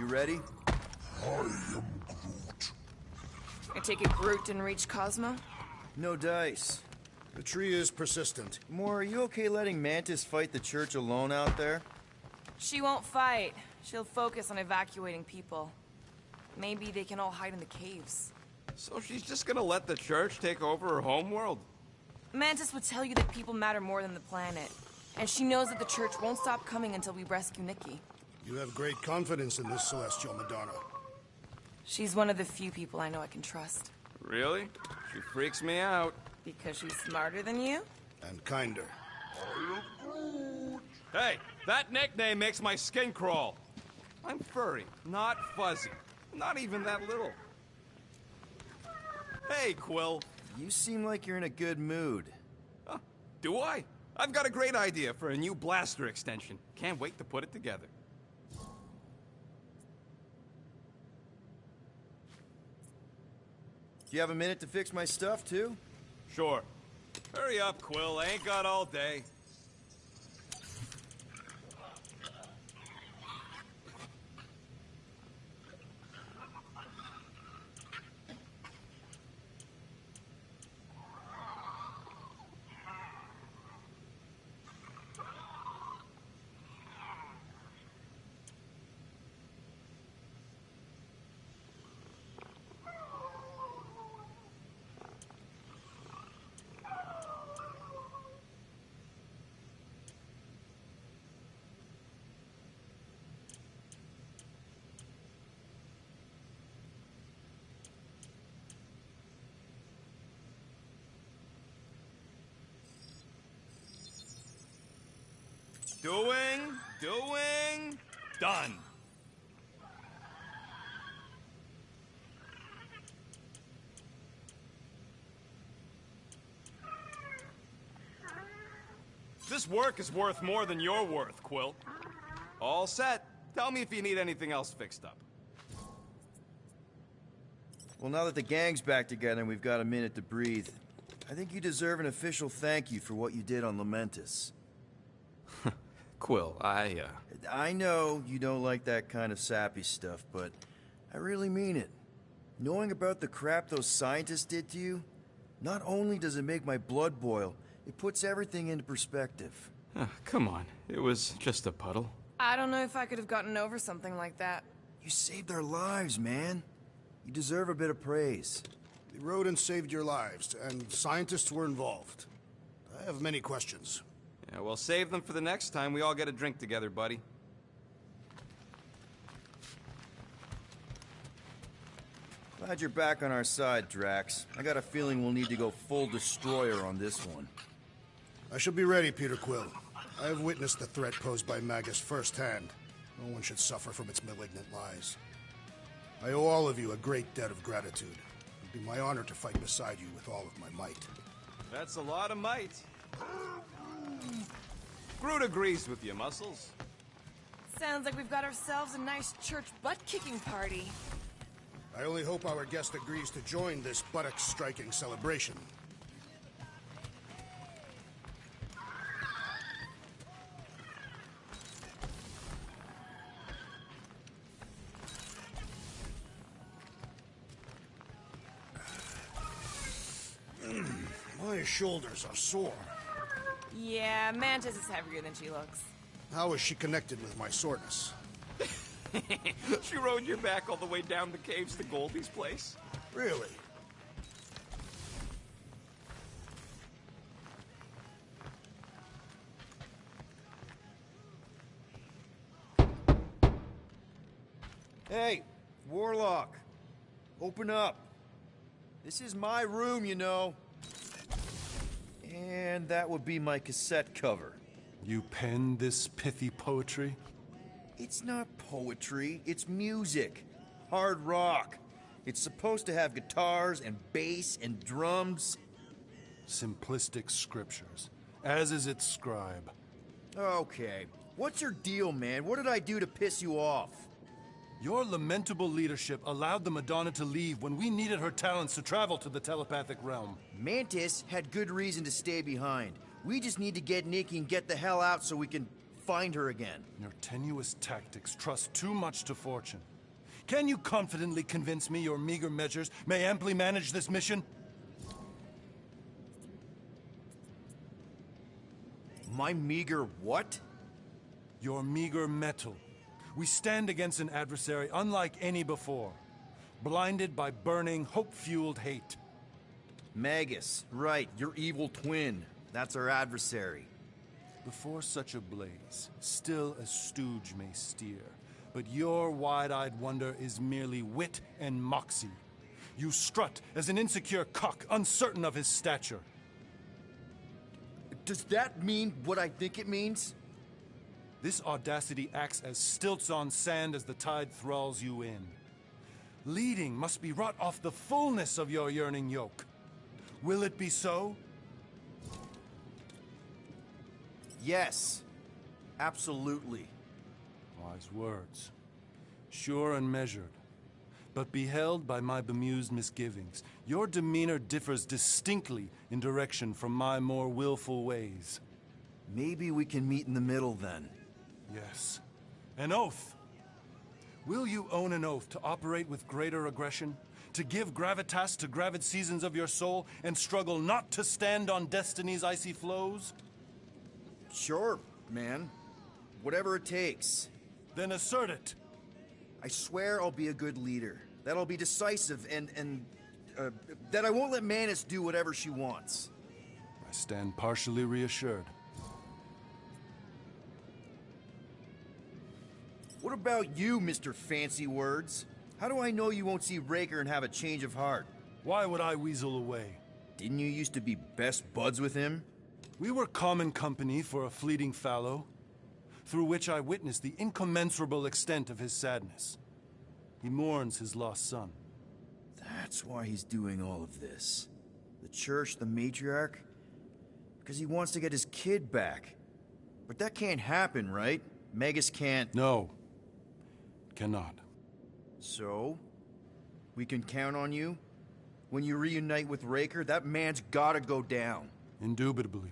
ready? I am Groot. I take it Groot didn't reach Cosmo? No dice. The tree is persistent. Moore, are you okay letting Mantis fight the church alone out there? She won't fight. She'll focus on evacuating people. Maybe they can all hide in the caves. So she's just gonna let the church take over her homeworld? Mantis would tell you that people matter more than the planet. And she knows that the church won't stop coming until we rescue Nikki. You have great confidence in this celestial Madonna. She's one of the few people I know I can trust. Really? She freaks me out. Because she's smarter than you? And kinder. Hey, that nickname makes my skin crawl. I'm furry, not fuzzy. Not even that little. Hey, Quill. You seem like you're in a good mood. Huh, do I? I've got a great idea for a new blaster extension. Can't wait to put it together. Do you have a minute to fix my stuff, too? Sure. Hurry up, Quill. I ain't got all day. Doing, done. This work is worth more than your worth, Quill. All set. Tell me if you need anything else fixed up. Well, now that the gang's back together and we've got a minute to breathe, I think you deserve an official thank you for what you did on Lamentis. Quill, I know you don't like that kind of sappy stuff, but I really mean it. Knowing about the crap those scientists did to you, not only does it make my blood boil, it puts everything into perspective. Come on. It was just a puddle. I don't know if I could have gotten over something like that. You saved our lives, man. You deserve a bit of praise. The rodents saved your lives, and scientists were involved. I have many questions. Yeah, well, save them for the next time we all get a drink together, buddy. Glad you're back on our side, Drax. I got a feeling we'll need to go full destroyer on this one. I shall be ready, Peter Quill. I have witnessed the threat posed by Magus firsthand. No one should suffer from its malignant lies. I owe all of you a great debt of gratitude. It would be my honor to fight beside you with all of my might. That's a lot of might. Groot agrees with you, Muscles. Sounds like we've got ourselves a nice church butt-kicking party. I only hope our guest agrees to join this buttock-striking celebration. My shoulders are sore. Yeah, Mantis is heavier than she looks. How is she connected with my soreness? She rode your back all the way down the caves to Goldie's place? Really? Hey, Warlock. Open up. This is my room, you know. And that would be my cassette cover. You penned this pithy poetry? It's not poetry, it's music. Hard rock. It's supposed to have guitars and bass and drums. Simplistic scriptures, as is its scribe. Okay. What's your deal, man? What did I do to piss you off? Your lamentable leadership allowed the Madonna to leave when we needed her talents to travel to the telepathic realm. Mantis had good reason to stay behind. We just need to get Nikki and get the hell out so we can find her again. Your tenuous tactics trust too much to fortune. Can you confidently convince me your meager measures may amply manage this mission? My meager what? Your meager metal. We stand against an adversary unlike any before, blinded by burning, hope-fueled hate. Magus, right, your evil twin. That's our adversary. Before such a blaze, still a stooge may steer, but your wide-eyed wonder is merely wit and moxie. You strut as an insecure cock, uncertain of his stature. Does that mean what I think it means? This audacity acts as stilts on sand as the tide thralls you in. Leading must be wrought off the fullness of your yearning yoke. Will it be so? Yes. Absolutely. Wise words. Sure and measured. But beheld by my bemused misgivings, your demeanor differs distinctly in direction from my more willful ways. Maybe we can meet in the middle then. Yes. An oath. Will you own an oath to operate with greater aggression? To give gravitas to gravid seasons of your soul and struggle not to stand on destiny's icy flows? Sure, man. Whatever it takes. Then assert it. I swear I'll be a good leader. That I'll be decisive and that I won't let Manus do whatever she wants. I stand partially reassured. What about you, Mr. Fancy Words? How do I know you won't see Raker and have a change of heart? Why would I weasel away? Didn't you used to be best buds with him? We were common company for a fleeting fallow, through which I witnessed the incommensurable extent of his sadness. He mourns his lost son. That's why he's doing all of this. The church, the matriarch? Because he wants to get his kid back. But that can't happen, right? Magus can't... No. Cannot. So? We can count on you? When you reunite with Raker, that man's gotta go down. Indubitably.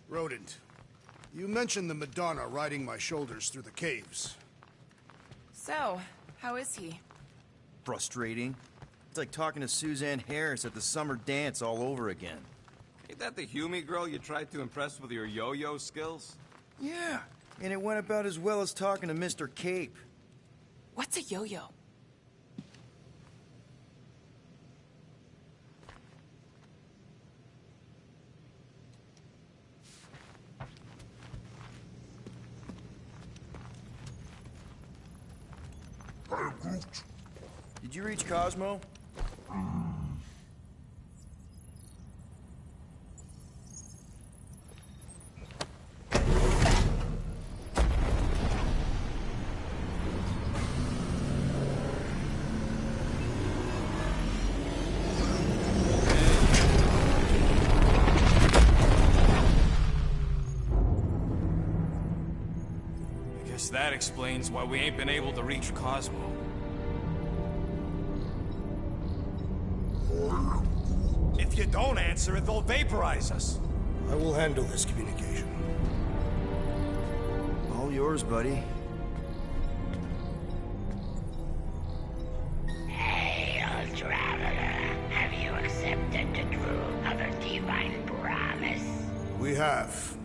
Rodent, you mentioned the Madonna riding my shoulders through the caves. So, how is he? Frustrating. It's like talking to Suzanne Harris at the summer dance all over again. Ain't that the Hume girl you tried to impress with your yo-yo skills? Yeah, and it went about as well as talking to Mr. Cape. What's a yo-yo? Did you reach Cosmo? I guess that explains why we ain't been able to reach Cosmo. If you don't answer it, they'll vaporize us. I will handle this communication. All yours, buddy. Hail, traveler. Have you accepted the true of a divine promise? We have.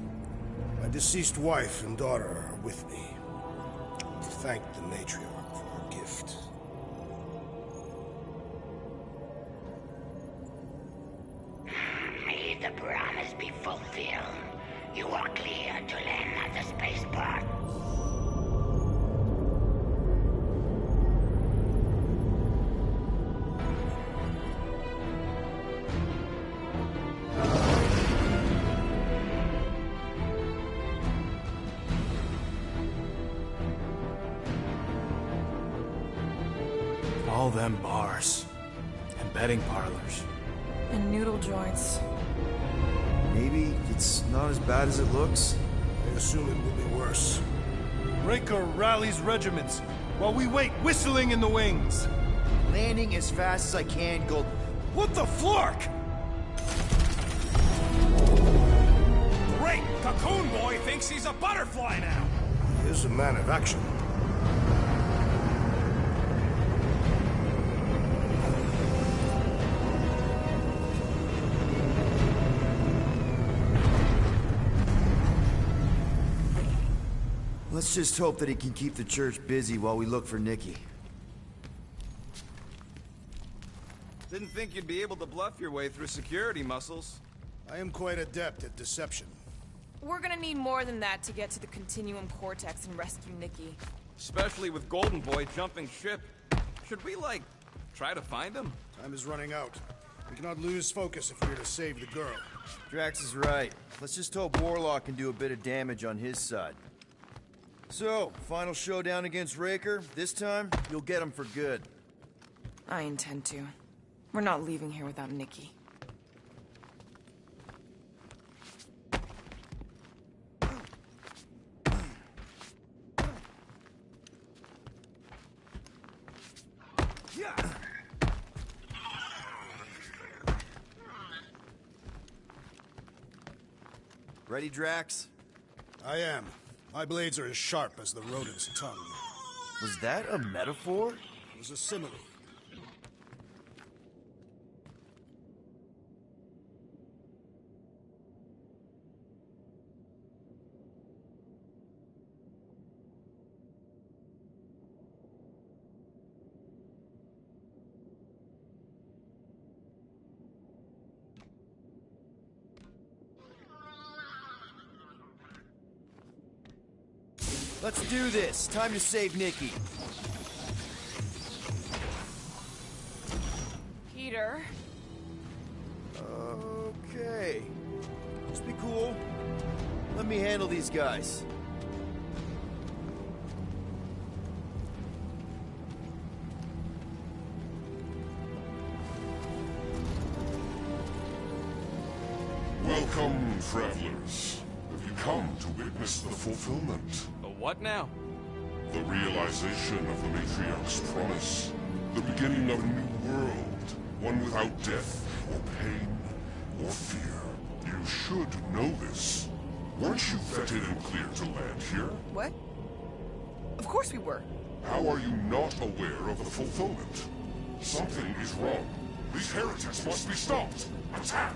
My deceased wife and daughter are with me. To thank the matriarch for her gift. May the promise be fulfilled. You are clear to land at the spaceport. All them bars and betting parlors. And noodle joints. Maybe it's not as bad as it looks. I assume it will be worse. Raker rallies regiments while we wait whistling in the wings. Landing as fast as I can, Gold. What the flark? Great! Cocoon Boy thinks he's a butterfly now! He is a man of action. Let's just hope that he can keep the church busy while we look for Nikki. Didn't think you'd be able to bluff your way through security muscles. I am quite adept at deception. We're gonna need more than that to get to the Continuum Cortex and rescue Nikki. Especially with Golden Boy jumping ship. Should we, like, try to find him? Time is running out. We cannot lose focus if we are to save the girl. Drax is right. Let's just hope Warlock can do a bit of damage on his side. So, final showdown against Raker. This time, you'll get him for good. I intend to. We're not leaving here without Nikki. Ready, Drax? I am. My blades are as sharp as the rodent's tongue. Was that a metaphor? It was a simile. Let's do this. Time to save Nikki. Peter? Okay. Just be cool. Let me handle these guys. Welcome, travelers. Have you come to witness the fulfillment? What now? The realization of the Matriarch's promise. The beginning of a new world. One without death, or pain, or fear. You should know this. Weren't you vetted and cleared to land here? What? Of course we were. How are you not aware of the fulfillment? Something is wrong. These heretics must be stopped. Attack!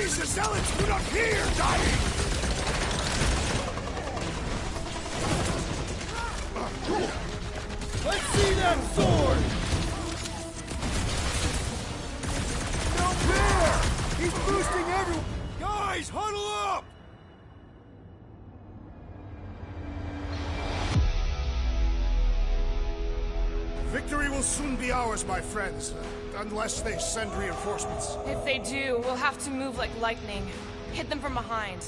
The zealots put up here, dying! Let's see that sword! No fair! He's boosting everyone! Guys, huddle up! Victory will soon be ours, my friends. Unless they send reinforcements. If they do, we'll have to move like lightning. Hit them from behind.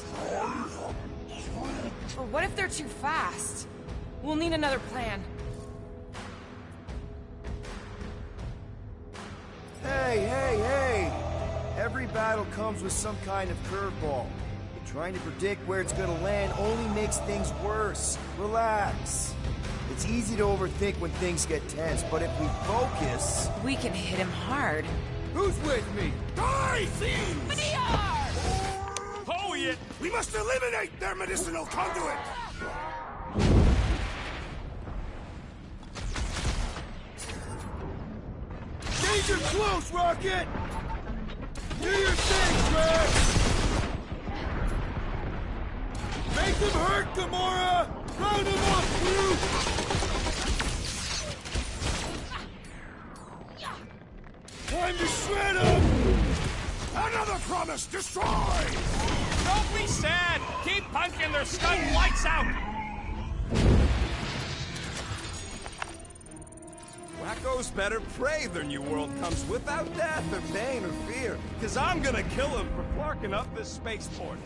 But what if they're too fast? We'll need another plan. Hey! Every battle comes with some kind of curveball. Trying to predict where it's gonna land only makes things worse. Relax. It's easy to overthink when things get tense, but if we focus... We can hit him hard. Who's with me? Die, thieves! Oh, yeah! We must eliminate their medicinal conduit! Danger close, Rocket! Do your thing, Drax! Make them hurt, Gamora! Round them up, Groot! Time to shred them! Another promise destroyed! Don't be sad! Keep punching their stun lights out! Wacko's better pray their new world comes without death or pain or fear. Cause I'm gonna kill him for clarking up this spaceport.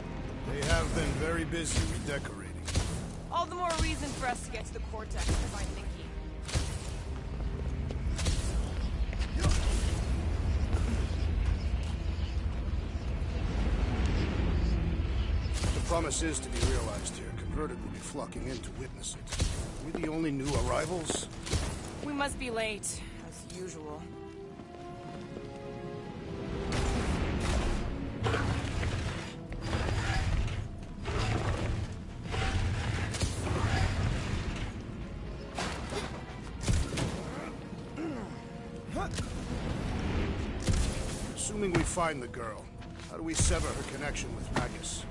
They have been very busy redecorating. All the more reason for us to get to the Cortex to find Mickey. The promise is to be realized here. Converted will be flocking in to witness it. Are we the only new arrivals? We must be late, as usual. Assuming we find the girl, how do we sever her connection with Magus?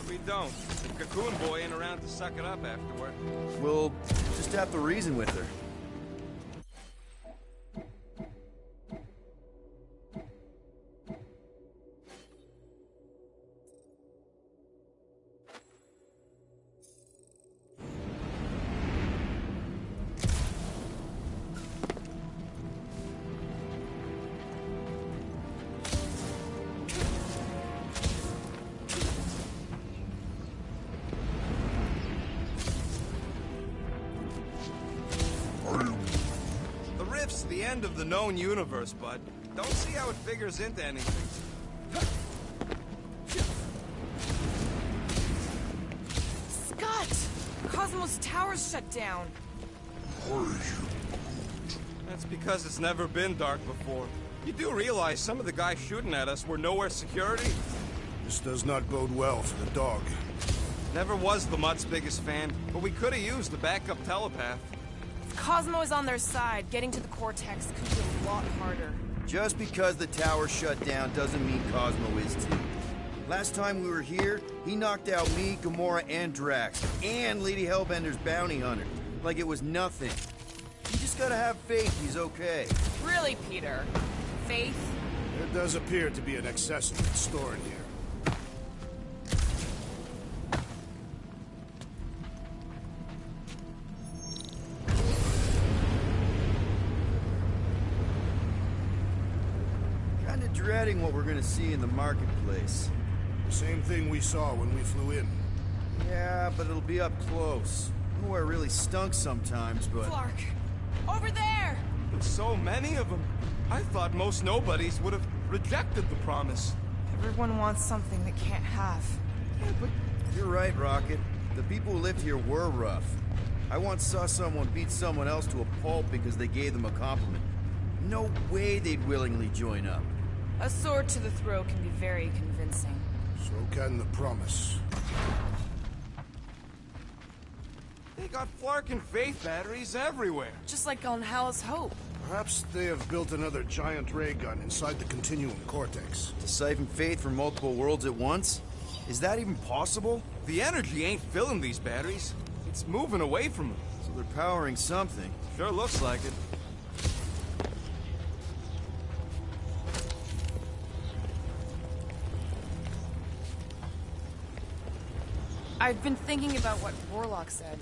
We don't. The Cocoon Boy ain't around to suck it up afterward. We'll just have to reason with her. The rift's the end of the known universe, bud. Don't see how it figures into anything. Scott! Cosmos Tower's shut down. That's because it's never been dark before. You do realize some of the guys shooting at us were nowhere security? This does not bode well for the dog. Never was the Mutt's biggest fan, but we could have used a backup telepath. If Cosmo is on their side, getting to the Cortex could be a lot harder. Just because the tower shut down doesn't mean Cosmo is too. Last time we were here, he knocked out me, Gamora, and Drax, and Lady Hellbender's bounty hunter. Like it was nothing. You just gotta have faith he's okay. Really, Peter? Faith? There does appear to be an accessory stored here. Kinda dreading what we're gonna see in the marketplace. Same thing we saw when we flew in. Yeah, but it'll be up close. Nowhere really stunk sometimes, but... Clark! Over there! With so many of them, I thought most nobodies would have rejected the promise. Everyone wants something they can't have. Yeah, but you're right, Rocket. The people who lived here were rough. I once saw someone beat someone else to a pulp because they gave them a compliment. No way they'd willingly join up. A sword to the throat can be very convincing. So can the promise. They got Flark and Faith batteries everywhere. Just like on Hell's Hope. Perhaps they have built another giant ray gun inside the Continuum Cortex. To siphon faith from multiple worlds at once? Is that even possible? The energy ain't filling these batteries. It's moving away from them. So they're powering something. Sure looks like it. I've been thinking about what Warlock said.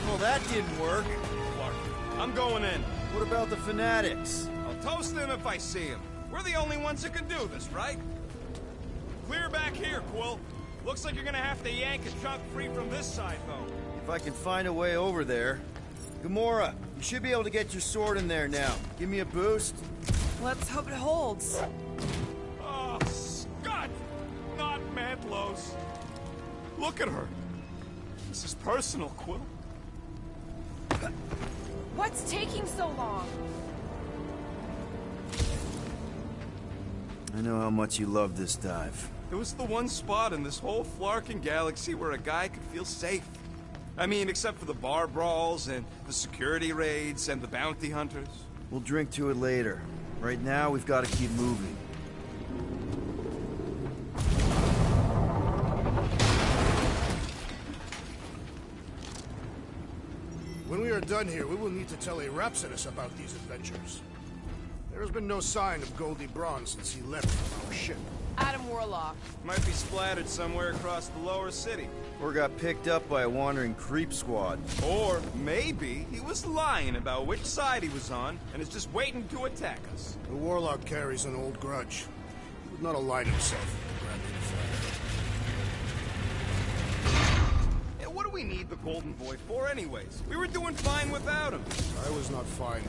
Well, that didn't work. Clark, I'm going in. What about the fanatics? I'll toast them if I see them. We're the only ones that can do this, right? Clear back here, Quill. Looks like you're gonna have to yank a chunk free from this side, though. If I can find a way over there. Gamora, you should be able to get your sword in there now. Give me a boost. Let's hope it holds. Oh, Scott! Not Mantlos. Look at her. This is personal, Quill. What's taking so long? I know how much you love this dive. It was the one spot in this whole Flarkin galaxy where a guy could feel safe. I mean, except for the bar brawls and the security raids and the bounty hunters. We'll drink to it later. Right now, we've got to keep moving. When we are done here, we will need to tell a Rhapsodus about these adventures. There has been no sign of Goldie Braun since he left from our ship. Adam Warlock. Might be splattered somewhere across the lower city. Or got picked up by a wandering creep squad. Or maybe he was lying about which side he was on and is just waiting to attack us. The Warlock carries an old grudge. He would not align himself with the Grand Unifier. What do we need the Golden Boy for anyways? We were doing fine without him. I was not fine.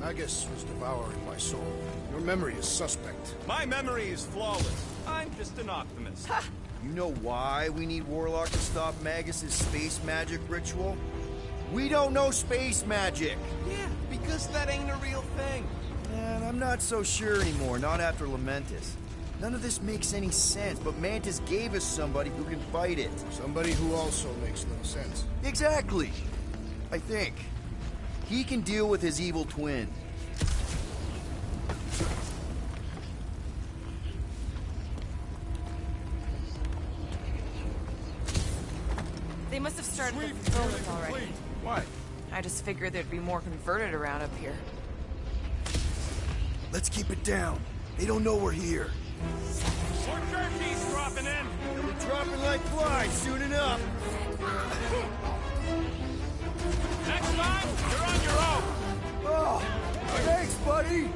Magus was devouring my soul. Your memory is suspect. My memory is flawless. I'm just an optimist. You know why we need Warlock to stop Magus's space magic ritual? We don't know space magic! Yeah, because that ain't a real thing. And I'm not so sure anymore, not after Lamentus. None of this makes any sense, but Mantis gave us somebody who can fight it. Somebody who also makes little sense. Exactly! I think. He can deal with his evil twin. They must have started the buildings already. Why? I just figured there'd be more converted around up here. Let's keep it down. They don't know we're here. More turkeys dropping in. They'll be dropping like flies soon enough. Next time, you're on your own. Oh, thanks, buddy.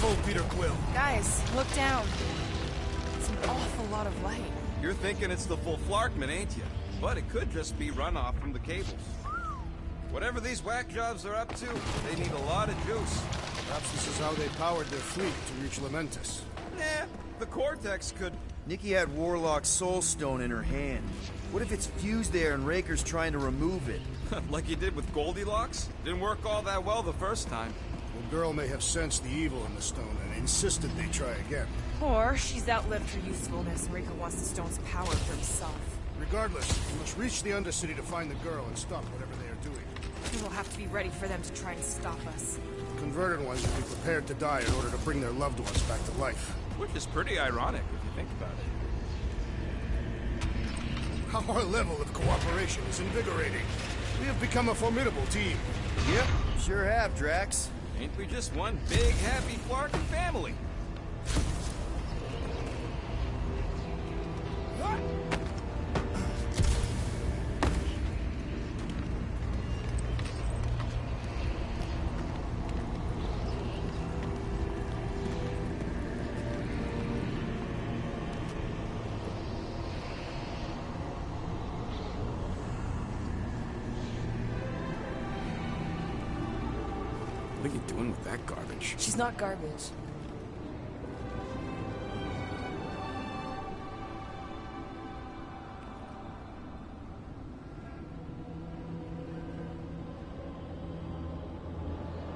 careful, Peter Quill. Guys, look down. It's an awful lot of light. You're thinking it's the full Flarkman, ain't you? But it could just be runoff from the cables. Whatever these whack jobs are up to, they need a lot of juice. Perhaps this is how they powered their fleet to reach Lamentus. Nah, the Cortex could... Nikki had Warlock's soul stone in her hand. What if it's fused there and Raker's trying to remove it? like he did with Goldilocks? Didn't work all that well the first time. The girl may have sensed the evil in the stone and insisted they try again. Or she's outlived her usefulness and Raker wants the stone's power for himself. Regardless, we must reach the Undercity to find the girl and stop whatever they are doing. We will have to be ready for them to try and stop us. Converted ones will be prepared to die in order to bring their loved ones back to life. Which is pretty ironic if you think about it. Our level of cooperation is invigorating. We have become a formidable team. Yep, sure have, Drax. Ain't we just one big, happy Flarkin family? What are you doing with that garbage? She's not garbage.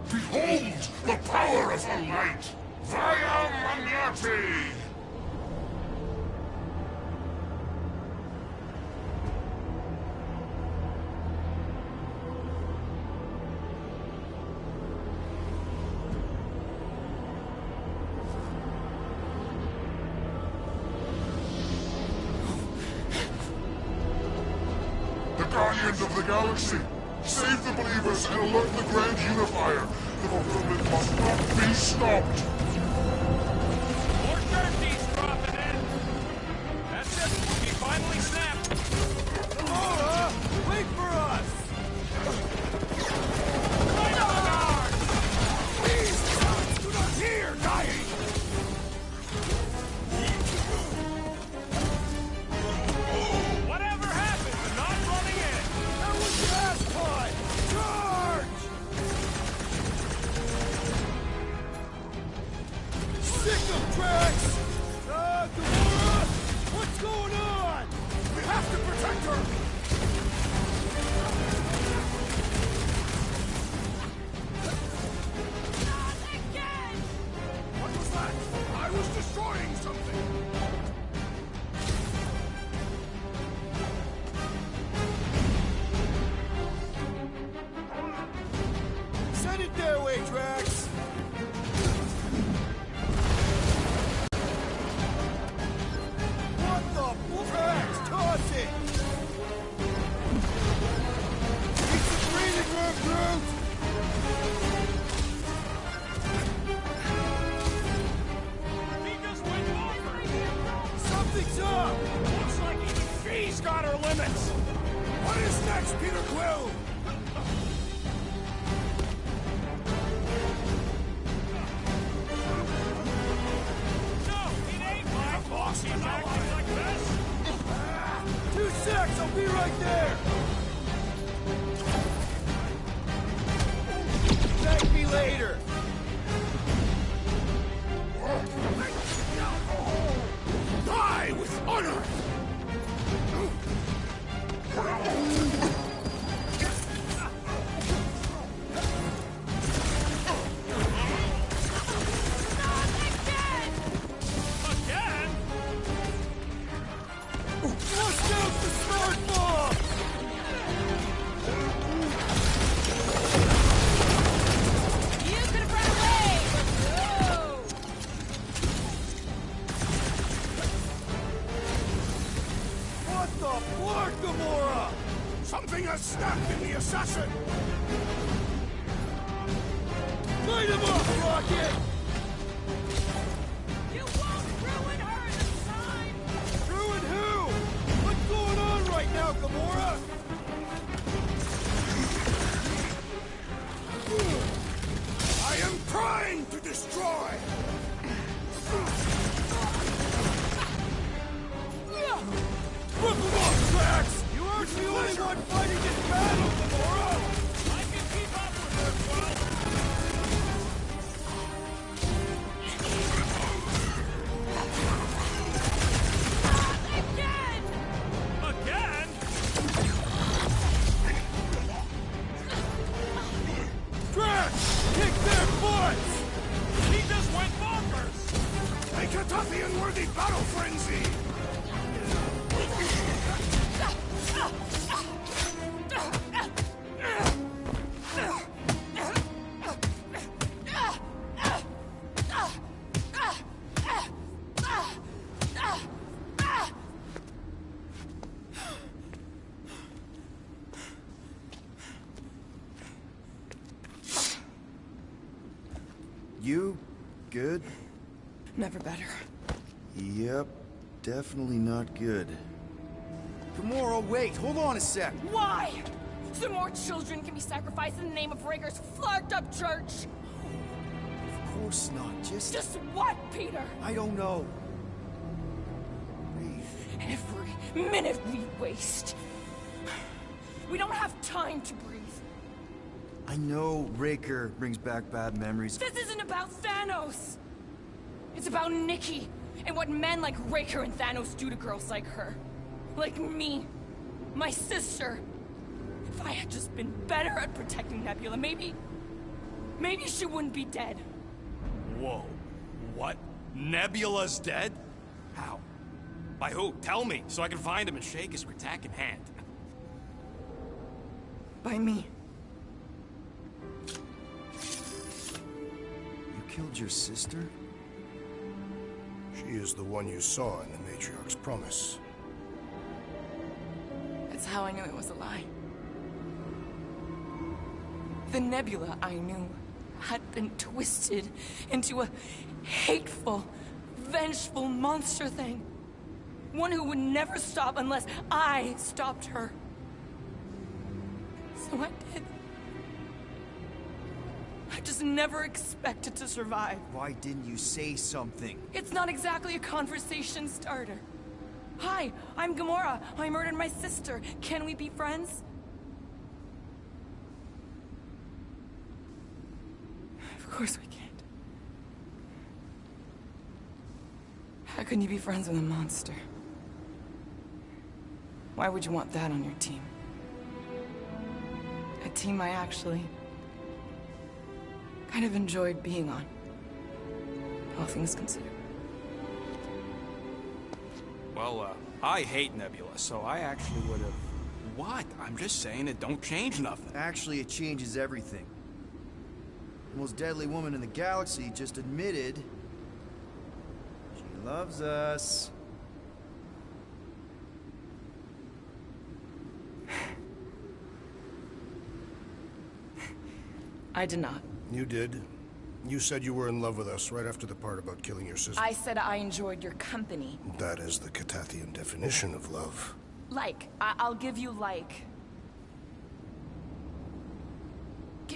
Behold the power of the light! Via Magnati! Guardians of the Galaxy! Save the believers and alert the Grand Unifier! The fulfillment must not be stopped! More jerseys dropping in! That's it! We finally snapped! Gamora! Wait for us! Right on guard! These sons do not hear dying! Whatever happened to not running in? That was last time! Charge! Sick of Drax! Gamora! What's going on? We have to protect her! Not again! What was that? I was destroying something! Send it their way, Drax! What the Drax, toss it! Keep the breathing room, Groot! He just went over! Something's up! Looks like even she's got her limits! What is next, Peter Quill? No, it ain't my boss! He's acting like this! 2 secs, I'll be right there! Thank me later! Die with honor! Again? Flush out the smart bomb! You could have run away! Whoa! What the flark, Gamora? Something has snapped in the assassin! Light him up, Rocket! You won't ruin her this time! Ruin who? What's going on right now, Gamora? I am trying to destroy! Catathian-worthy battle frenzy! You? Good? Never better. Yep, definitely not good. Gamora, wait! Hold on a sec! Why? So more children can be sacrificed in the name of Raker's flagged-up church? Of course not, Just what, Peter? I don't know. Breathe. Every minute we waste. We don't have time to breathe. I know Raker brings back bad memories. This isn't about Thanos! It's about Nikki, and what men like Raker and Thanos do to girls like her. Like me. My sister. If I had just been better at protecting Nebula, maybe she wouldn't be dead. Whoa. What? Nebula's dead? How? By who? Tell me, so I can find him and shake his Ratak in hand. By me. You killed your sister? She is the one you saw in the Matriarch's promise. That's how I knew it was a lie. The Nebula I knew had been twisted into a hateful, vengeful monster thing. One who would never stop unless I stopped her. So I did. I just never expected to survive. Why didn't you say something? It's not exactly a conversation starter. Hi, I'm Gamora. I murdered my sister. Can we be friends? Of course we can't. How can you be friends with a monster? Why would you want that on your team? A team I actually kind of enjoyed being on. All things considered. Well, I hate Nebula, so I actually would have... What? I'm just saying it don't change nothing. Actually, it changes everything. The most deadly woman in the galaxy just admitted she loves us. I did not. You did. You said you were in love with us right after the part about killing your sister. I said I enjoyed your company. That is the Catathian definition of love. Like. I'll give you like.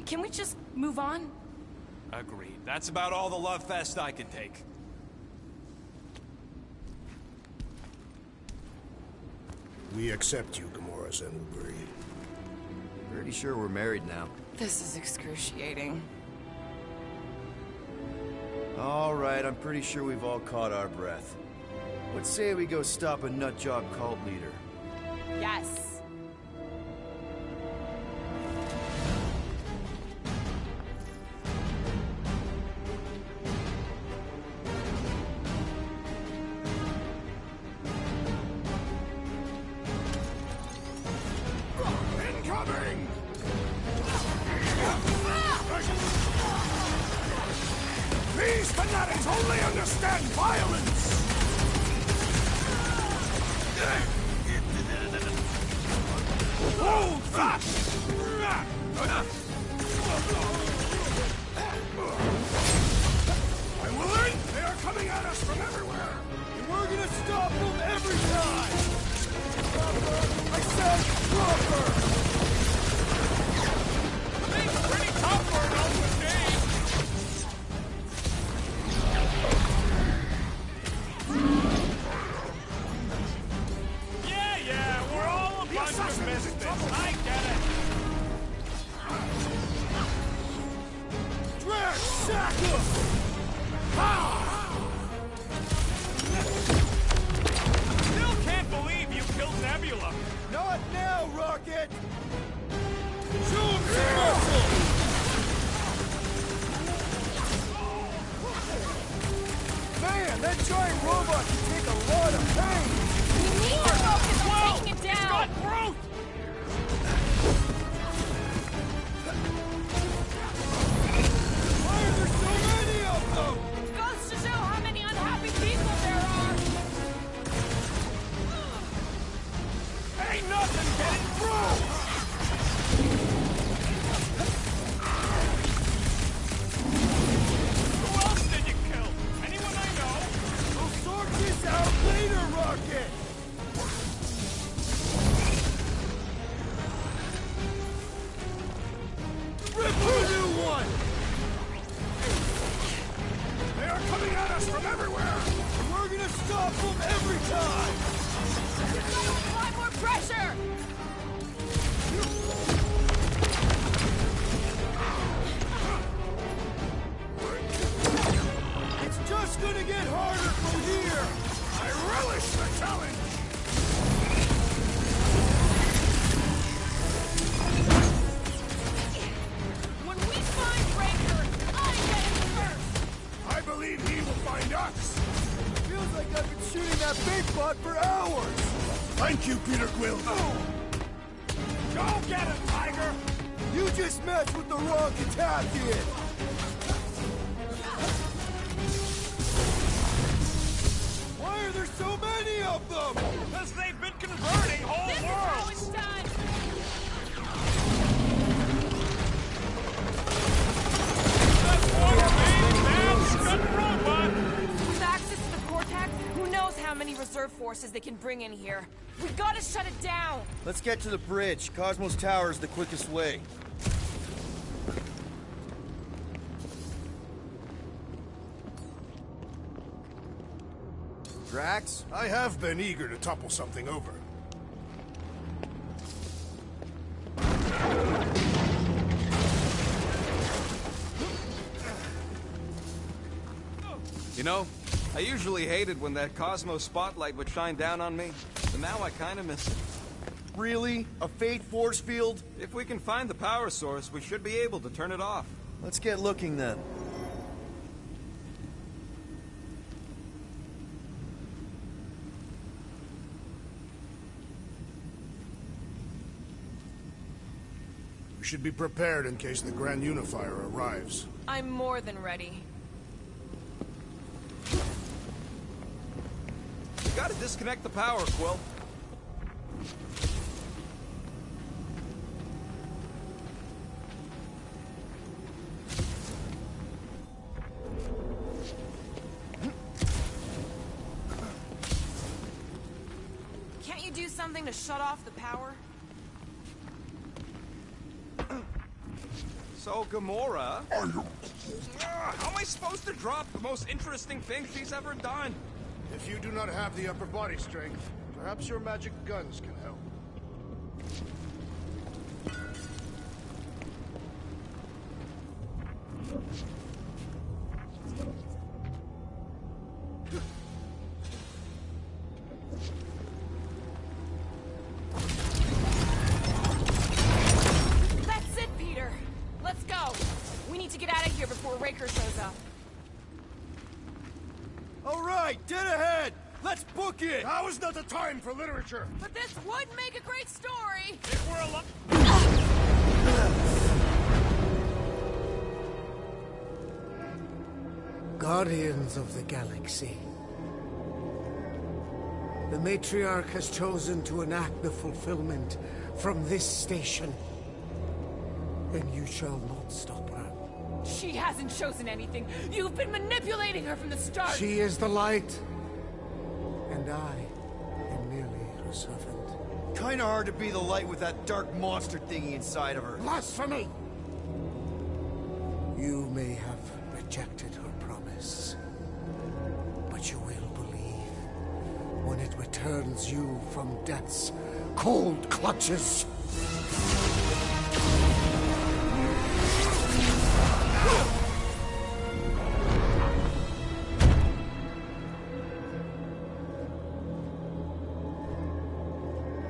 Can we just move on? Agreed. That's about all the love fest I could take. We accept you, Gamora Zenuburi. Pretty sure we're married now. This is excruciating. All right, I'm pretty sure we've all caught our breath. Let's say we go stop a nutjob cult leader. Yes. Incoming! These fanatics only understand violence! Hold fast! I'm willing! They are coming at us from everywhere! And we're gonna stop them every time! I said proper! Thing's pretty tough for an old day. Yeah, we're all a bunch of misfits. I get it. Drax, sack him! Still can't believe you killed Nebula. Not now, Rocket! Show him some muscle! Man, that Who else did you kill? Anyone I know? We'll sort this out later, Rocket! Rip a new one! They are coming at us from everywhere! We're gonna stop them every time! Apply more pressure! It's just gonna get harder from here! I relish the challenge! When we find Raker, I get it first! I believe he will find us! Feels like I've been shooting that big bot for hours! Thank you, Peter Quill! Go get him, Tiger! You just messed with the wrong Katapian! Why are there so many of them? Because they've been converting whole This is how worlds! it's done! That's one big, bad, scud robot! With access to the Cortex, who knows how many reserve forces they can bring in here. We gotta shut it down! Let's get to the bridge. Cosmos Tower is the quickest way. Drax? I have been eager to topple something over. You know, I usually hated when that Cosmo spotlight would shine down on me, but now I kinda miss it. Really? A fate force field? If we can find the power source, we should be able to turn it off. Let's get looking then. We should be prepared in case the Grand Unifier arrives. I'm more than ready. You gotta disconnect the power, Quill. Can't you do something to shut off the power? So, Gamora... how am I supposed to drop the most interesting thing she's ever done? If you do not have the upper body strength, perhaps your magic guns can help. That's it, Peter! Let's go! We need to get out of here before Raker shows up. All right, dead ahead! Let's book it! Now is not the time for literature! But this would make a great story! If we're alive... Guardians of the Galaxy. The Matriarch has chosen to enact the fulfillment from this station. And you shall not stop her. She hasn't chosen anything. You've been manipulating her from the start. She is the light. And I am merely her servant. Kinda hard to be the light with that dark monster thingy inside of her. Blasphemy! You may have rejected her promise, but you will believe when it returns you from death's cold clutches.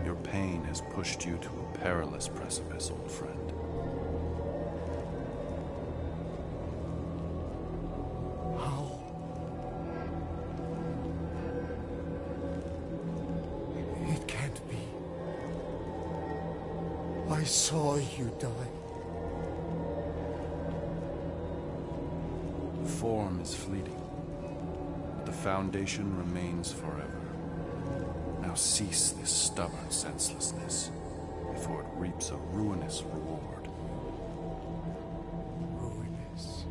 Your pain has pushed you to a perilous precipice, old friend. How? It can't be. I saw you die. Form is fleeting, but the foundation remains forever. Now cease this stubborn senselessness. before it reaps a ruinous reward. Ruinous.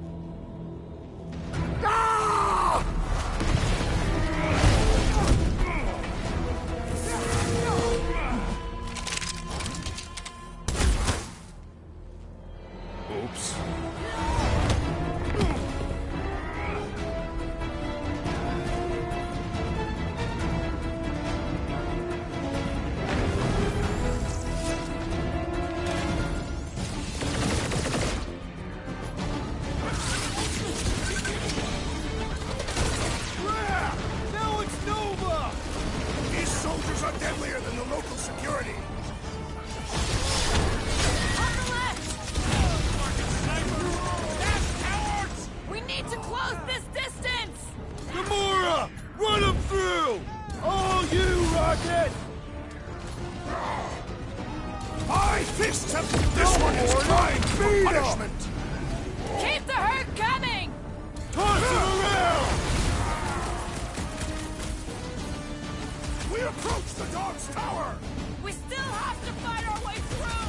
Oops. Now it's Nova! These soldiers are deadlier than the local security. On the left! That's cowards! We need to close this distance! Gamora! Run him through! All you, Rocket! My fists have... This one is crying for punishment! Keep the herd coming! Toss him around! We approach the dog's tower! We still have to fight our way through!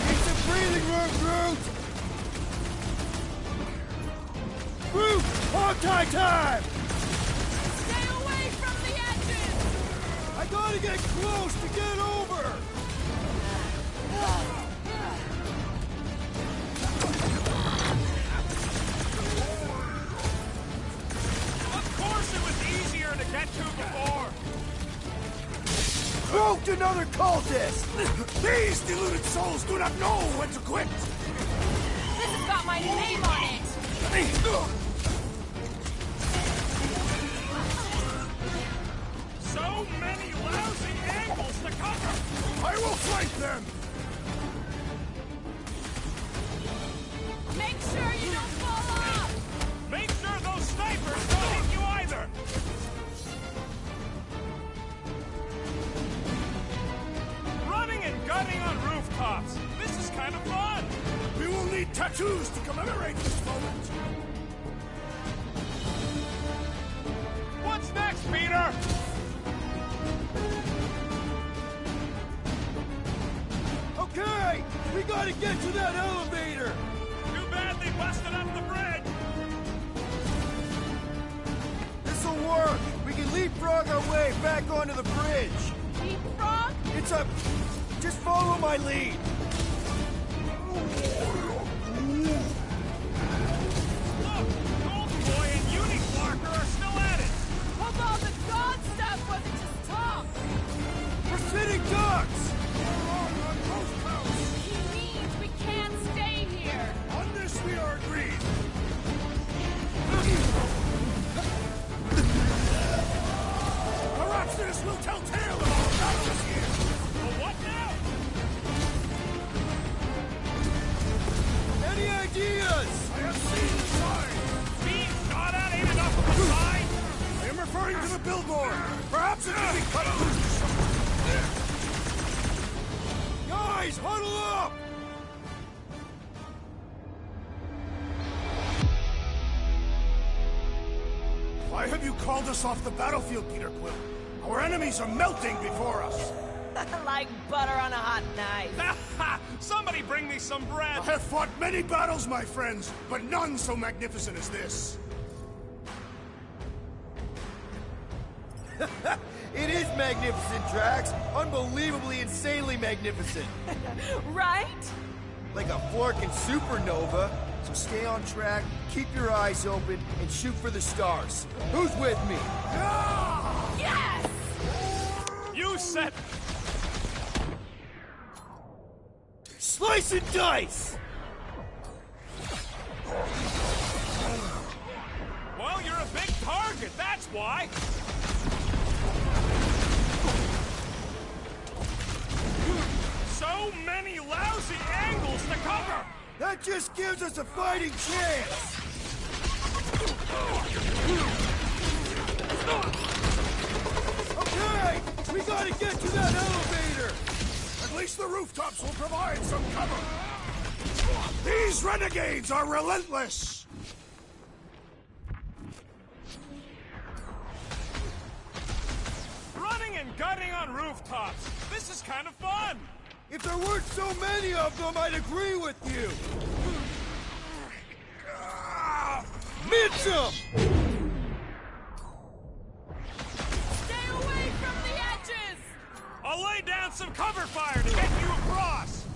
Need some breathing room, Groot! Groot! Hawkeye time! Stay away from the edges! I gotta get close to get over! Of course it was easier to get to before! Groot, another cultist! These deluded souls do not know when to quit! This has got my name on it! So many lousy angles to cover! I will flank them! Make sure you don't fall off! Make sure those snipers don't hit you either! Running and gunning on rooftops! This is kind of fun! We will need tattoos to commemorate this moment! What's next, Peter? Okay! We gotta get to that elevator! Too bad they busted up the bridge! This'll work! We can leapfrog our way back onto the bridge! Leapfrog? It's a... Just follow my lead! Look! Golden Boy and Unicorker are still at it! Hope all the god stuff wasn't just talk! We're sitting ducks! He means we can't stay here! On this we are agreed! Perhaps this will tell tale of our battles here! Well, what now? Any ideas? I have seen the sign! Being shot at ain't enough of a sign! I am referring to the billboard! Perhaps it can be cut loose! Guys, huddle up! Why have you called us off the battlefield, Peter Quill? Our enemies are melting before us! Like butter on a hot knife. Somebody bring me some bread! I have fought many battles, my friends, but none so magnificent as this. It is magnificent, Drax! Unbelievably, insanely magnificent! Right? Like a forking supernova. So stay on track, keep your eyes open, and shoot for the stars. Who's with me? Yes! You said... Slice and dice! Well, you're a big target, that's why! So many lousy angles to cover! That just gives us a fighting chance! Okay! We gotta get to that elevator! At least the rooftops will provide some cover. These renegades are relentless! Running and gunning on rooftops! This is kind of fun! If there weren't so many of them, I'd agree with you! Mitchum! Stay away from the edges! I'll lay down some cover fire to get you across!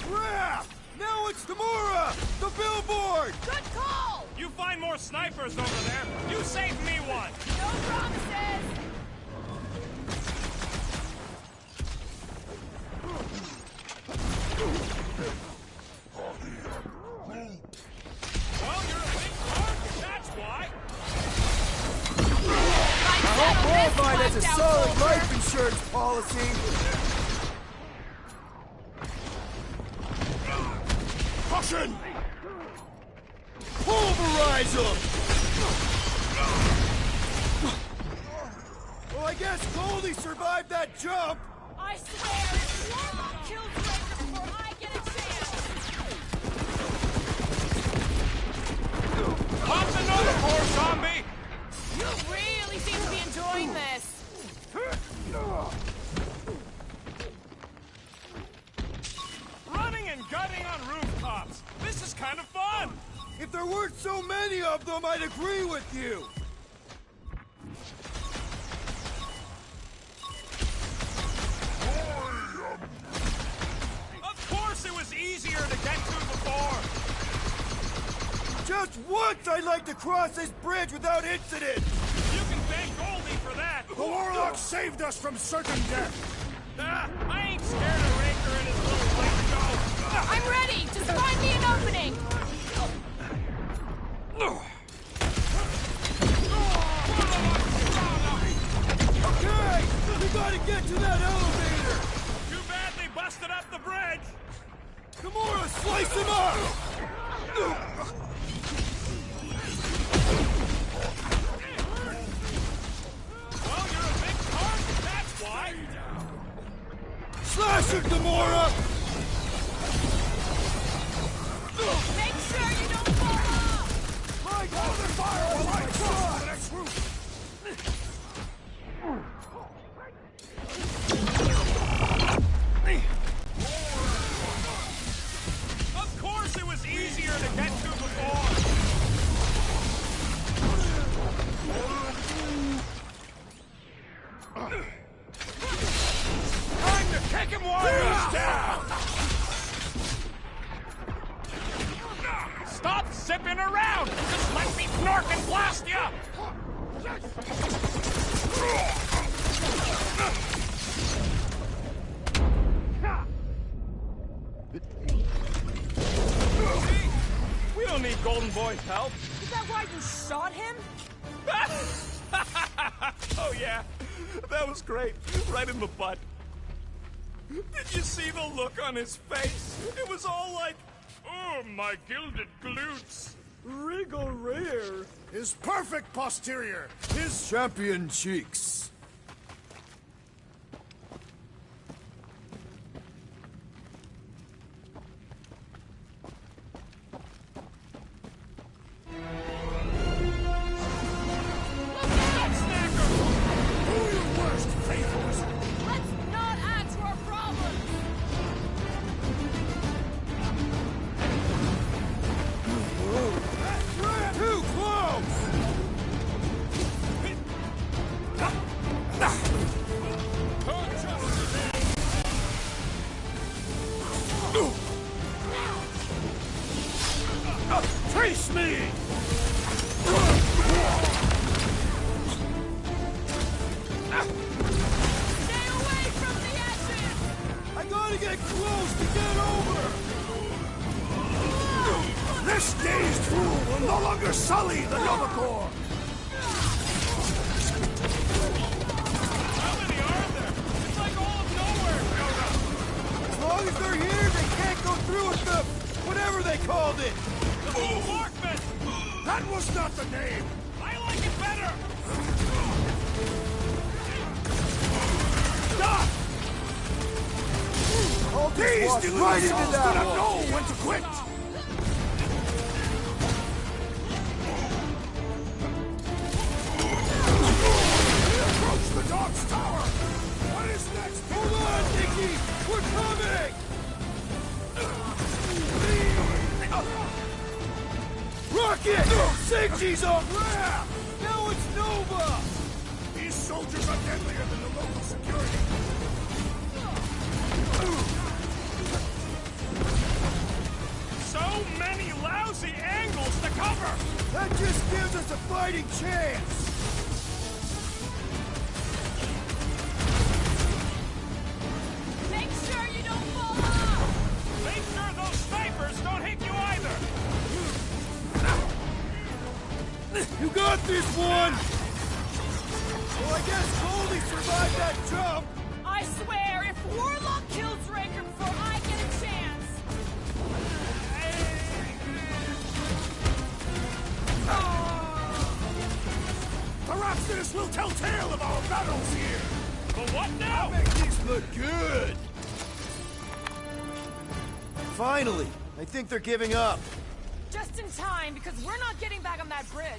Crap! Now it's Tamura! The billboard! Good call! You find more snipers over there. You save me one. No promises! Well, you're a big target, that's why. Worldwide has a solid life insurance policy! Caution! Pulverize them! Well, I guess Goldie survived that jump! I swear, if Warlock kills Raker before I get a chance! Pop another poor zombie! You really seem to be enjoying this! Running and gutting on rooftops. This is kind of fun. If there weren't so many of them, I'd agree with you! Of course it was easier to get to before. Just once I'd like to cross this bridge without incident! You can thank Goldie for that. The Warlock saved us from certain death! I ain't scared of Raker and his little white show. I'm ready! Just find me an opening! Okay! We gotta get to that elevator! Too bad they busted up the bridge. Gamora, slice him up! Well, you're a big target, that's why. Slash it, Gamora! Make sure you don't fall off! My God, they're fire! Oh my God! The next roof! Of course it was easier to get to before. Time to kick him while he's down. Stop zipping around. Just let me snork and blast you. See? We don't need Golden Boy's help. Is that why you shot him? Oh yeah, that was great. Right in the butt. Did you see the look on his face? It was all like, oh, my gilded glutes. Regal rear! His perfect posterior! His Champion cheeks! Let's not add to our problems! Too close! Face me! Stay away from the edges! I gotta get close to get over! This dazed fool will no longer sully the Nova Corps! How many are there? It's like all of nowhere showed up. As long as they're here, they can't go through with the... whatever they called it! The Blue Markman! That was not the name! I like it better! Stop! These walked deluded right into souls that do not one. know when to quit! She's off ramp! Now it's Nova! These soldiers are deadlier than the local security. So many lousy angles to cover! That just gives us a fighting chance! Make sure you don't fall off! Make sure those snipers don't hit you either! You got this one! Well, I guess Goldie survived that jump! I swear, if Warlock kills Raker before I get a chance... Perhaps this will tell tale of our battles here! But what now? Make these look good! Finally! I think they're giving up. Just in time, because we're not getting back on that bridge.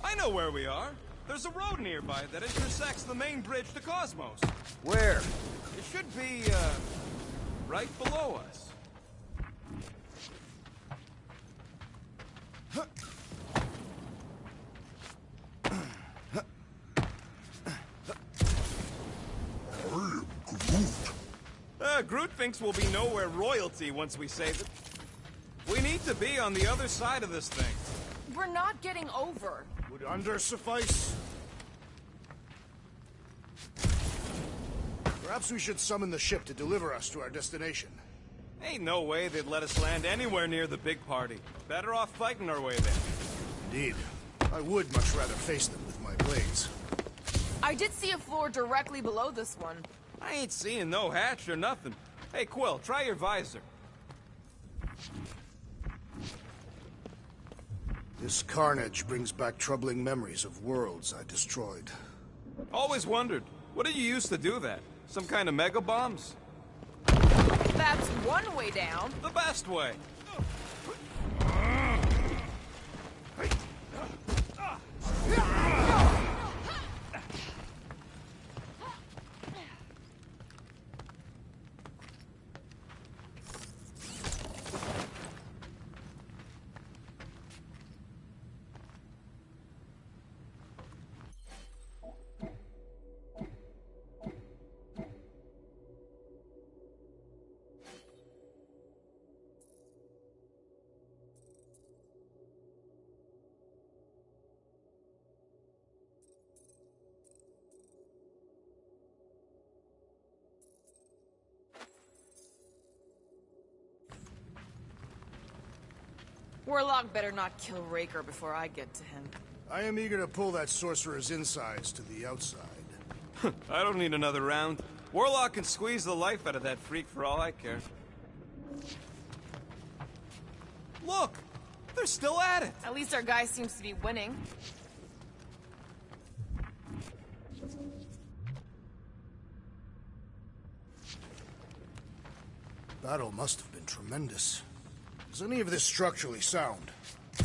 I know where we are. There's a road nearby that intersects the main bridge to Cosmos. Where? It should be, right below us. Groot thinks we'll be nowhere royalty once we save it. We need to be on the other side of this thing. We're not getting over. Would under suffice? Perhaps we should summon the ship to deliver us to our destination. Ain't no way they'd let us land anywhere near the big party. Better off fighting our way there. Indeed. I would much rather face them with my blades. I did see a floor directly below this one. I ain't seeing no hatch or nothing. Hey, Quill, try your visor. This carnage brings back troubling memories of worlds I destroyed. Always wondered, what did you use to do that? Some kind of mega bombs? That's one way down. The best way. Warlock better not kill Raker before I get to him. I am eager to pull that sorcerer's insides to the outside. I don't need another round. Warlock can squeeze the life out of that freak for all I care. Look! They're still at it! At least our guy seems to be winning. Battle must have been tremendous. Is any of this structurally sound?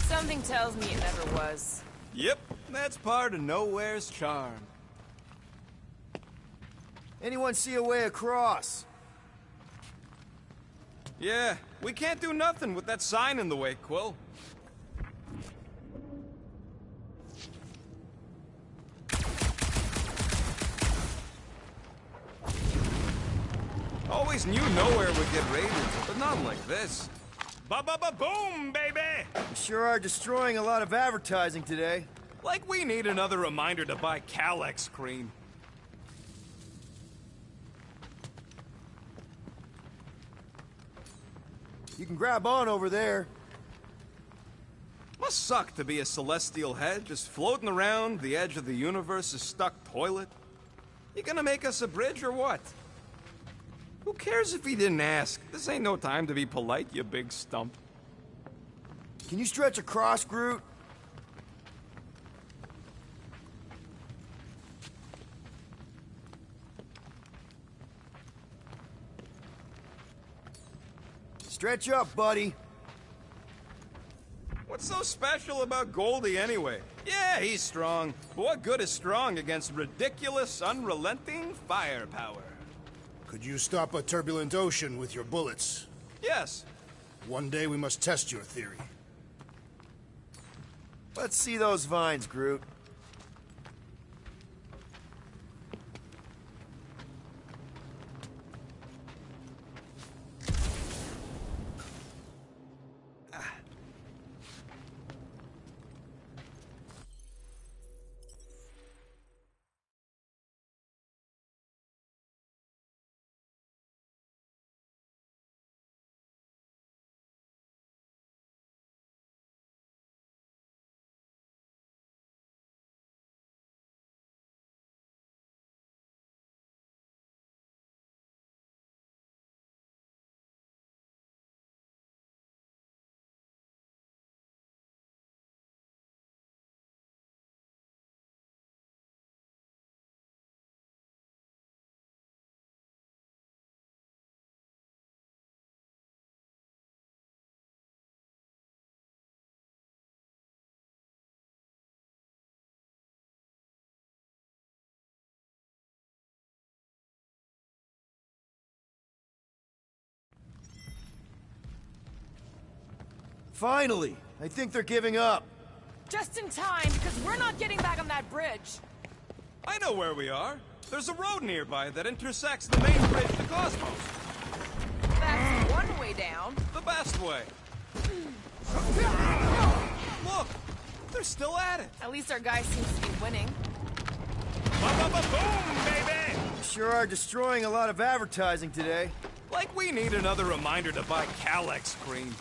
Something tells me it never was. Yep, that's part of Nowhere's charm. Anyone see a way across? Yeah, we can't do nothing with that sign in the way, Quill. Always knew Nowhere would get raided, but not like this. Ba-ba-ba-boom, baby! We sure are destroying a lot of advertising today. Like we need another reminder to buy Calyx cream. You can grab on over there. Must suck to be a celestial head, just floating around the edge of the universe's stuck toilet. You gonna make us a bridge or what? Who cares if he didn't ask? This ain't no time to be polite, you big stump. Can you stretch across, Groot? Stretch up, buddy. What's so special about Goldie anyway? Yeah, he's strong. But what good is strong against ridiculous, unrelenting firepower? Could you stop a turbulent ocean with your bullets? Yes. One day we must test your theory. Let's see those vines, Groot. Finally! I think they're giving up. Just in time, because we're not getting back on that bridge. I know where we are. There's a road nearby that intersects the main bridge to Cosmos. That's one way down. The best way. Look! They're still at it. At least our guy seems to be winning. Boom, baby! Sure are destroying a lot of advertising today. Like we need another reminder to buy Calex cream.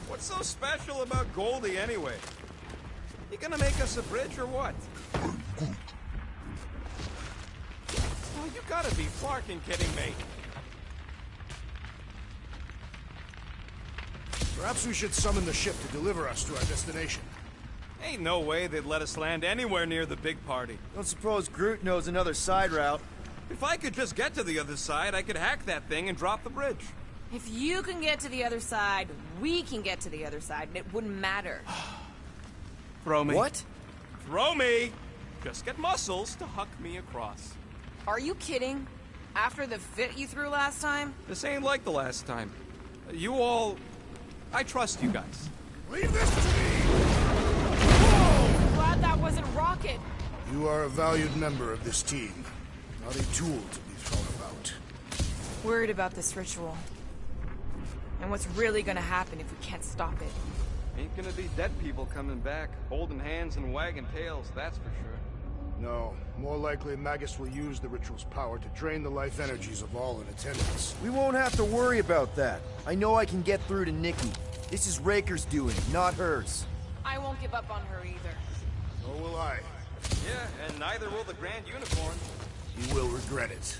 What's so special about Goldie anyway? You gonna make us a bridge or what? Oh, you gotta be fucking kidding me. Perhaps we should summon the ship to deliver us to our destination. Ain't no way they'd let us land anywhere near the big party. Don't suppose Groot knows another side route. If I could just get to the other side, I could hack that thing and drop the bridge. If you can get to the other side, we can get to the other side, and it wouldn't matter. Throw me. What? Throw me! Just get muscles to huck me across. Are you kidding? After the fit you threw last time? This ain't like the last time. You all... I trust you guys. Leave this to me! Glad that wasn't Rocket. You are a valued member of this team, not a tool to be thrown about. Worried about this ritual. And what's really gonna happen if we can't stop it. Ain't gonna be dead people coming back, holding hands and wagging tails, that's for sure. No, more likely Magus will use the ritual's power to drain the life energies of all in attendance. We won't have to worry about that. I know I can get through to Nikki. This is Raker's doing, not hers. I won't give up on her either. So will I. Yeah, and neither will the Grand Unicorn. You will regret it.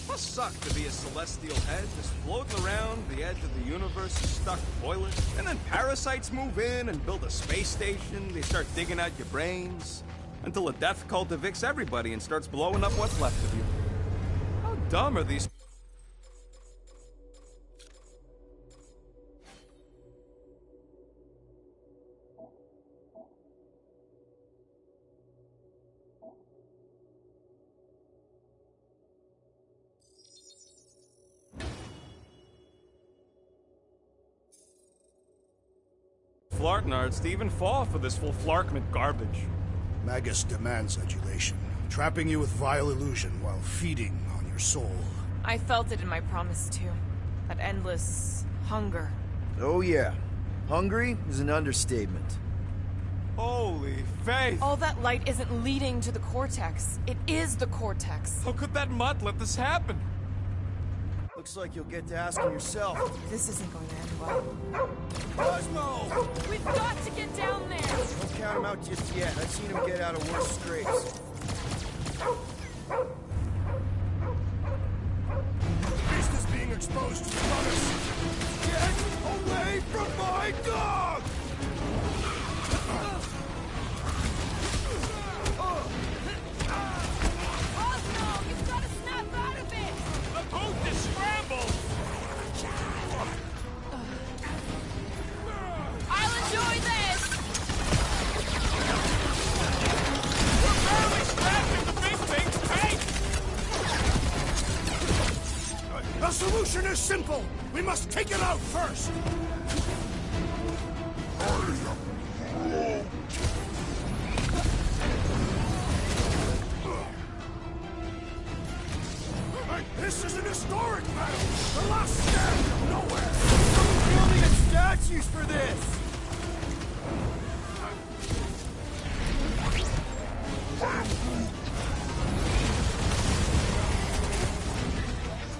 Must suck to be a celestial head, just floating around the edge of the universe's stuck toilet. And then parasites move in and build a space station. They start digging out your brains. Until a death cult evicts everybody and starts blowing up what's left of you. How dumb are these... Flartnards to even fall for this full Flarkment garbage. Magus demands adulation, trapping you with vile illusion while feeding on your soul. I felt it in my promise too. That endless hunger. Oh yeah. Hungry is an understatement. Holy faith! All that light isn't leading to the cortex. It is the cortex. How could that mutt let this happen? Looks like you'll get to asking yourself. This isn't going to end well. Cosmo! We've got to get down there! Don't count him out just yet. I've seen him get out of worse scrapes. The beast is being exposed to the virus. Get away from my dog! Cosmo, you've got to snap out of it! The boat is scrambled! simple! We must take it out first! This is an historic battle! The last stand of nowhere! Someone's building at statues for this!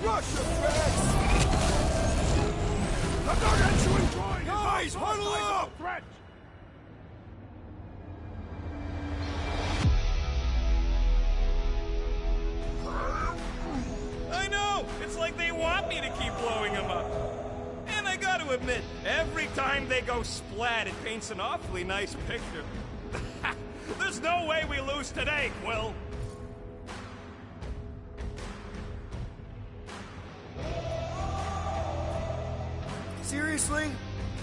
Russia, Rex! The gargantuan drawing! Guys, huddle up! Threat! I know! It's like they want me to keep blowing them up. And I gotta admit, every time they go splat, it paints an awfully nice picture. There's no way we lose today, Quill. Seriously?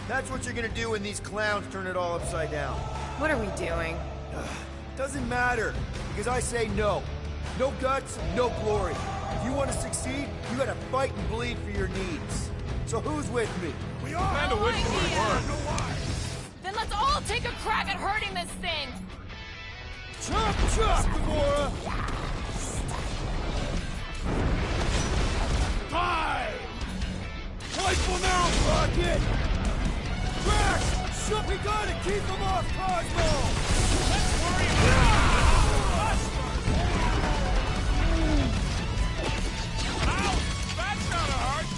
That's what you're gonna do when these clowns turn it all upside down? What are we doing? Doesn't matter, because I say no. No guts, no glory. If you want to succeed, you gotta fight and bleed for your needs. So who's with me? We are! Kinda wish we were. Then let's all take a crack at hurting this thing! Chop, chop, Gamora! Die! Rifle now, Rocket! Drax! Shut! We gotta keep him off Cosmo! Let's worry about us first. Ouch! That's gotta hurt.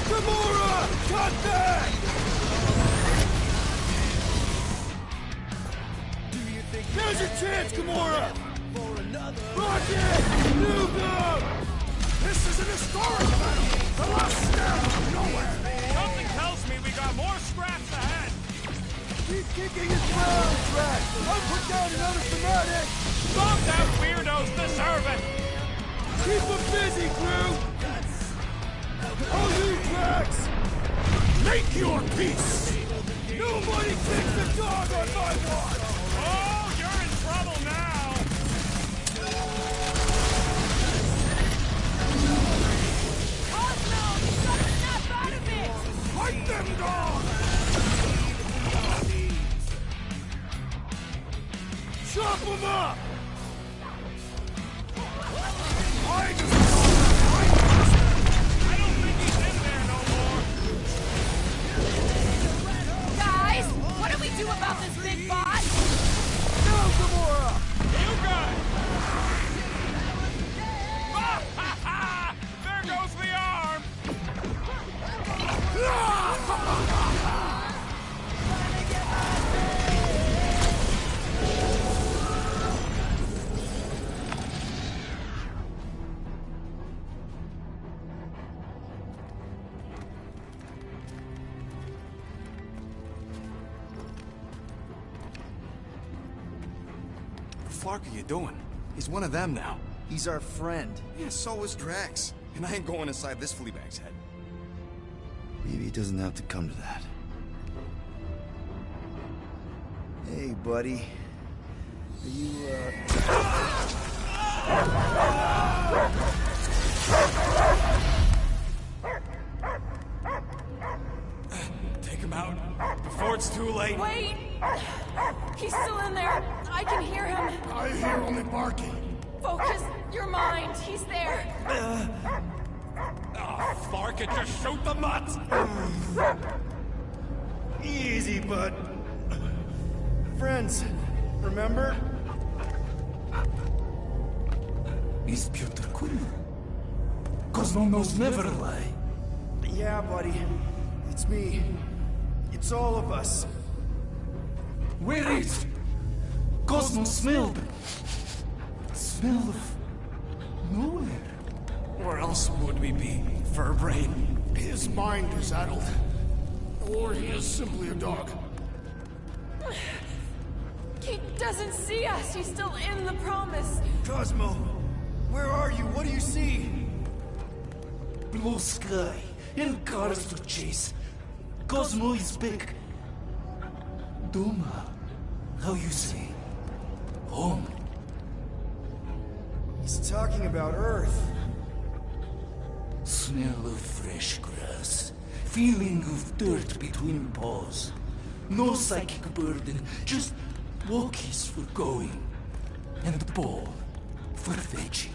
Gamora! Cut back! There's your chance, Gamora! Rocket! Nuke! This is an historic battle! The last stand of nowhere! Something tells me we got more scraps ahead. Keep kicking his ground, Drax! I'll put down another fanatic! Some damn weirdos deserve it. Keep them busy, crew! All you, Drax! Make your peace! Nobody kicks the dog on my watch! Oh, you're in trouble now. Cosmo! You gotta snap out of it! Fight them dogs! Chop them up! I just I don't think he's in there no more. Guys, what do we do about this big boss? Go, Gamora! You got it. Ah, ha, ha. There goes the arm. What the fuck are you doing? He's one of them now. He's our friend. Yeah, so is Drax. And I ain't going inside this fleabag's head. Maybe it doesn't have to come to that. Hey, buddy. Are you, Take him out before it's too late. Wait! He's still in there. I can hear him. I hear only barking. Focus your mind. He's there. Oh, Clark, it just shoot the nuts. Easy, bud. Friends, remember? Is Peter Quill? Cosmo knows never lie. Yeah, buddy. It's me. It's all of us. Where is? Cosmo smelled. Smell of nowhere. Where else would we be, Furbrain? His mind is addled. Or he is simply a dog. He doesn't see us. He's still in the promise. Cosmo, where are you? What do you see? Blue sky and cars to chase. Cosmo is back. Doma, how you say? Home. He's talking about Earth. Smell of fresh grass. Feeling of dirt between paws. No psychic burden, just walkies for going. And the ball for fetching.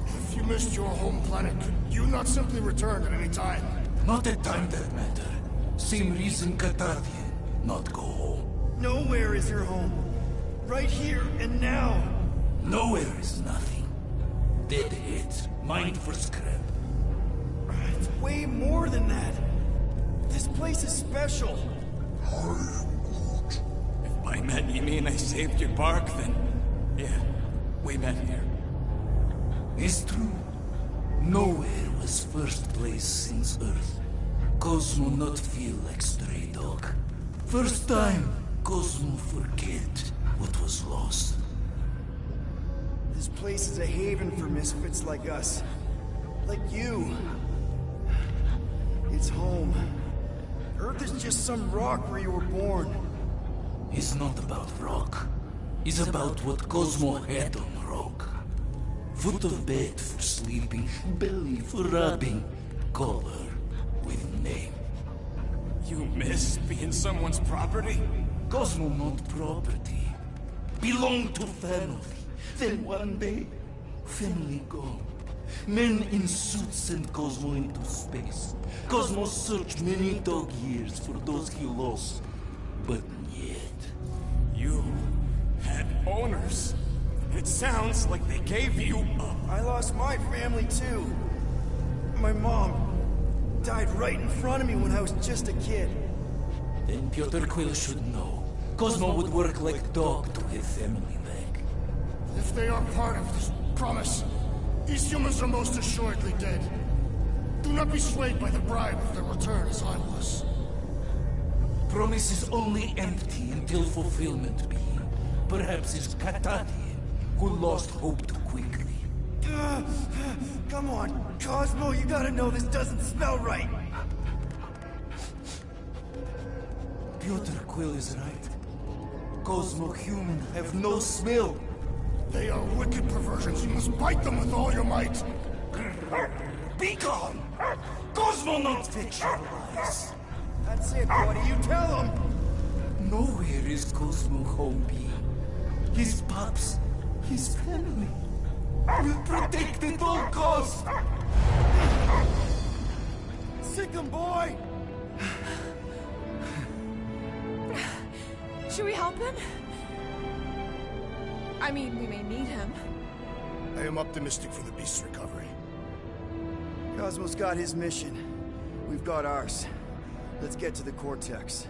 If you missed your home planet, could you not simply return at any time? Not at time that matter. Same reason Catardian, not go home. Nowhere is your home. Right here and now. Nowhere is nothing. Dead heads, mind for scrap. It's way more than that. This place is special. If by met you mean I saved your bark, then yeah, we met here. It's true. Nowhere was first place since Earth. Cosmo not feel like stray dog. First time, Cosmo forget what was lost. This place is a haven for misfits like us. Like you. It's home. Earth is just some rock where you were born. It's not about rock. It's about what Cosmo had on rock. Foot of bed for sleeping, belly for rubbing, color with name. You miss being someone's property? Cosmo not property. Belong to family. Then one day, family gone. Men in suits sent Cosmo into space. Cosmo searched many dog years for those he lost. But yet... You had owners. It sounds like they gave you up. I lost my family too. My mom died right in front of me when I was just a kid. Then Piotr Quill should know. Cosmo would work like dog to have family back. If they are part of this promise, these humans are most assuredly dead. Do not be swayed by the bribe of their return as I was. Promise is only empty until fulfillment be. Perhaps it's Katati who lost hope too quickly. Come on, Cosmo, you gotta know this doesn't smell right. Piotr Quill is right. Cosmo human have no smell. They are wicked perversions. You must bite them with all your might. Be gone! Cosmo not fit your lies. That's it, buddy. You tell him. Nowhere is Cosmo home be. His pups, his family, will protect at all costs. Sick him, boy! Should we help him? I mean, we may need him. I am optimistic for the beast's recovery. Cosmo's got his mission. We've got ours. Let's get to the Cortex.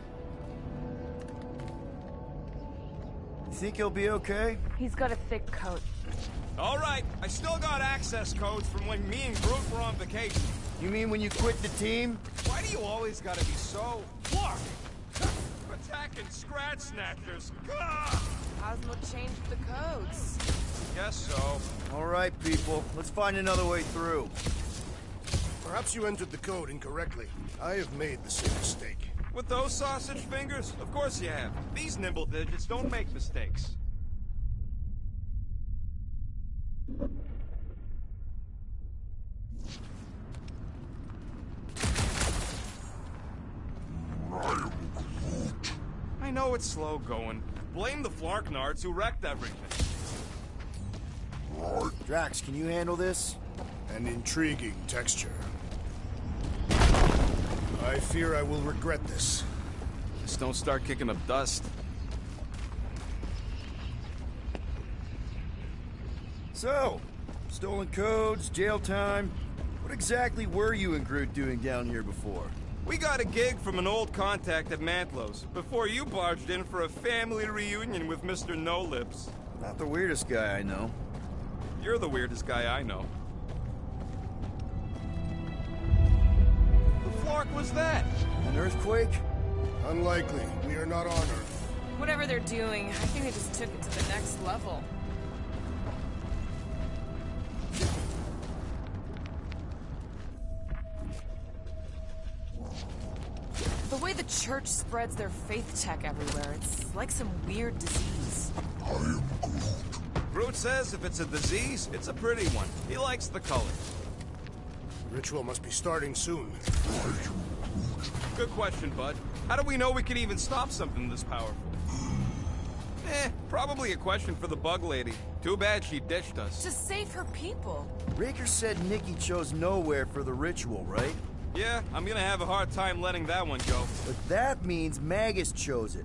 You think he'll be okay? He's got a thick coat. All right, I still got access codes from when me and Groot were on vacation. You mean when you quit the team? Why do you always gotta be so... Clark! Attacking Scratch Snatchers! Gah! Cosmo changed the codes. Guess so. All right, people. Let's find another way through. Perhaps you entered the code incorrectly. I have made the same mistake. With those sausage fingers? Of course you have. These nimble digits don't make mistakes. I know it's slow going. Blame the Flarknards who wrecked everything. Drax, can you handle this? An intriguing texture. I fear I will regret this. Just don't start kicking up dust. So, stolen codes, jail time. What exactly were you and Groot doing down here before? We got a gig from an old contact at Mantlo's before you barged in for a family reunion with Mr. No-Lips. Not the weirdest guy I know. You're the weirdest guy I know. The Flark was that? An earthquake? Unlikely. We are not on Earth. Whatever they're doing, I think they just took it to the next level. The way the church spreads their faith tech everywhere, it's like some weird disease. I am Groot. Groot says if it's a disease, it's a pretty one. He likes the color. Ritual must be starting soon. Good question, bud. How do we know we can even stop something this powerful? Probably a question for the bug lady. Too bad she ditched us. To save her people. Raker said Nikki chose nowhere for the ritual, right? Yeah, I'm gonna have a hard time letting that one go. But that means Magus chose it.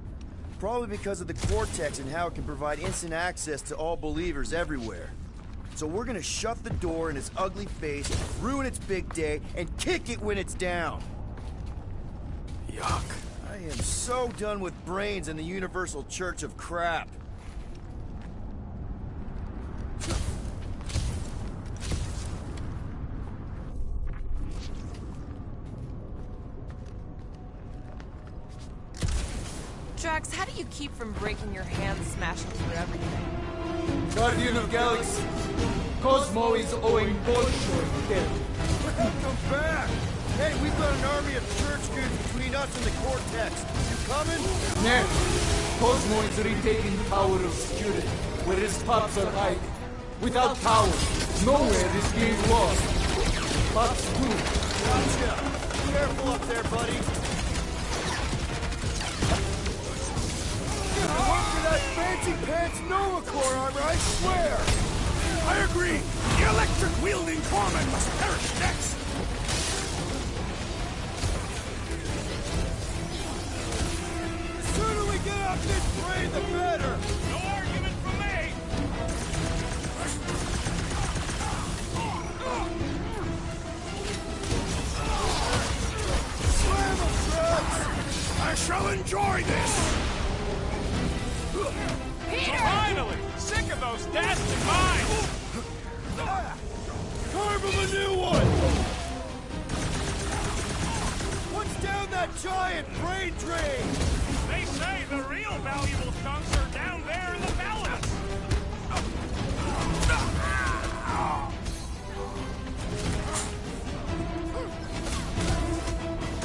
Probably because of the Cortex and how it can provide instant access to all believers everywhere. So we're gonna shut the door in its ugly face, ruin its big day, and kick it when it's down. Yuck. I am so done with brains and the Universal Church of Crap. Drax, how do you keep from breaking your hands smashing through everything? Guardian of Galaxies, Cosmo is owing Bolshoi dead. Welcome back! Hey, we've got an army of church dudes between us and the Cortex. You coming? Ned, Cosmo is retaking Tower of Security, where his pops are hiding. Without power, nowhere is being lost. Pops too. Gotcha! Careful up there, buddy. Work for that fancy pants Nova Corps armor, I swear! I agree! The electric-wielding corpsman must perish next! The sooner we get off this train, the better! No argument from me! Slam them, Drax! I shall enjoy this! Peter! Finally! Sick of those dastard mines! Carve him a new one! What's down that giant brain drain? They say the real valuable chunks are down there in the balance!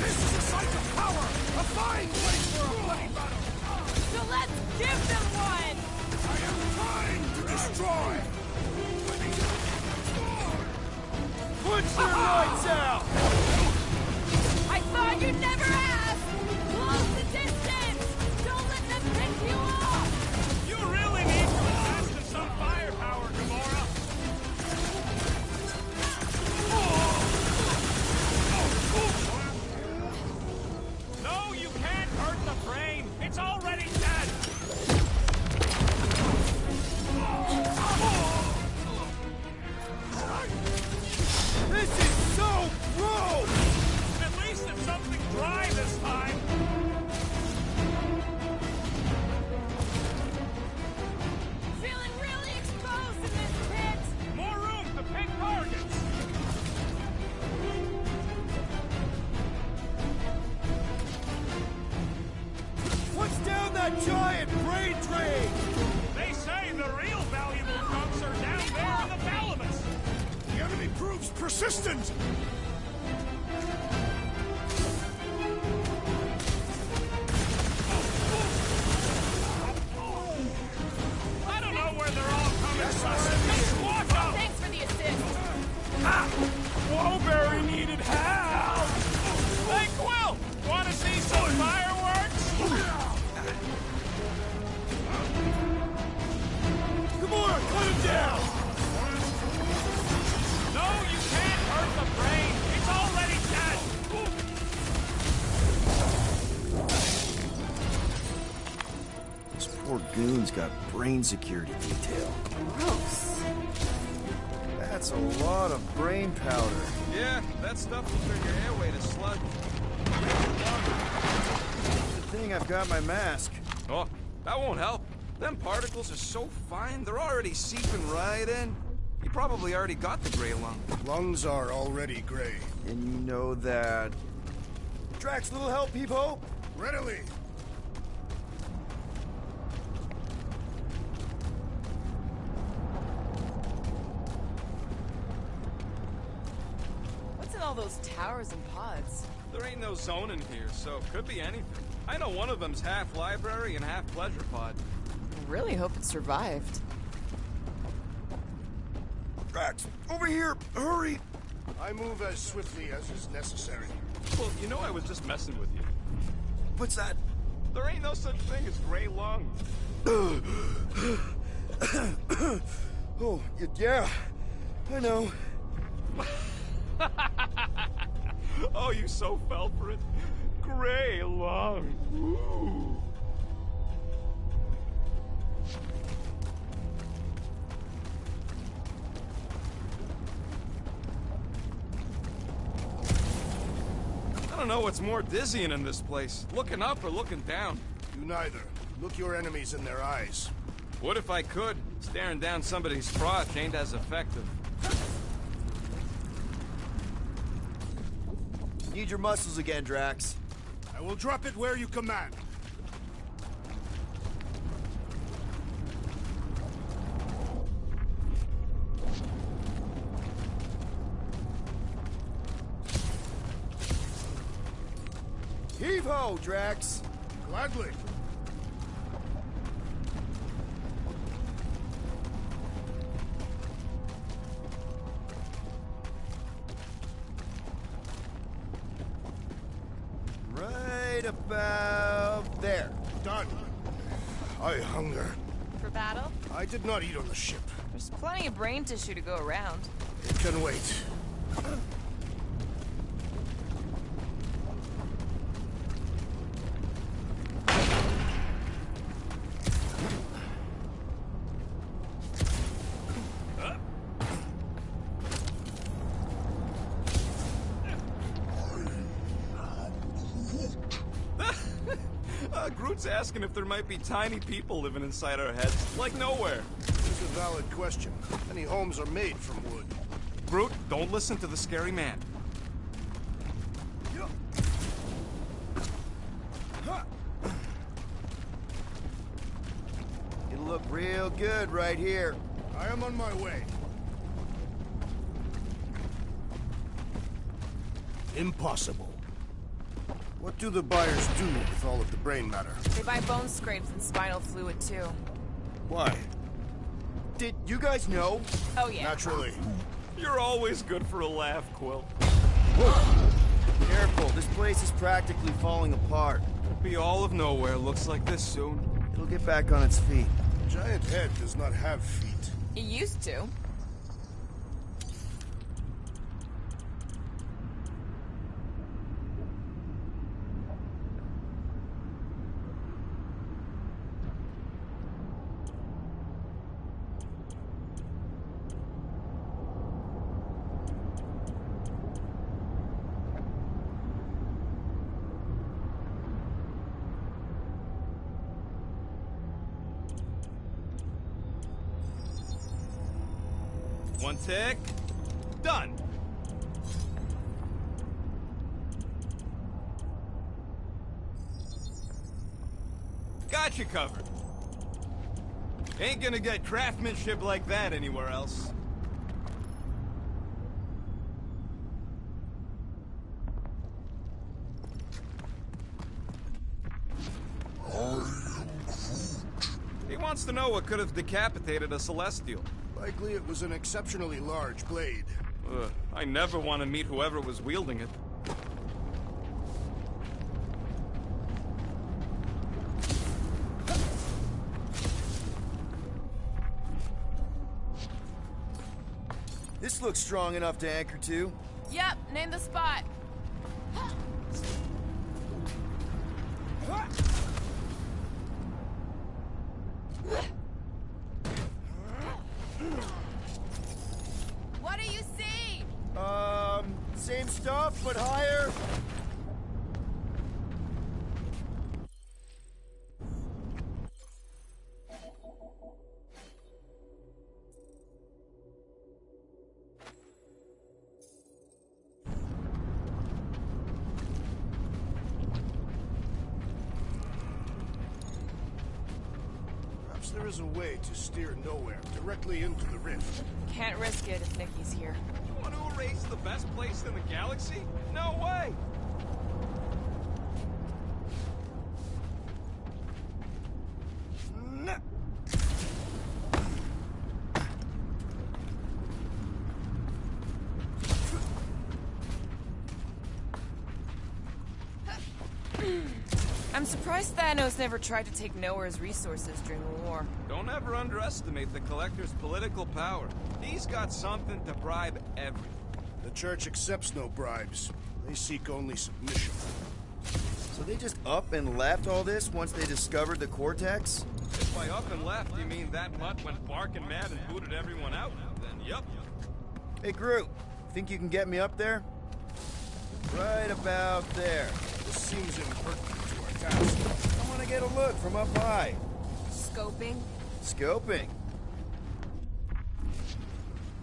This is a site of power! A fine place for a bloody battle! So let's give them one! I am trying to destroy! Punch their lights out! I thought you'd never ask! Close the distance! Don't let them pick you off! You really need to invest in some firepower, Gamora! No, you can't hurt the brain! It's already dead! This is so gross! At least it's something dry this time! Feeling really exposed in this pit! More room to pick targets! What's down that giant brain drain? They say the real valuable chunks are down there in the Balamus! The enemy proves persistent! I don't know where they're all coming from. Just walk up! Thanks for the assist! Whoa, needed help! Hey, Quill! Want to see some fireworks? Come on, cut him down! No, you can't hurt the brain. It's already dead. This poor goon's got brain security detail. Gross. That's a lot of brain powder. Yeah, that stuff will turn your airway to sludge. Good thing I've got my mask. Oh, that won't help. Them particles are so fine, they're already seeping right in. You probably already got the gray lung. Lungs are already gray. And you know that... Drax, little help, Peepo? Readily! What's in all those towers and pods? There ain't no zone in here, so could be anything. I know one of them's half library and half pleasure pod. I really hope it survived. Drax, over here! Hurry! I move as swiftly as is necessary. Well, you know I was just messing with you. What's that? There ain't no such thing as gray lung. Oh, yeah. I know. Oh, you so fell for it. Gray lung. Ooh. I don't know what's more dizzying in this place. Looking up or looking down. Do neither. Look your enemies in their eyes. What if I could? Staring down somebody's crotch ain't as effective. Need your muscles again, Drax. I will drop it where you command. Heave-ho, Drax! Gladly. Right about there. Done. I hunger. For battle? I did not eat on the ship. There's plenty of brain tissue to go around. It can wait. Groot's asking if there might be tiny people living inside our heads, like nowhere. It's a valid question. Many homes are made from wood. Groot, don't listen to the scary man. It'll look real good right here. I am on my way. Impossible. What do the buyers do with all of the brain matter? They buy bone scrapes and spinal fluid, too. Why? Did you guys know? Oh, yeah. Naturally. You're always good for a laugh, Quill. Careful, this place is practically falling apart. It'll be all of nowhere looks like this soon. It'll get back on its feet. Giant head does not have feet. It used to. One tick. Done. Got you covered. Ain't gonna get craftsmanship like that anywhere else. He wants to know what could have decapitated a Celestial. Likely it was an exceptionally large blade. I never want to meet whoever was wielding it. This looks strong enough to anchor to. Yep, name the spot. What do you see? Same stuff, but higher. Perhaps there is a way to steer nowhere directly into the rift. Can't risk it if Nikki's here. You want to erase the best place in the galaxy? No way! I'm surprised Thanos never tried to take Nowhere's resources during the war. Don't ever underestimate the Collector's political power. He's got something to bribe everyone. The Church accepts no bribes. They seek only submission. So they just up and left all this once they discovered the Cortex? If by up and left you mean that mutt went barking mad and booted everyone out, then yup. Hey, Groot, think you can get me up there? Right about there. This seems impertinent to our task. I want to get a look from up high. Scoping? Scoping?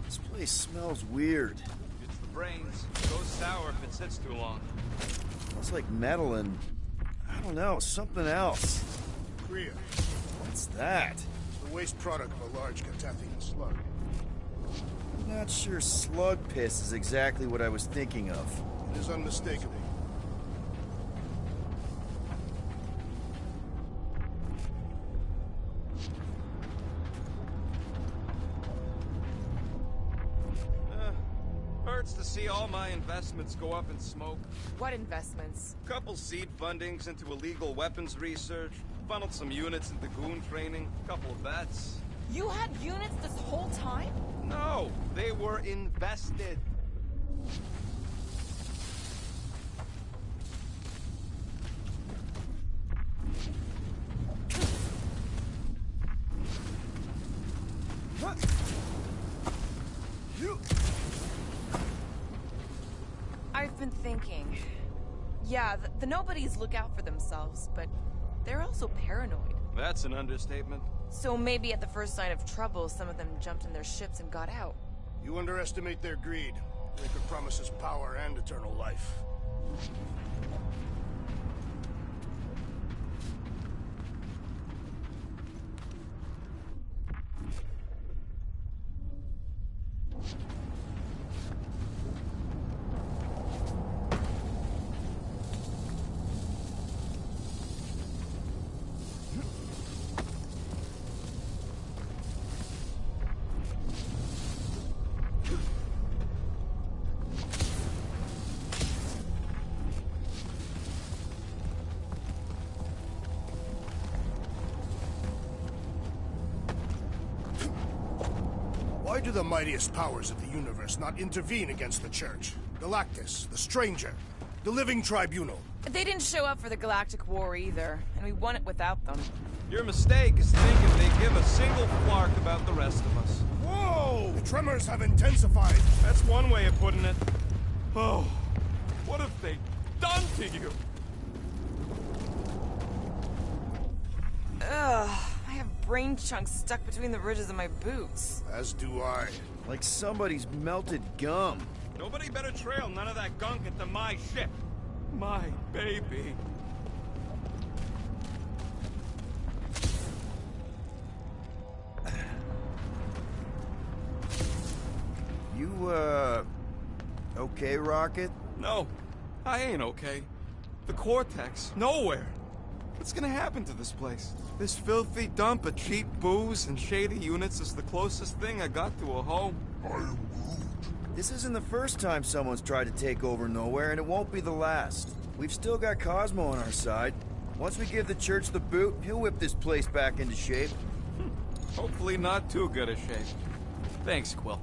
This place smells weird. It's the brains. It goes sour if it sits too long. Smells like metal and, I don't know, something else. Kriya, What's that? the waste product of a large Catathian slug. I'm not sure slug piss is exactly what I was thinking of. It is unmistakable. Hurts to see all my investments go up in smoke. What investments? Couple seed fundings into illegal weapons research, funneled some units into goon training, couple of vets. You had units this whole time? No, they were invested. I've been thinking. Yeah, the nobodies look out for themselves, but they're also paranoid. That's an understatement. So maybe at the first sign of trouble, some of them jumped in their ships and got out. You underestimate their greed. Raker promises power and eternal life. Why do the mightiest powers of the universe not intervene against the Church? Galactus, the Stranger, the Living Tribunal. They didn't show up for the Galactic War either, and we won it without them. Your mistake is thinking they give a single flark about the rest of us. Whoa! The tremors have intensified. That's one way of putting it. Oh, what have they done to you? Ugh, I have brain chunks stuck between the ridges of my boots. As do I. Like somebody's melted gum. Nobody better trail none of that gunk into my ship. My baby. You, okay, Rocket? No, I ain't okay. The Cortex, nowhere. What's gonna happen to this place? This filthy dump of cheap booze and shady units is the closest thing I got to a home. This isn't the first time someone's tried to take over Nowhere, and it won't be the last. We've still got Cosmo on our side. Once we give the Church the boot, he'll whip this place back into shape. Hopefully not too good a shape. Thanks, Quill.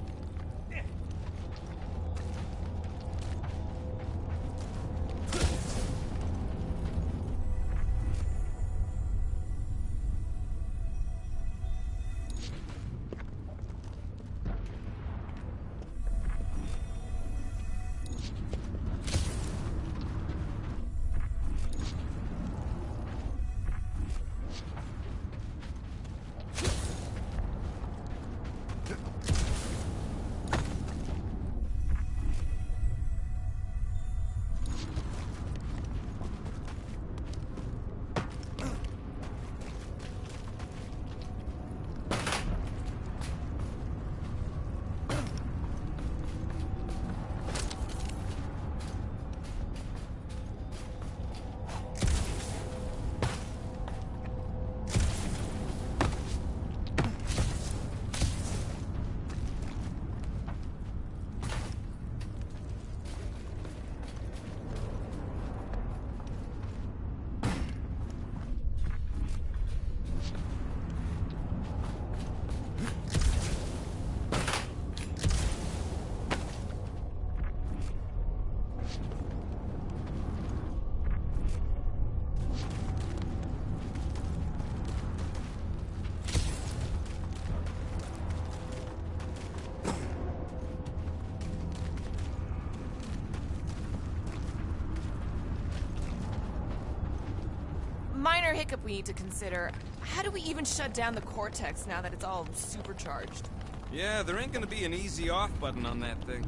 minor hiccup we need to consider. How do we even shut down the Cortex now that it's all supercharged? Yeah, there ain't gonna be an easy off button on that thing.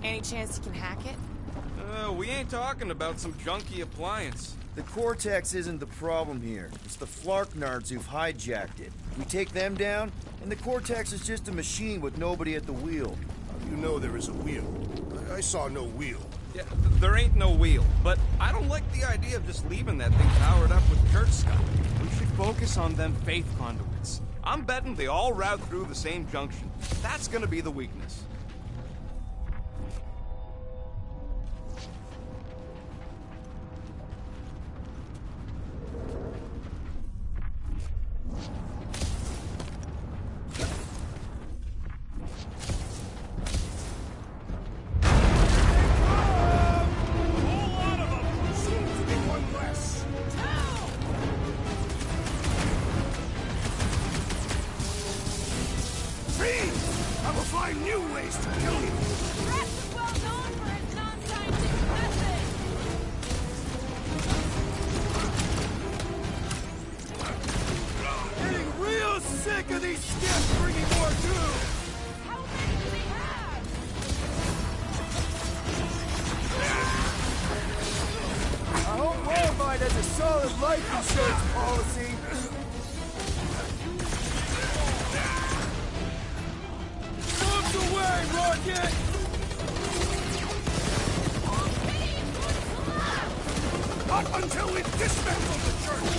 Any chance you can hack it? We ain't talking about some junky appliance. The Cortex isn't the problem here. It's the Flarknards who've hijacked it. We take them down, and the Cortex is just a machine with nobody at the wheel. How do you know there is a wheel? I saw no wheel. Yeah, there ain't no wheel, but I don't like the idea of just leaving that thing powered up with church stuff. We should focus on them faith conduits. I'm betting they all route through the same junction. That's gonna be the weakness. I will find new ways to kill you! Rex is well known for his non-scientific methods! Getting real sick of these skips bringing more too! How many do they have? I hope Worldwide has a solid life insurance policy. Move away, Rocket! Not until we dismantle the church!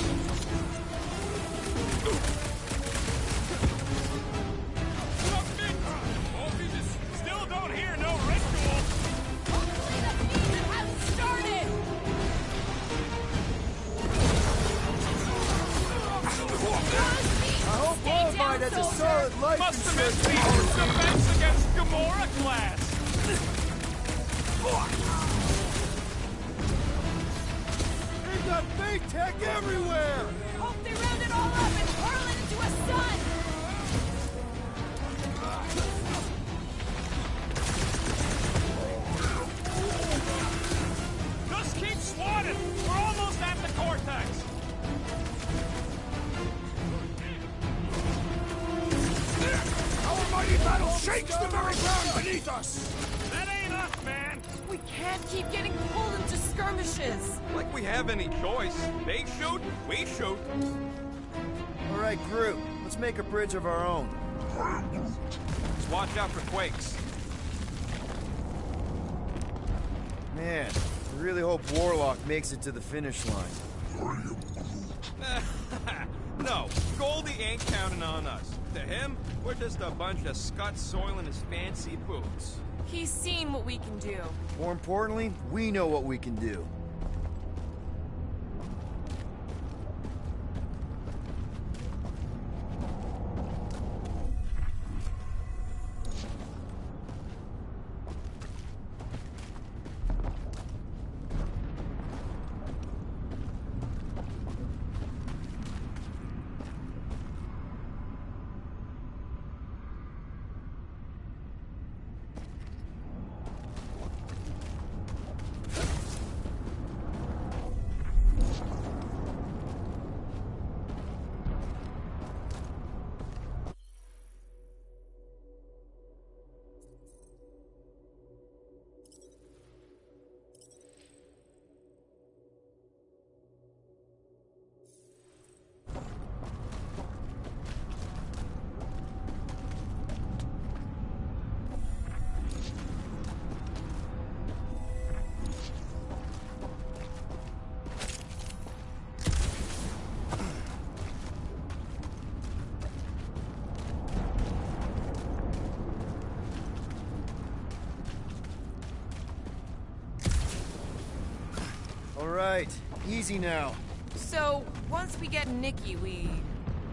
Still don't hear no ritual. Hopefully the season has started! I hope Worldwide has a solid life Must have insurance missed policy. the defense against Gamora class. They've got fake tech everywhere! Hope they round it all up and hurl it into a sun! Just keep swatting. We're almost at the Cortex. Our mighty battle shakes the very ground beneath us! That ain't us, man. We can't keep getting pulled into skirmishes! Like we have any choice. They shoot, we shoot. All right, Groot, let's make a bridge of our own. Just watch out for quakes. Man, I really hope Warlock makes it to the finish line. No, Goldie ain't counting on us. To him, we're just a bunch of scuts soiling his fancy boots. He's seen what we can do. More importantly, we know what we can do. All right, easy now. So, once we get Nikki, we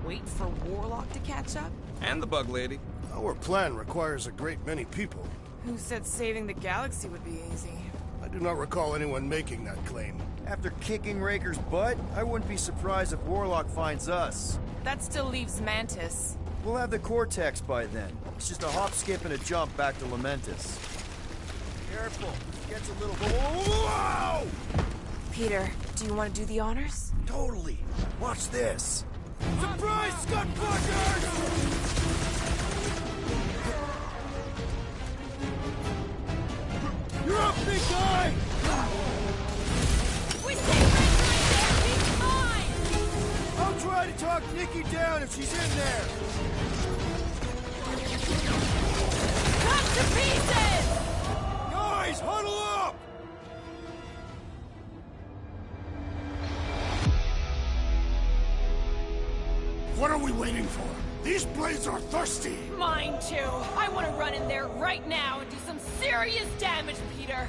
wait for Warlock to catch up? And the bug lady. Our plan requires a great many people. Who said saving the galaxy would be easy? I do not recall anyone making that claim. After kicking Raker's butt, I wouldn't be surprised if Warlock finds us. That still leaves Mantis. We'll have the Cortex by then. It's just a hop, skip, and a jump back to Lamentus. Careful, it gets a little... Whoa! Peter, do you want to do the honors? Totally. Watch this. Surprise, scut fuckers! You're up, big guy! We stay right there! He's mine! I'll try to talk Nikki down if she's in there. Cut to pieces! Guys, huddle up! What are we waiting for? These blades are thirsty! Mine too. I want to run in there right now and do some serious damage, Peter.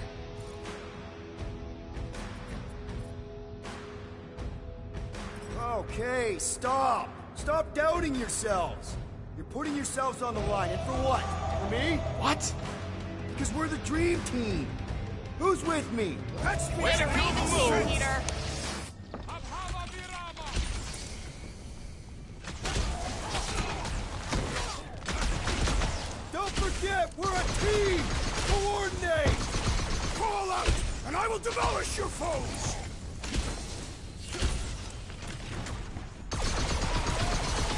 Okay, stop! Stop doubting yourselves! You're putting yourselves on the line, and for what? For me? What? Because we're the dream team! Who's with me? That's Way to read the team, Peter. Don't forget, we're a team! Coordinate! Call out, and I will demolish your foes!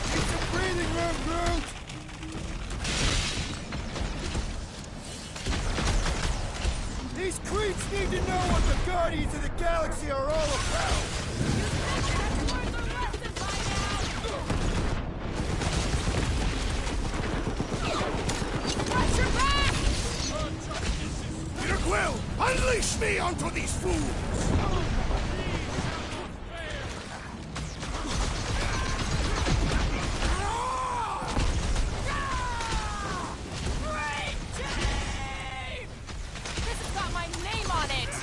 Need some breathing room, Groot! These creeps need to know what the Guardians of the Galaxy are all about! Watch your back! Peter Quill, unleash me onto these fools! Great team! This has got my name on it!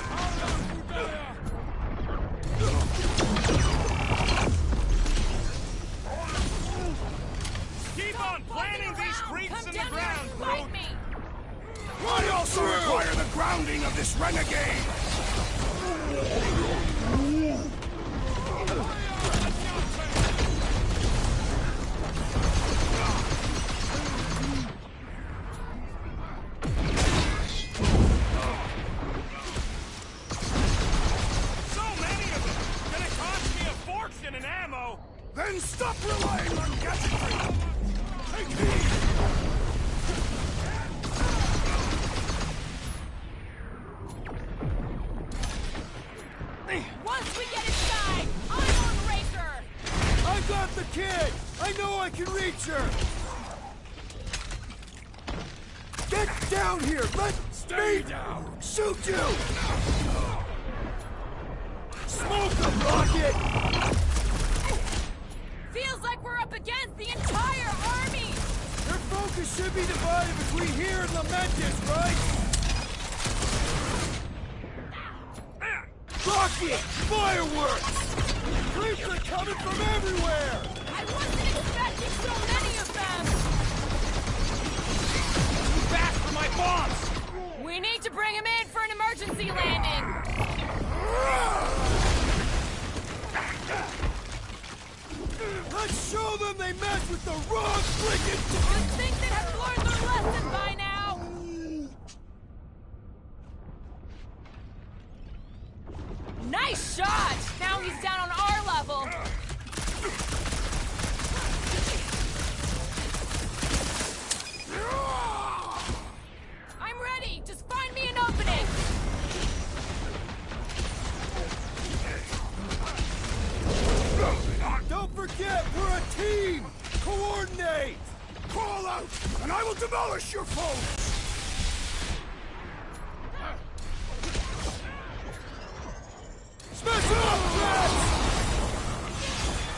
Keep on planting these creeps Come in the down here ground, and fight Groot! me! I also require the grounding of this renegade! So many of them! Gonna cost me a fortune in ammo! Then stop relying on gadgetry! Take heed! Once we get inside, I'm on Raker! I got the kid! I know I can reach her! Get down here! Stay down! Shoot you! Smoke them, Rocket! Feels like we're up against the entire army! Their focus should be divided between here and Lamentus, right? Rocket! Fireworks! Creeps are coming from everywhere! I wasn't expecting so many of them! Too fast for my bombs! We need to bring him in for an emergency landing! Let's show them they messed with the wrong freaking... You'd think they'd have learned their lesson by now! Nice shot! Now he's down on our level! I'm ready! Just find me an opening! Don't forget, we're a team! Coordinate! Call out, and I will demolish your foes! Smash it up, Drax!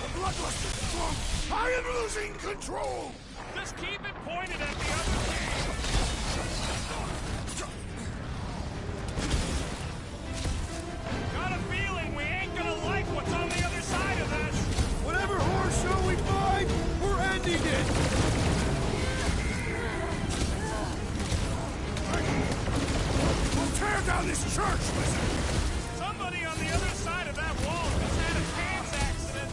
The bloodlust is strong! I am losing control! Just keep it pointed at the other team! Got a feeling we ain't gonna like what's on the other side of this! Whatever horror show we find, we're ending it! We'll tear down this church, wizard! Somebody on the other side of that wall just had a pants accident!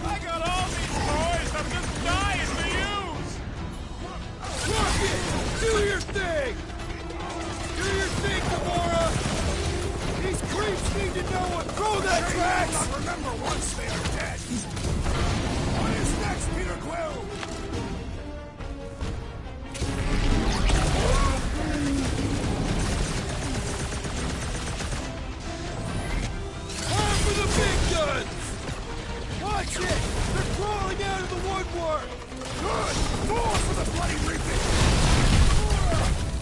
I got all these toys I'm just dying to use! Rocket! Do your thing! Do Creeps need to know what. Throw that trash! Not remember once they are dead. What is next, Peter Quill? Time for the big guns! Watch it! They're crawling out of the woodwork! Good! More for the bloody reaping!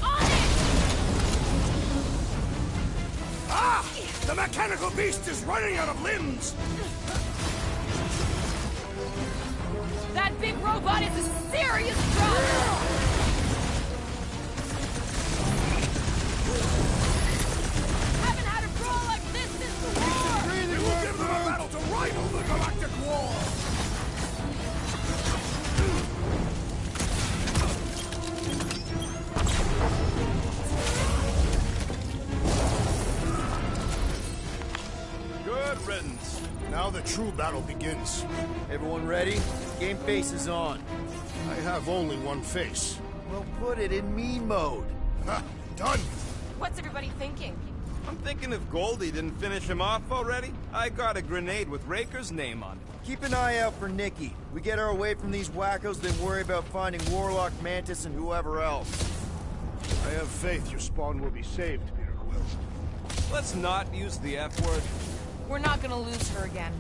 On it! Ah! The mechanical beast is running out of limbs! That big robot is a serious problem! Haven't had a brawl like this since the war! We will give them a battle to rival the Galactic War! Good riddance. Now the true battle begins. Everyone ready? Game face is on. I have only one face. Well, put it in mean mode. Ha! Done! What's everybody thinking? I'm thinking if Goldie didn't finish him off already, I got a grenade with Raker's name on it. Keep an eye out for Nikki. We get her away from these wackos, then worry about finding Warlock, Mantis, and whoever else. I have faith your spawn will be saved, Peter Quill. Let's not use the F word. We're not gonna lose her again.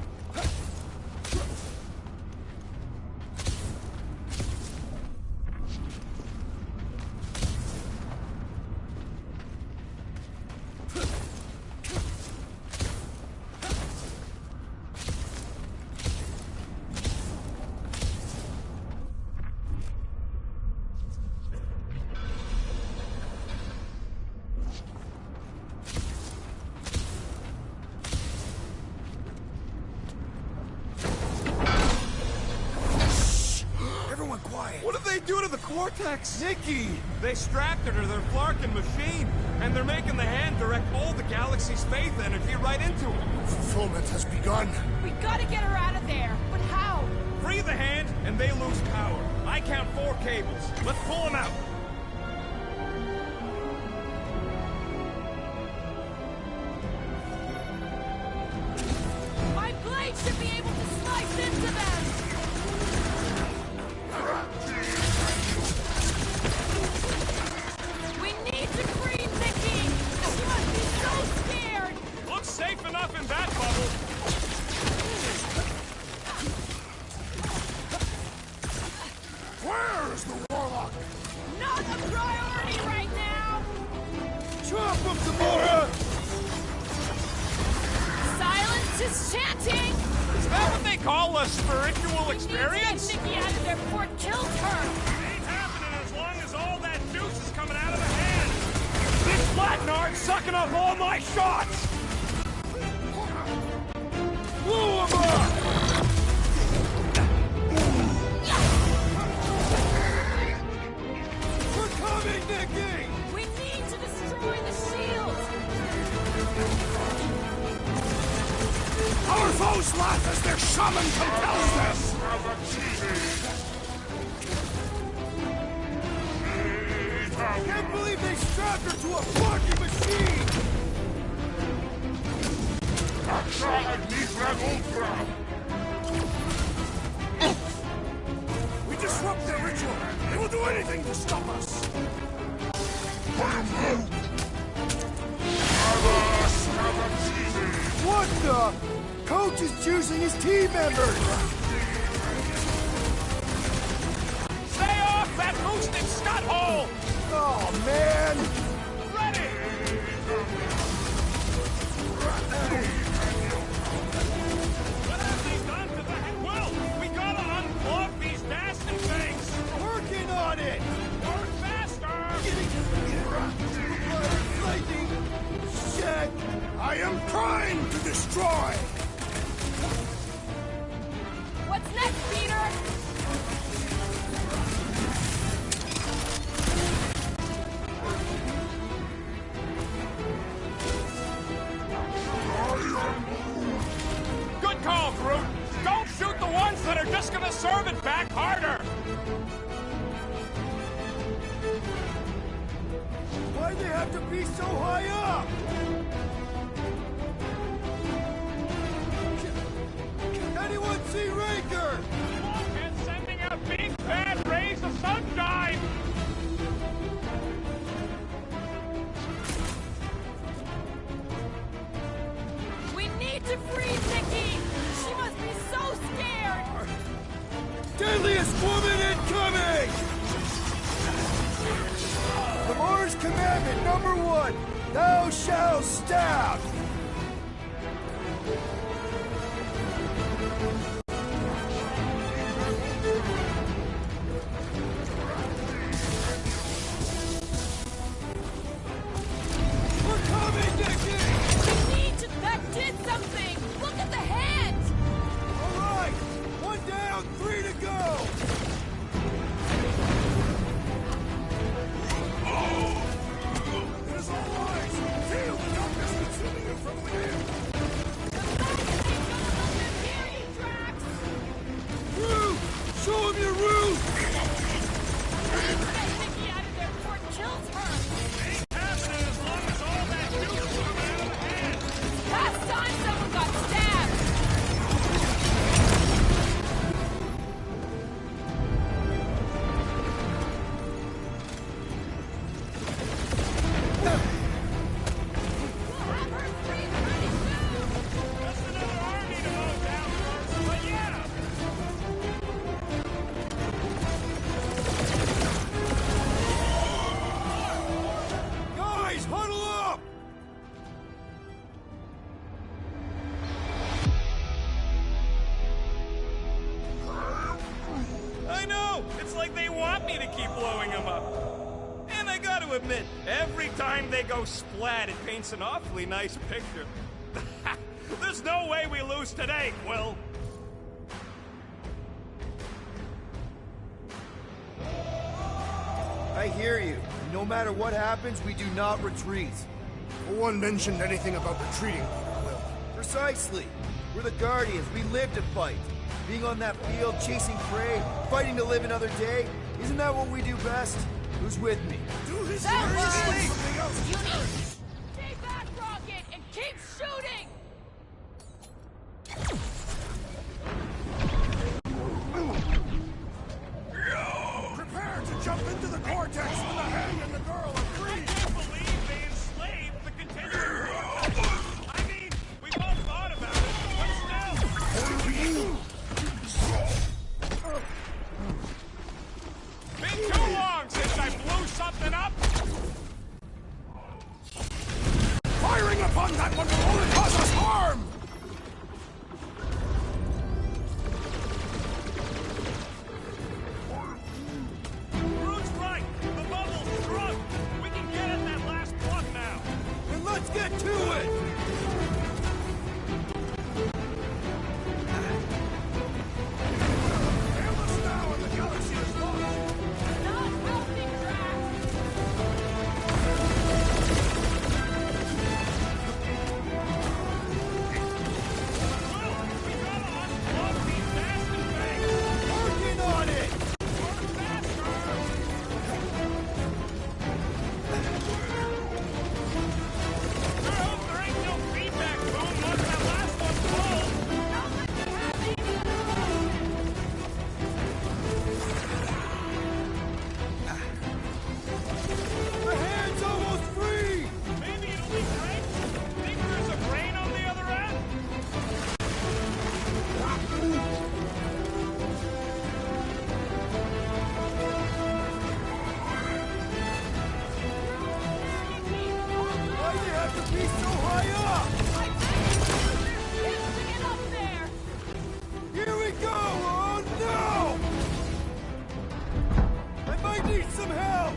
What did they do to the Cortex? Nikki! They strapped her to their Flarkin machine, and they're making the hand direct all the galaxy's faith energy right into it. Fulfillment has begun. We gotta get her out of there, but how? Free the hand, and they lose power. I count 4 cables. Let's pull them out. My blade should be able to slice into them! We need to free Nikki! She must be so scared! Looks safe enough in that bubble. Where is the Warlock? Not a priority right now! Drop him, Zamora! Silence is chanting! Is that what they call a spiritual experience? Get Nikki out of there before it kills her! Ain't happening as long as all that juice is coming out of the hand. This Flatnard's sucking up all my shots! Blow him up! We're coming, Nikki! We need to destroy the shield! Our foes laugh as their shaman compels them! Can't believe they strapped her to a fucking machine! We disrupt their ritual! They will do anything to stop us! What the? Coach is choosing his team members! Stay off that boosted scut hole! Oh, man! Ready! What have they done to the head? Well, we gotta unplug these nasty things! Working on it! Work faster! Lightning! Shit! I am primed to destroy! What's next, Peter? Good call, Groot! Don't shoot the ones that are just gonna serve it back harder! Why'd they have to be so high up? Master's commandment number 1, thou shalt stab! We're coming, Nicky! That did something! Look at the hand! All right, 1 down, 3 to go! It is all lies! Feel the darkness consuming you from within! Roof! Show him your roof! Get Nikki out of there before it kills her! Ain't happening as long as all that juice is coming out of the hand! Last time someone got stabbed! We'll have her free pretty soon! Just another army to mow down first, but yeah! Guys, huddle up! I know! It's like they want me to keep blowing them up. And I gotta admit, every time they go splat, it paints an awfully nice picture. There's no way we lose today, Quill. I hear you. No matter what happens, we do not retreat. No one mentioned anything about retreating, Peter Quill. Precisely. We're the Guardians. We live to fight. Being on that field, chasing prey, fighting to live another day, isn't that what we do best? Who's with me? That works! You need... Stay back, Rocket, and keep shooting! Prepare to jump into the vortex when the hand and the girl are free! I can't believe they enslaved the continuing vortex! I mean, we've all thought about it, but still! Been too long since I blew something up! Firing upon that one will only cause us harm! Bruce right! The bubble's drunk! We can get at that last plug now! Then let's get to it! Hail us now and the galaxy is lost! Not helping Drax! Well, we gotta unplug these nasty things! Working on it! Work faster! Sure hope there ain't no feedback boom once that last one's full! The hand's almost free! Maybe it'll be great! Think there's a brain on the other end? Why do you have to be so high up? Yes, to get up there! Here we go! Oh no! I might need some help!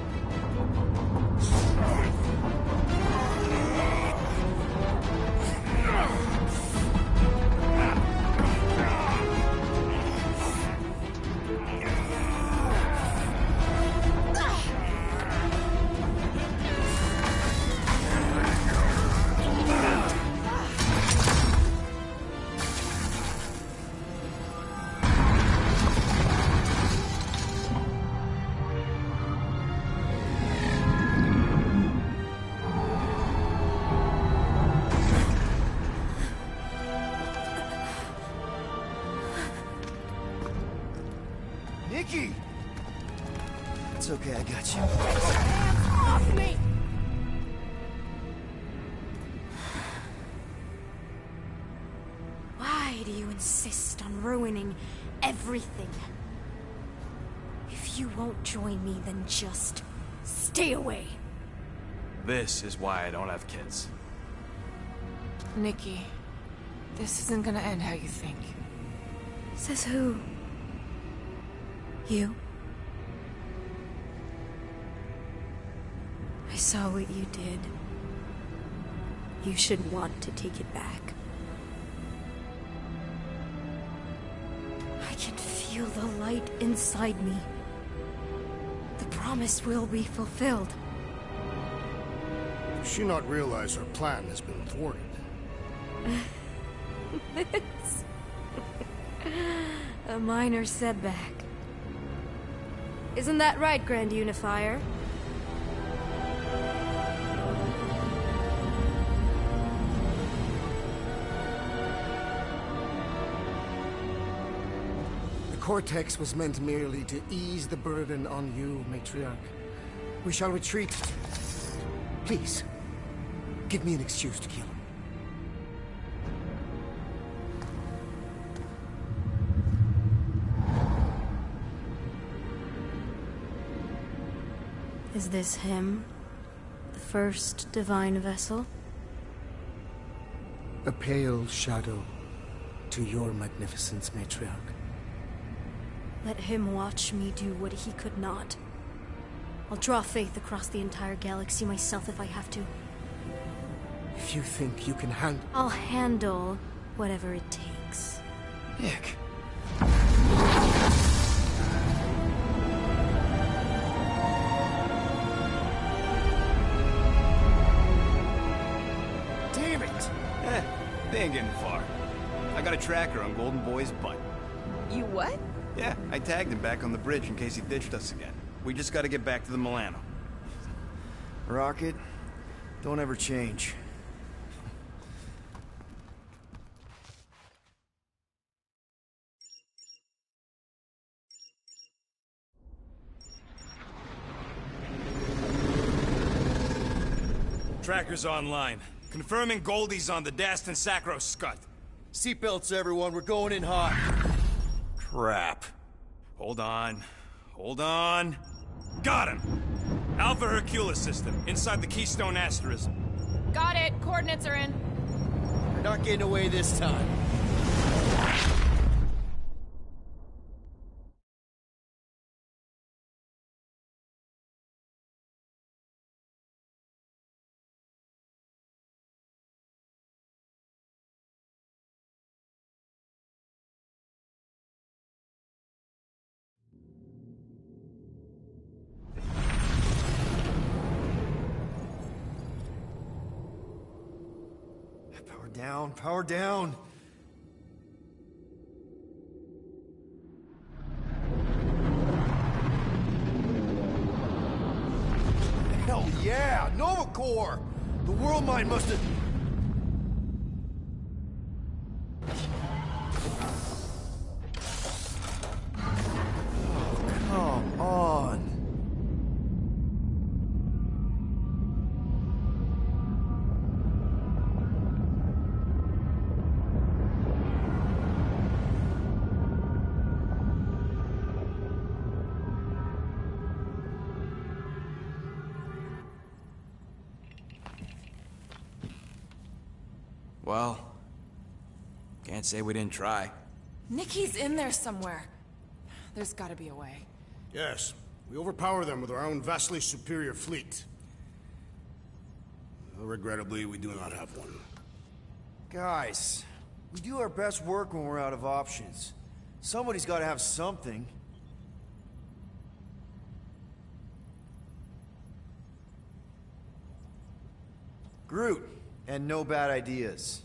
Nikki! It's okay, I got you. Hands off me! Why do you insist on ruining everything? If you won't join me, then just stay away. This is why I don't have kids. Nikki, this isn't gonna end how you think. Says who? You? I saw what you did. You should want to take it back. I can feel the light inside me. The promise will be fulfilled. Does she not realize her plan has been thwarted? It's a minor setback. Isn't that right, Grand Unifier? The Cortex was meant merely to ease the burden on you, Matriarch. We shall retreat. Please, give me an excuse to kill him. Is this him? The first divine vessel? A pale shadow to your magnificence, Matriarch. Let him watch me do what he could not. I'll draw faith across the entire galaxy myself if I have to. If you think you can handle... I'll handle whatever it takes. Nick. Damn it! They ain't getting far. I got a tracker on Golden Boy's butt. You what? Yeah, I tagged him back on the bridge in case he ditched us again. We just gotta get back to the Milano. Rocket, don't ever change. Tracker's online. Confirming Goldie's on the Dastan Sacro Scut. Seatbelts, everyone. We're going in hot. Crap. Hold on. Hold on. Got him! Alpha Hercules system, inside the Keystone Asterism. Got it. Coordinates are in. You're not getting away this time. Power down, power down. Hell yeah, Nova Corps! The world mine must have... Oh, come on. Well, can't say we didn't try. Nikki's in there somewhere. There's gotta be a way. Yes, we overpower them with our own vastly superior fleet. Regrettably, we do not have one. Guys, we do our best work when we're out of options. Somebody's got to have something. Groot, and no bad ideas.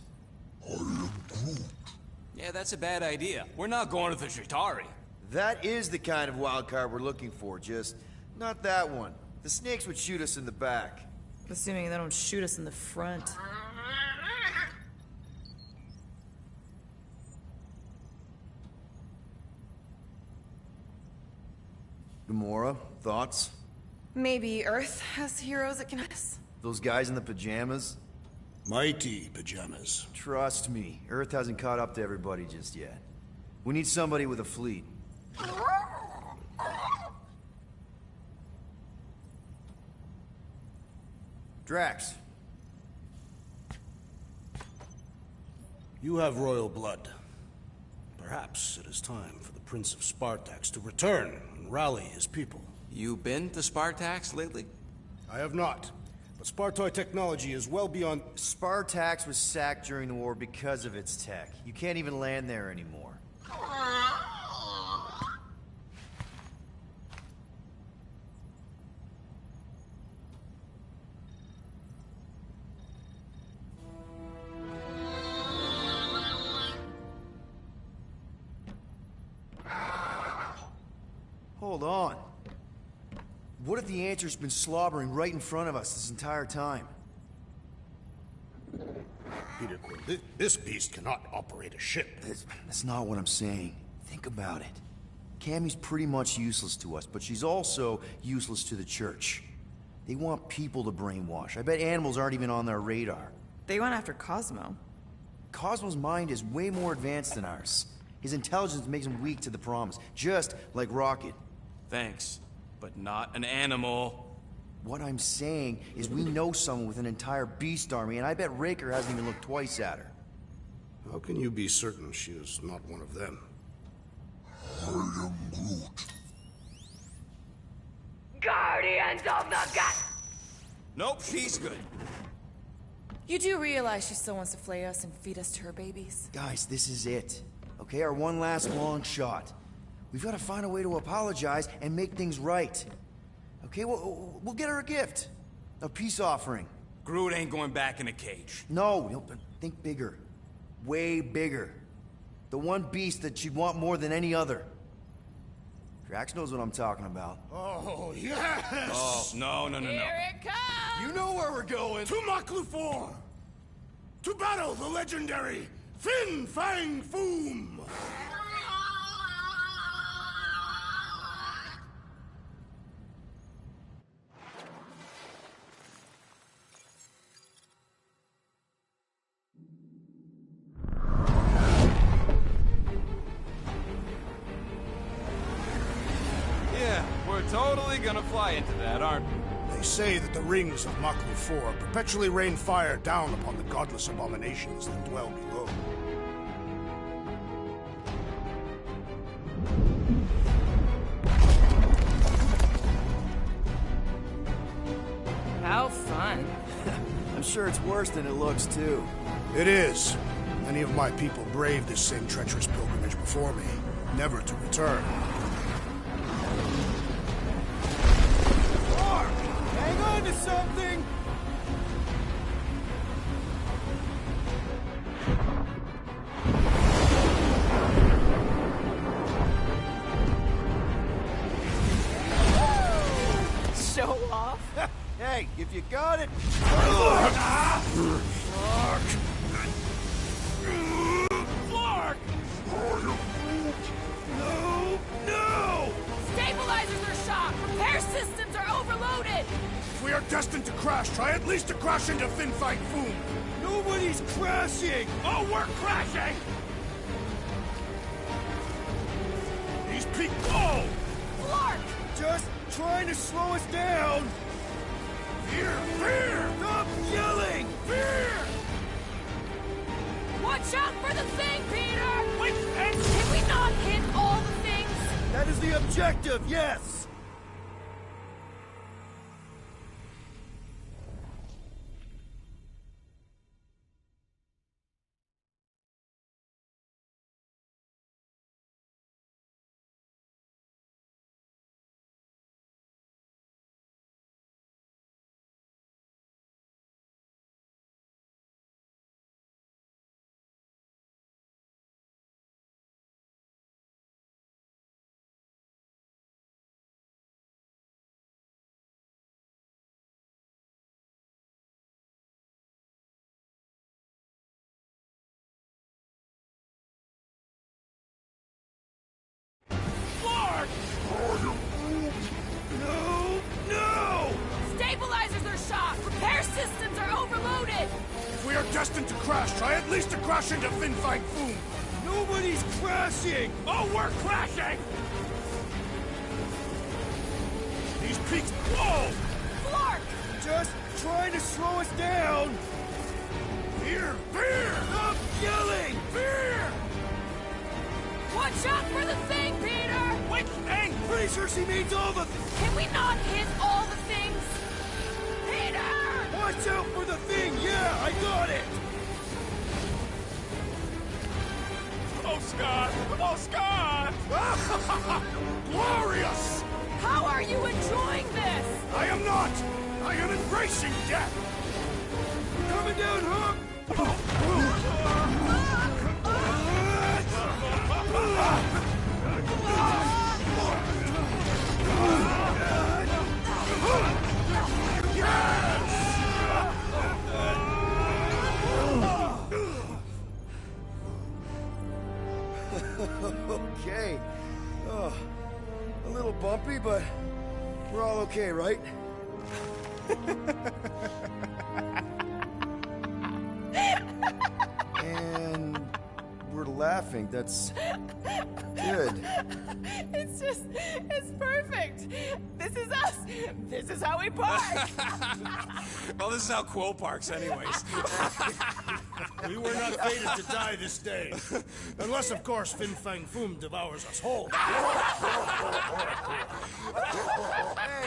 Yeah, that's a bad idea. We're not going to the Chitauri. That is the kind of wild card we're looking for, just not that one. The snakes would shoot us in the back. Assuming they don't shoot us in the front. Gamora, thoughts? Maybe Earth has heroes that can us. Those guys in the pajamas? Mighty pajamas. Trust me, Earth hasn't caught up to everybody just yet. We need somebody with a fleet. Drax. You have royal blood. Perhaps it is time for the Prince of Spartax to return and rally his people. You been to Spartax lately? I have not. But Spartoid technology is well beyond... Spartax was sacked during the war because of its tech. You can't even land there anymore. Hold on. What if the answer's been slobbering right in front of us this entire time? Peter Quill, this beast cannot operate a ship. That's not what I'm saying. Think about it. Cammy's pretty much useless to us, but she's also useless to the church. They want people to brainwash. I bet animals aren't even on their radar. They went after Cosmo. Cosmo's mind is way more advanced than ours. His intelligence makes him weak to the promise, just like Rocket. Thanks, but not an animal. What I'm saying is we know someone with an entire beast army, and I bet Raker hasn't even looked twice at her. How can you be certain she is not one of them? I am Groot. Guardians of the Gut! Nope, she's good. You do realize she still wants to flay us and feed us to her babies? Guys, this is it. Okay, our one last long shot. We've got to find a way to apologize and make things right. Okay, we'll get her a gift. A peace offering. Groot ain't going back in a cage. No, think bigger. Way bigger. The one beast that she'd want more than any other. Drax knows what I'm talking about. Oh, yes! Oh, no. Here it comes! You know where we're going! To Ps4! To battle the legendary Fin Fang Foom! Yeah, we're totally gonna fly into that, aren't we? They say that the rings of Ps4 perpetually rain fire down upon the godless abominations that dwell below. How fun. I'm sure it's worse than it looks, too. It is. Many of my people braved this same treacherous pilgrimage before me, never to return. Hang on to something! Show off? Hey, if you got it... No! Stabilizers are shot! Repair systems are overloaded! If we are destined to crash, try at least to crash into Fin Fang Foom! Nobody's crashing! Oh, we're crashing! These peak... Oh! Flark! Just trying to slow us down! Fear! Fear! Stop yelling! Fear! Watch out for the thing, Peter! Wait, can we not hit all the things? That is the objective, yes! Stabilizers are shot! Repair systems are overloaded! If we are destined to crash, try at least to crash into Fin Fang Foom! Nobody's crashing! Oh, we're crashing! These peaks... Whoa! Flark! Just trying to slow us down! Fear! Fear! Stop yelling! Fear! Watch out for the thing, Peter! Which thing? Pretty sure she means all the... Can we not hit all the things? Peter! Watch out for the thing! Yeah, I got it! Oh, Scott! Oh, Scott! Glorious! How are you enjoying this? I am not! I am embracing death! Coming down, Hook! Okay. Oh, a little bumpy, but we're all okay, right? And we're laughing. That's good. It's perfect. This is us. This is how we park. Well, this is how Quill parks anyways. We were not fated to die this day. Unless, of course, Fin Fang Foom devours us whole. Hey,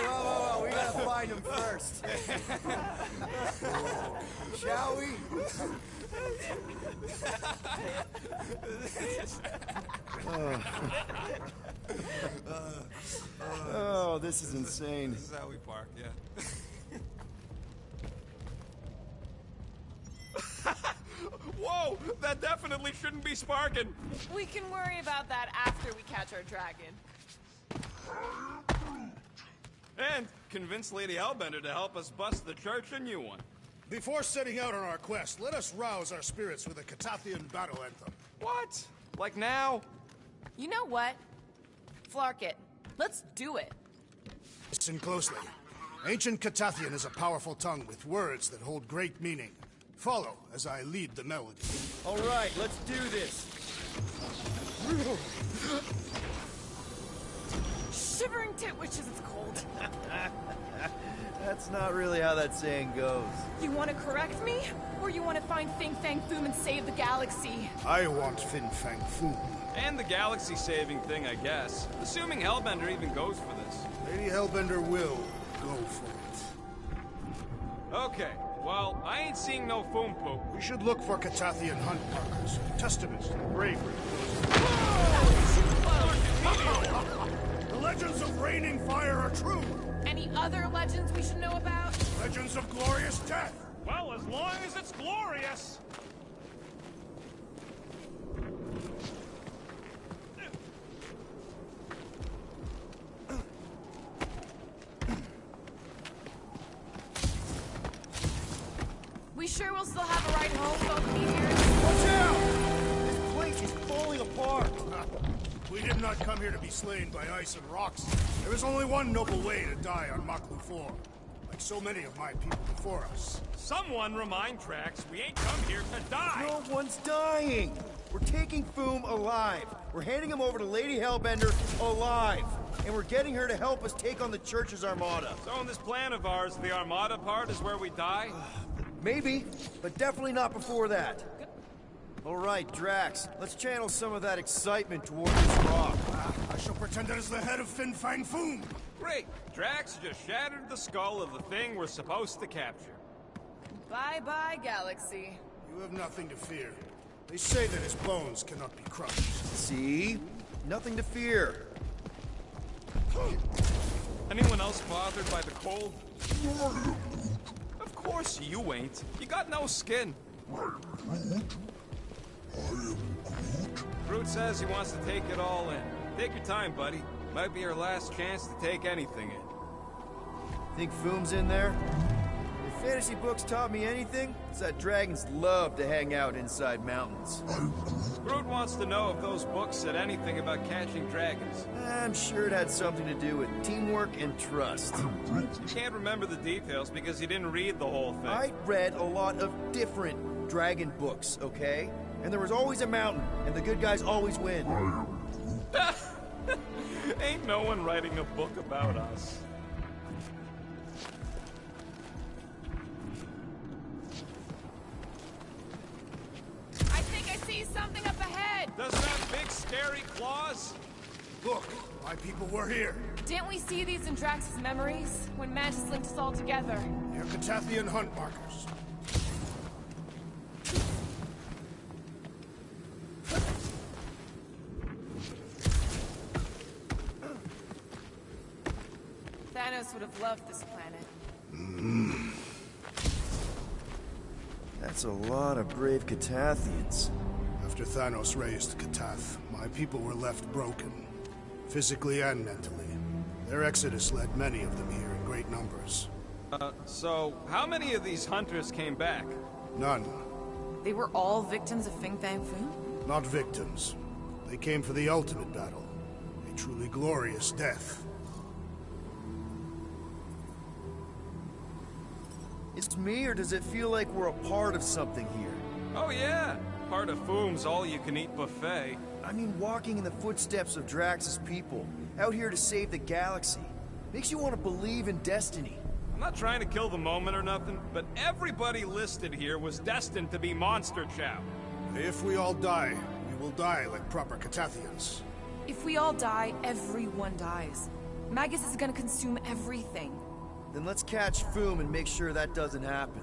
whoa, we gotta find him first. Shall we? Oh, this is insane. This is how we park, yeah. Whoa! That definitely shouldn't be sparking. We can worry about that after we catch our dragon. And convince Lady Hellbender to help us bust the church a new one. Before setting out on our quest, let us rouse our spirits with a Catathian battle anthem. What? Like now? You know what? Flark it. Let's do it. Listen closely. Ancient Catathian is a powerful tongue with words that hold great meaning. Follow as I lead the melody. All right, let's do this. Shivering Titwitches, it's cold. That's not really how that saying goes. You want to correct me? Or you want to find Fin Fang Foom and save the galaxy? I want Fin Fang Foom. And the galaxy-saving thing, I guess. Assuming Hellbender even goes for this. Lady Hellbender will go for it. Okay, well, I ain't seeing no foom poop. We should look for Catathian hunt markers. Testaments to the bravery. The legends of raining fire are true. Any other legends we should know about? Legends of glorious death. Well, as long as it's glorious. We sure will still have a ride home, both meteors? Watch out! This place is falling apart. We did not come here to be slain by ice and rocks. There is only one noble way to die on Ps4, like so many of my people before us. Someone remind Trax we ain't come here to die. No one's dying. We're taking Foom alive. We're handing him over to Lady Hellbender alive. And we're getting her to help us take on the Church's armada. So in this plan of ours, the armada part is where we die? Maybe, but definitely not before that. All right, Drax, let's channel some of that excitement toward this rock. I shall pretend it is the head of Fin Fang Foom. Great. Drax just shattered the skull of the thing we're supposed to capture. Bye-bye, galaxy. You have nothing to fear. They say that his bones cannot be crushed. See? Nothing to fear. Anyone else bothered by the cold? Of course you ain't. You got no skin. Groot says he wants to take it all in. Take your time, buddy. Might be your last chance to take anything in. Think Foom's in there? If fantasy books taught me anything, it's that dragons love to hang out inside mountains. Groot wants to know if those books said anything about catching dragons. I'm sure it had something to do with teamwork and trust. You can't remember the details because you didn't read the whole thing. I read a lot of different dragon books, okay? And there was always a mountain, and the good guys always win. Ain't no one writing a book about us. scary claws? Look, my people were here. Didn't we see these in Drax's memories? When Mantis linked us all together? They're Catathian hunt markers. Thanos would have loved this planet. That's a lot of brave Catathians. After Thanos raised Catath, my people were left broken, physically and mentally. Their exodus led many of them here in great numbers. So how many of these hunters came back? None. They were all victims of Fing Fang Foom? Not victims. They came for the ultimate battle. A truly glorious death. It's me, or does it feel like we're a part of something here? Oh yeah, part of Foom's all-you-can-eat buffet. I mean, walking in the footsteps of Drax's people, out here to save the galaxy, makes you want to believe in destiny. I'm not trying to kill the moment or nothing, but everybody listed here was destined to be monster chow. If we all die, we will die like proper Catathians. If we all die, everyone dies. Magus is gonna consume everything. Then let's catch Foom and make sure that doesn't happen.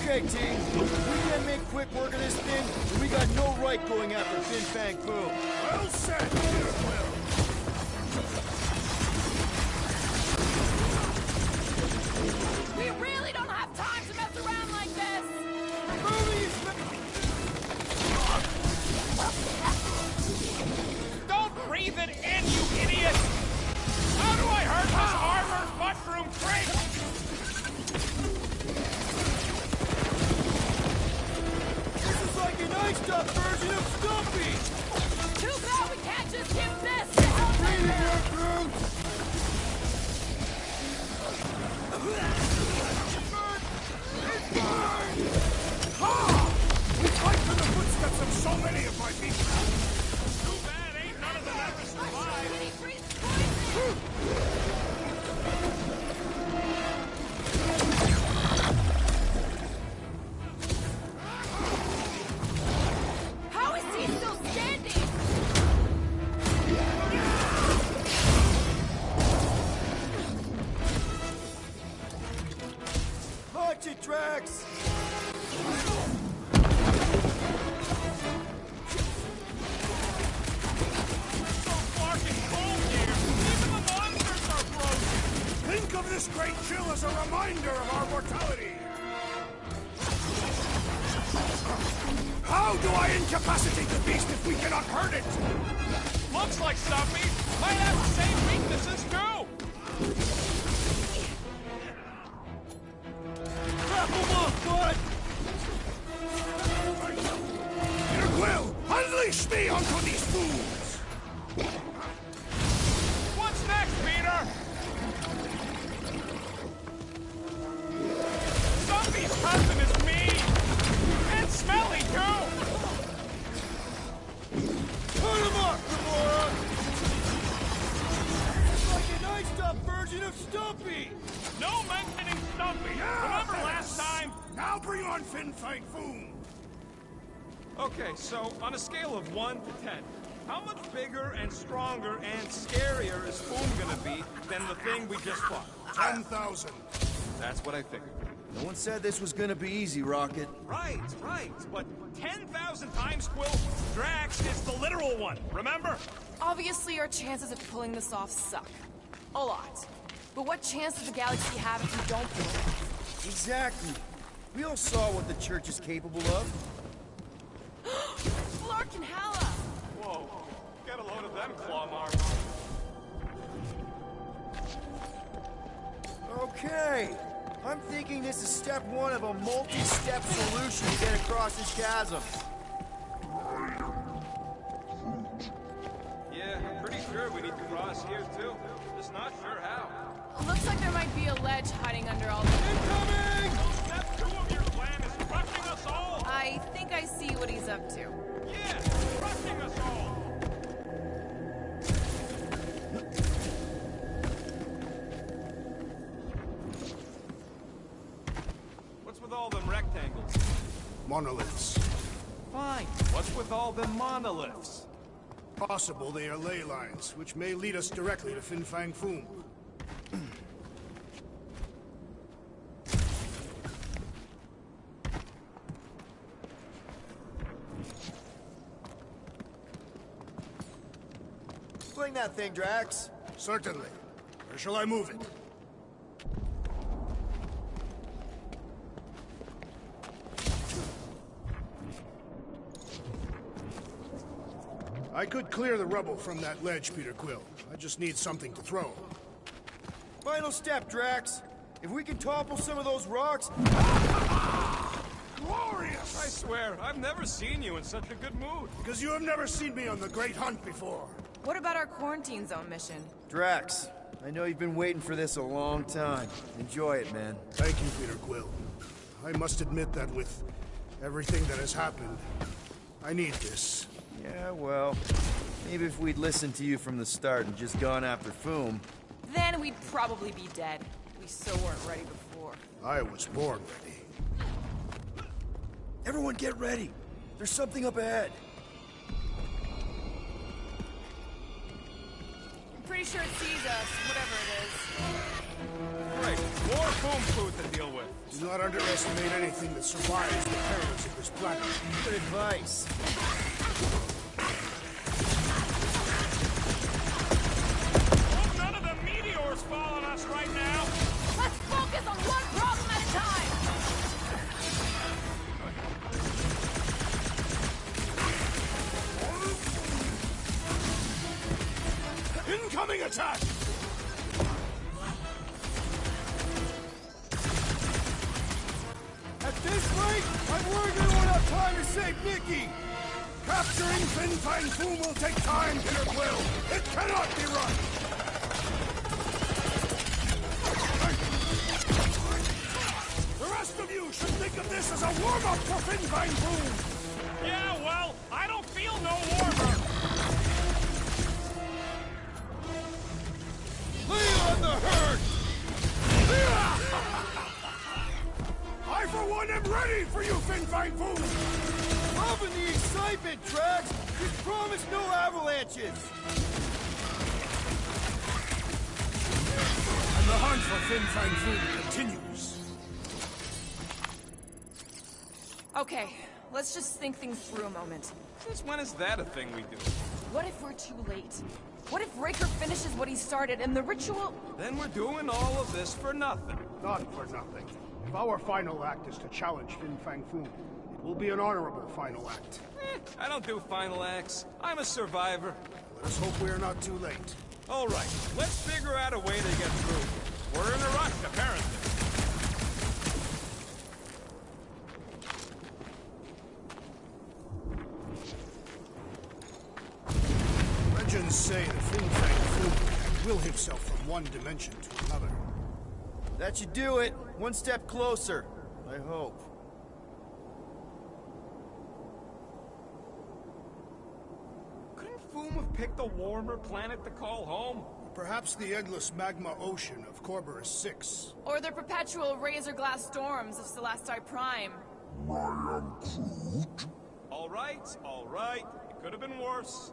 Okay, team. We can't make quick work of this thing, and we got no right going after Fin Fang Foom. Well said, Peter Quill. We really don't have time to mess around like this! Don't breathe it in, you idiot! How do I hurt this armored mushroom freak? This is like an iced up version of Stumpy! Too bad we can't just give this to help them! We fight for the footsteps of so many of my people. Too bad ain't none of them ever survived. How is he still standing? Watch it, Drax! Think of this great chill as a reminder of our mortality. How do I incapacitate the beast if we cannot hurt it? Looks like Stumpy might have the same weaknesses too. Wrap him up, bud! Peter Quill, unleash me onto these fools! What's next, Peter? Stumpy's cousin is mean and smelly too. Put him up, Gamora! It's like an iced up version of Stumpy! No mentioning Stumpy. Remember last time? Now bring on Fin Fang Foom! Okay, so on a scale of 1 to 10, how much bigger and stronger and scarier is Foom gonna be than the thing we just fought? 10,000. That's what I figured. No one said this was gonna be easy, Rocket. Right, right. But 10,000 times, Quill, Drax is the literal one, remember? Obviously, our chances of pulling this off suck. A lot. But what chance does the galaxy have if we don't pull it off? Exactly. We all saw what the Church is capable of. Flark and Hala! Whoa, get a load of them claw marks. Okay. I'm thinking this is step one of a multi-step solution to get across this chasm. Yeah, I'm pretty sure we need to cross here too. Just not sure how. Looks like there might be a ledge hiding under all this. Incoming! Step 2 of your plan is crushing us all! I think I see what he's up to. Yeah, crushing us all! What's with all them rectangles? Monoliths. Fine. What's with all them monoliths? Possible they are ley lines, which may lead us directly to Fin Fang Foom. Swing that thing, Drax. Certainly. Where shall I move it? I could clear the rubble from that ledge, Peter Quill. I just need something to throw. Final step, Drax. If we can topple some of those rocks... Glorious! I swear, I've never seen you in such a good mood. Because you have never seen me on the Great Hunt before. What about our quarantine zone mission? Drax, I know you've been waiting for this a long time. Enjoy it, man. Thank you, Peter Quill. I must admit that with everything that has happened, I need this. Yeah, well, maybe if we'd listened to you from the start and just gone after Foom... Then we'd probably be dead. We so weren't ready before. I was born ready. Everyone get ready. There's something up ahead. I'm pretty sure it sees us, whatever it is. Great. More foam food to deal with. Do not underestimate anything that survives the perils of this planet. Good advice. Hope none of the meteors fall on us right now. Let's focus on one problem at a time! Incoming attack! At this rate, I'm worried we won't have time to save Nikki. Capturing Fin Fang Foom will take time, Peter Quill. It cannot be rushed. The rest of you should think of this as a warm-up for Fin Fang Foom. Yeah, well, I don't feel no warmer. Lay on the herd! I, for one, am ready for you, Fin Fang Foom. Loving the excitement, Drax! Just promise no avalanches! And the hunt for Fin Fang Foom continues. Okay, let's just think things through a moment. Since when is that a thing we do? What if we're too late? What if Raker finishes what he started and the ritual... Then we're doing all of this for nothing. Not for nothing. If our final act is to challenge Fin Fang Foom, it will be an honorable final act. I don't do final acts. I'm a survivor. Let us hope we are not too late. All right, let's figure out a way to get through. We're in a rush, apparently. Legends say that Fin Fang Foom can will himself from one dimension to another. That should do it. One step closer. I hope. Couldn't Foom have picked a warmer planet to call home? Perhaps the endless magma ocean of Corberus 6. Or the perpetual razor glass storms of Celesti Prime. All right, all right. It could have been worse.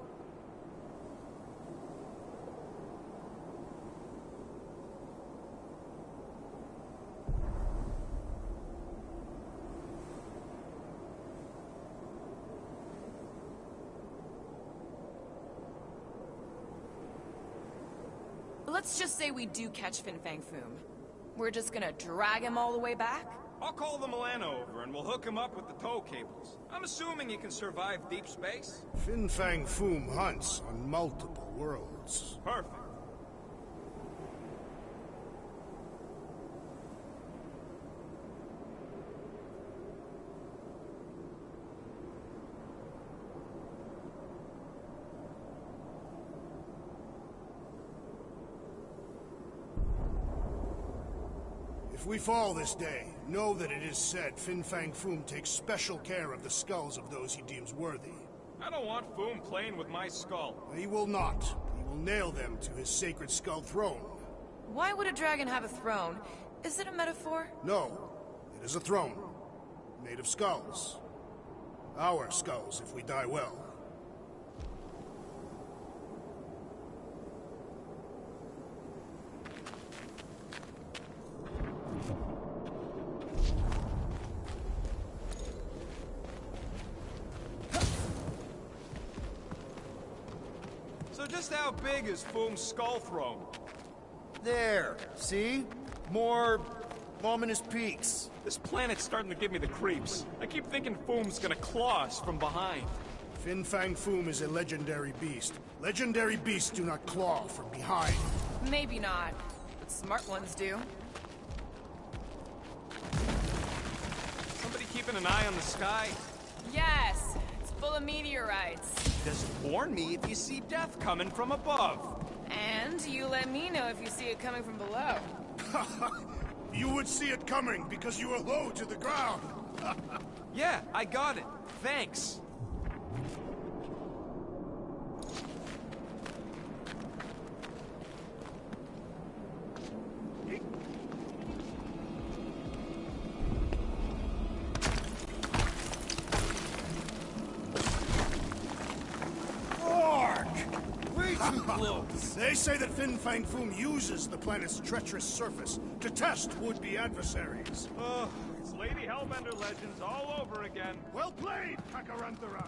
Let's just say we do catch Fin Fang Foom. We're just gonna drag him all the way back? I'll call the Milano over and we'll hook him up with the tow cables. I'm assuming he can survive deep space? Fin Fang Foom hunts on multiple worlds. Perfect. If we fall this day, know that it is said Fin Fang Foom takes special care of the skulls of those he deems worthy. I don't want Foom playing with my skull. He will not. He will nail them to his sacred skull throne. Why would a dragon have a throne? Is it a metaphor? No, it is a throne. Made of skulls. Our skulls, if we die well. So just how big is Foom's skull throne? There, see? More ominous peaks. This planet's starting to give me the creeps. I keep thinking Foom's gonna claw us from behind. Fin Fang Foom is a legendary beast. Legendary beasts do not claw from behind. Maybe not, but smart ones do. Somebody keeping an eye on the sky? Yes, it's full of meteorites. Just warn me if you see death coming from above. And you let me know if you see it coming from below. You would see it coming because you are low to the ground. Yeah, I got it. Thanks. They say that Fin Fang Foom uses the planet's treacherous surface to test would-be adversaries. Oh, it's Lady Hellbender legends all over again. Well played, Kakarantara!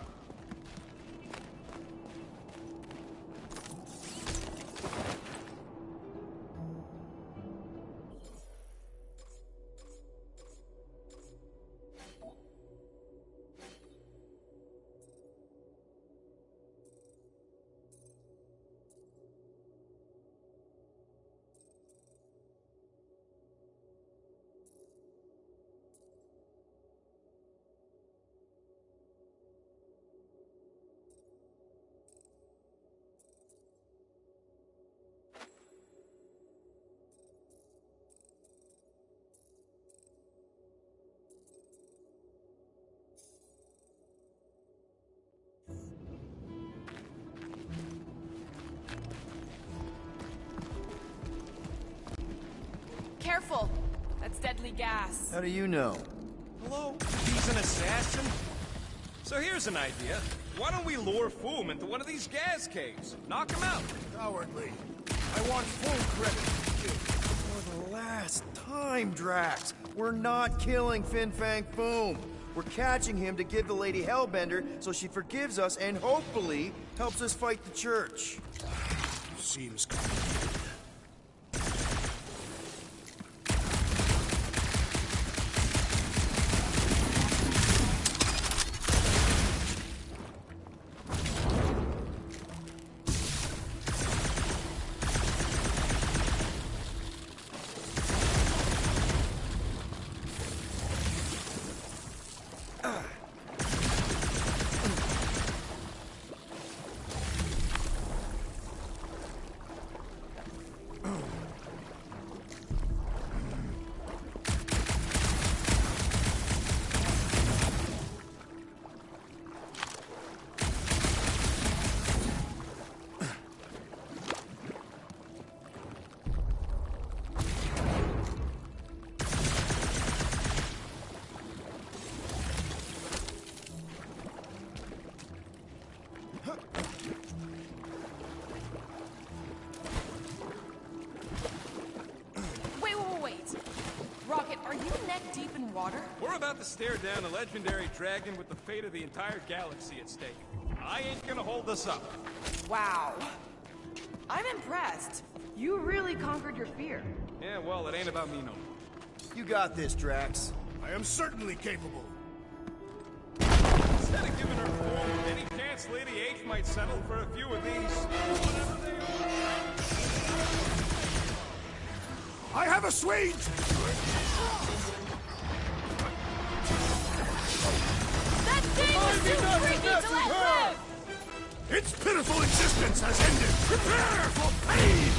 Careful! That's deadly gas. How do you know? Hello? He's an assassin? So here's an idea. Why don't we lure Foom into one of these gas caves? Knock him out. Cowardly. I want full credit. For the last time, Drax, we're not killing Fin Fang Foom. We're catching him to give the Lady Hellbender so she forgives us and hopefully helps us fight the church. Seems complicated. We're about to stare down a legendary dragon with the fate of the entire galaxy at stake. I ain't gonna hold us up. Wow. I'm impressed. You really conquered your fear. Yeah, well, it ain't about me no more. You got this, Drax. I am certainly capable. Instead of giving her Foom any chance Lady H might settle for a few of these, whatever they are. I have a suite! That thing was too freaky to let live! Its pitiful existence has ended! Prepare for pain!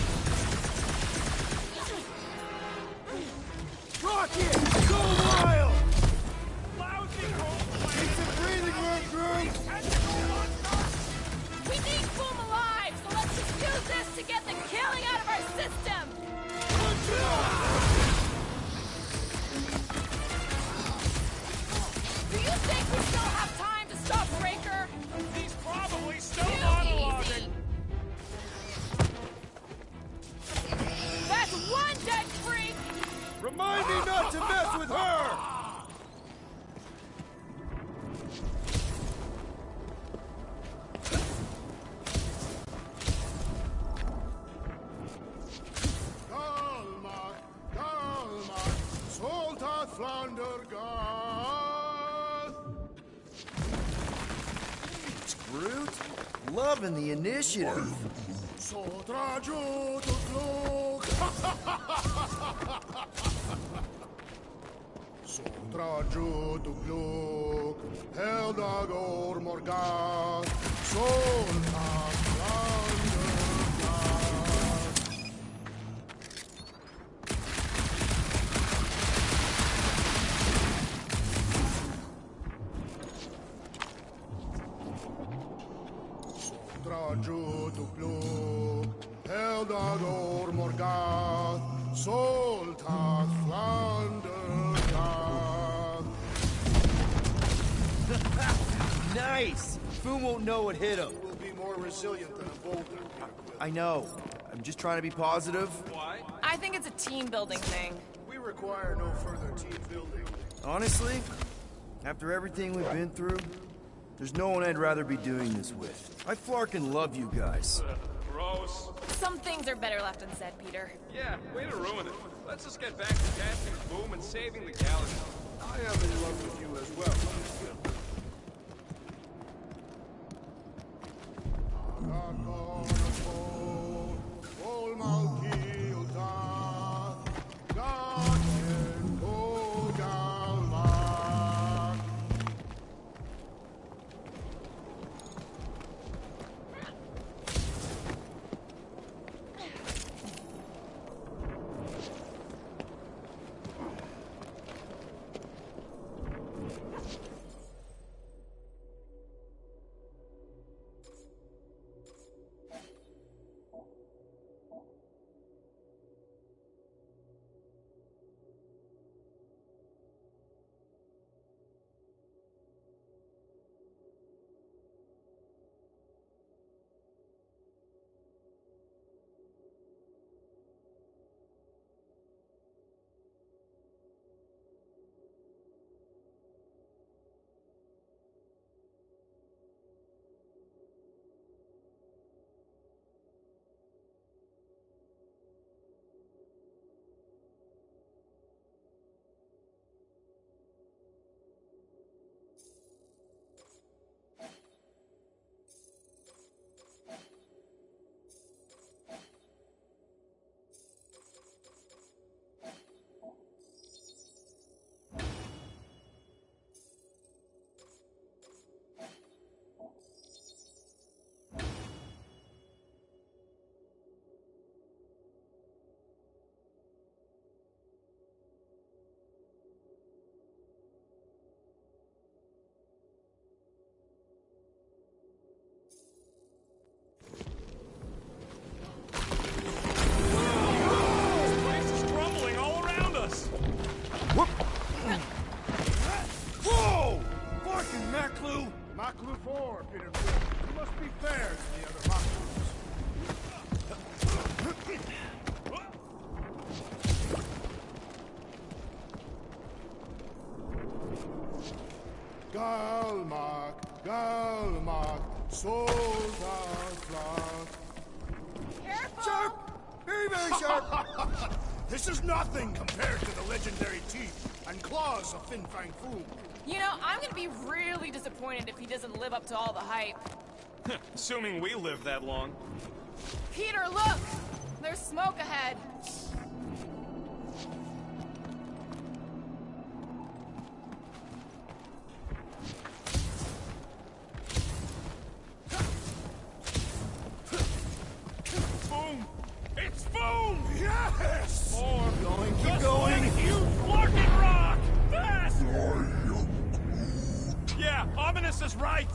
loving the initiative. Sotraju tu gluk, Heldagor Morgan, Soltag Sotraju tu gluk, Heldagor Morgan, Soltag Flanders. Nice! Foom won't know what hit him. Will be more resilient than a boulder. I know. I'm just trying to be positive. Why? I think it's a team-building thing. We require no further team building. Honestly, after everything we've been through, there's no one I'd rather be doing this with. I flarkin' love you guys. Gross. Some things are better left unsaid, Peter. Yeah, way to ruin it. Let's just get back to catching Boom and saving the galaxy. I am in love with you as well. Ps4, Peter Quill. You must be fair to the other Maklus. Galmak, Soldat. Careful! Sharp! Very, very sharp! This is nothing compared to the legendary teeth and claws of Fin Fang Foom. You know, I'm gonna be really disappointed if he doesn't live up to all the hype. Assuming we live that long. Peter, look! There's smoke ahead. Boom! It's boom! Yes! More. Going, keep Just going. like you fucking rock! Fast! Yeah, Ominous is right!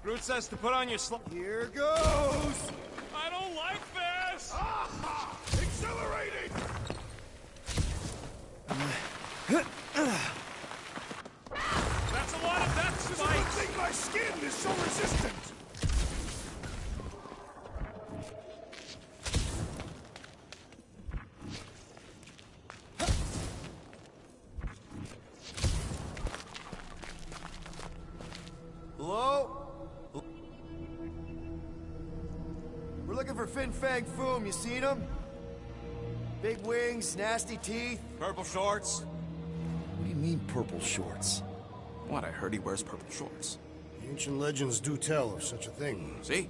Groot says to put on your Here goes! I don't like this! Ah! Exhilarating! That's a lot of death Does spikes! anyone think my skin is so resistant? Hello? We're looking for Fin Fang Foom. You seen him? Big wings, nasty teeth. Purple shorts. What do you you mean, purple shorts? What, I heard he wears purple shorts. Ancient legends do tell of such a thing. See?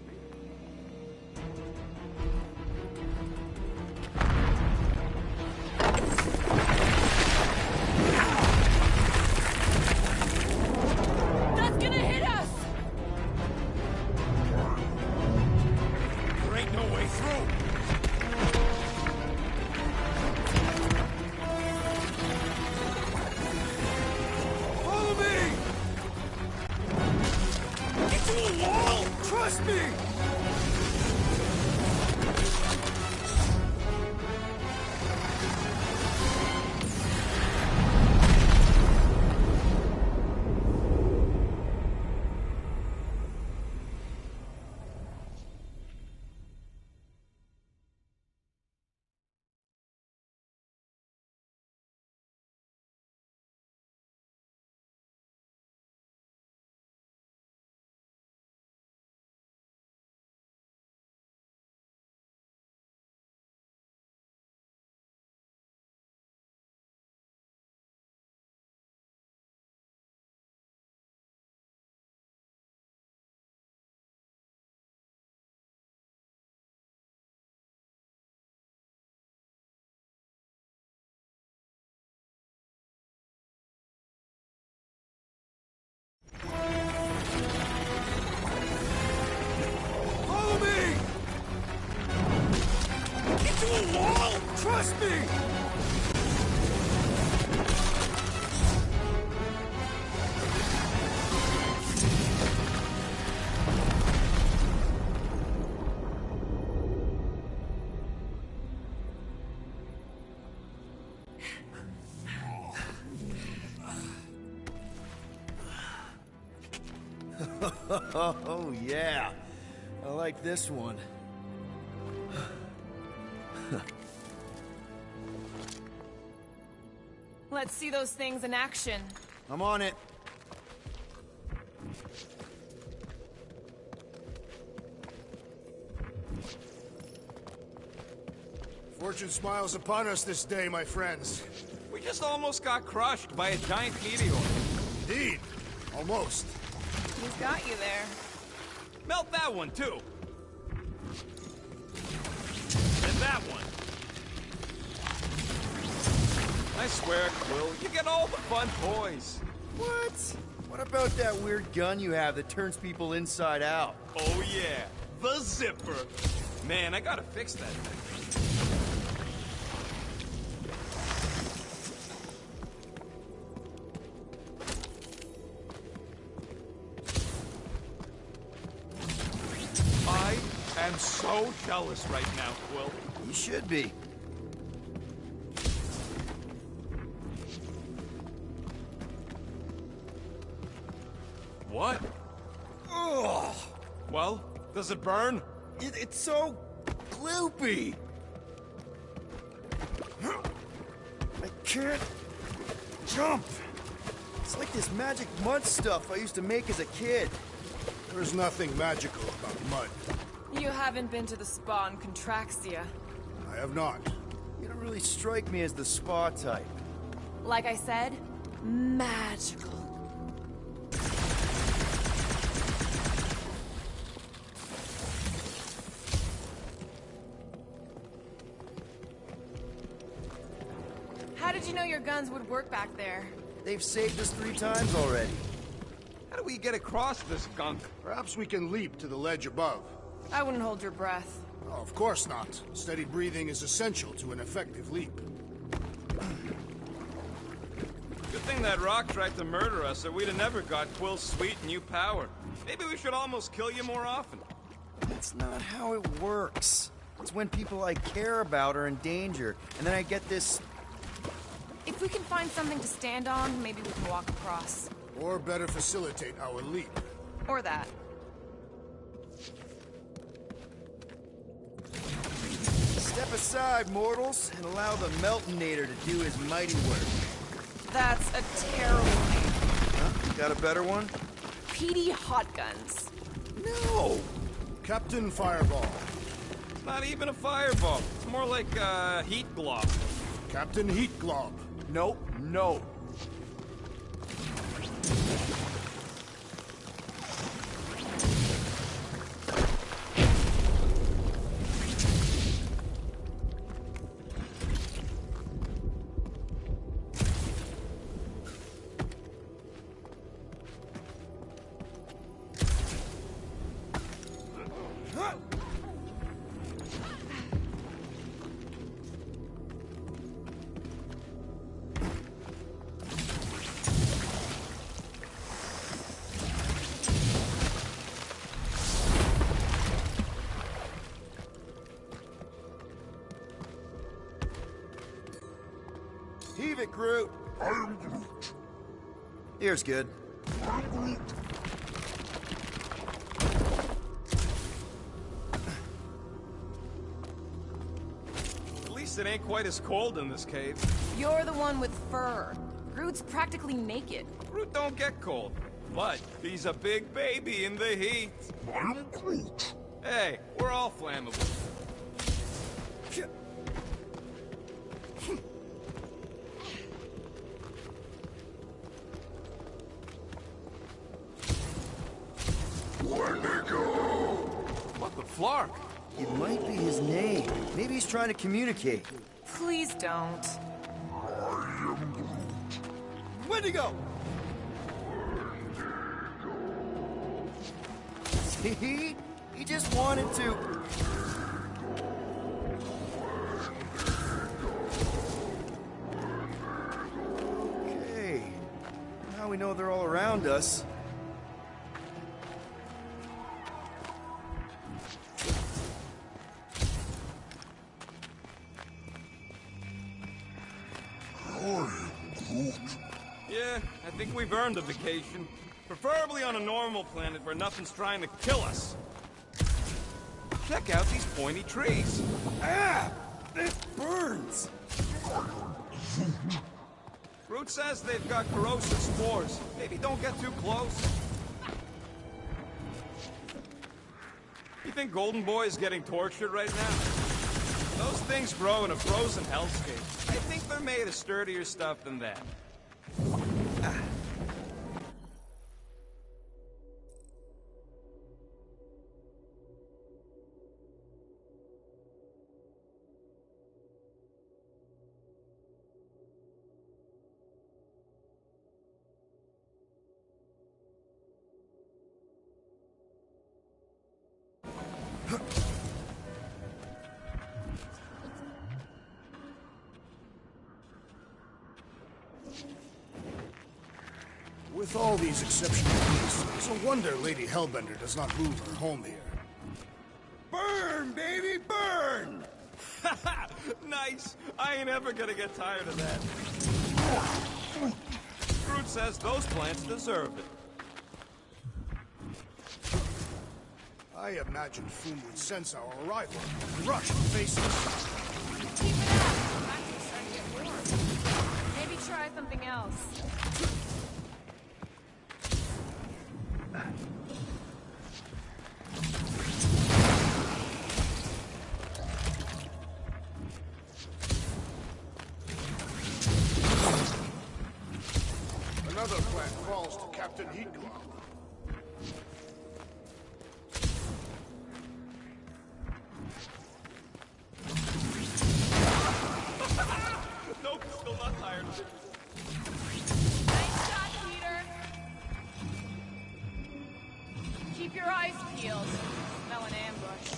That's gonna hit us! There ain't no way through. Follow me! Get to a wall! Trust me! Follow me! Get to a wall! Trust me! Oh, yeah. I like this one. Let's see those things in action. I'm on it. Fortune smiles upon us this day, my friends. We just almost got crushed by a giant meteor. Indeed. Almost. He's got you there. Melt that one, too. And that one. I swear, Quill, you get all the fun toys. What? What about that weird gun you have that turns people inside out? Oh, yeah. The zipper. Man, I gotta fix that thing. I'm so jealous right now, Quill. You should be. What? Ugh. Well, does it burn? It's so gloopy. I can't jump. It's like this magic mud stuff I used to make as a kid. There's nothing magical about mud. You haven't been to the spa in Contraxia. I have not. You don't really strike me as the spa type. Like I said, magical. How did you know your guns would work back there? They've saved us 3 times already. How do we get across this gunk? Perhaps we can leap to the ledge above. I wouldn't hold your breath. Oh, of course not. Steady breathing is essential to an effective leap. Good thing that rock tried to murder us, or we'd have never got Quill's sweet new power. Maybe we should almost kill you more often. That's not how it works. It's when people I care about are in danger, and then I get this... If we can find something to stand on, maybe we can walk across. Or better facilitate our leap. Or that. Step aside, mortals, and allow the Meltonator to do his mighty work. That's a terrible name. Huh? Got a better one? PD Hot Guns. No! Captain Fireball. It's not even a fireball. It's more like a heat glob. Captain Heat Glob. Nope, no. Groot. I am Groot. Here's good. I am Groot. At least it ain't quite as cold in this cave. You're the one with fur. Groot's practically naked. Groot don't get cold, but he's a big baby in the heat. I am Groot. Hey, we're all flammable. What the flark? It might be his name. Maybe he's trying to communicate. Please don't. Wendigo! See? He just wanted to... Okay. Now we know they're all around us. Yeah, I think we've earned a vacation. Preferably on a normal planet where nothing's trying to kill us. Check out these pointy trees. Ah! It burns! Groot says they've got corrosive spores. Maybe don't get too close. You think Golden Boy is getting tortured right now? Those things grow in a frozen hellscape. I think they're made of sturdier stuff than that. With all these exceptional beasts, it's a wonder Lady Hellbender does not move her home here. Burn, baby, burn! Nice! I ain't ever gonna get tired of that. Groot says those plants deserve it. I imagined Foom would sense our arrival and rush to face us. Keep it up. I'm actually starting to get warm. Maybe try something else. Another plant falls to Captain Heatglove. Nope, still not tired. Nice shot, Peter. Keep your eyes peeled. Smell an ambush.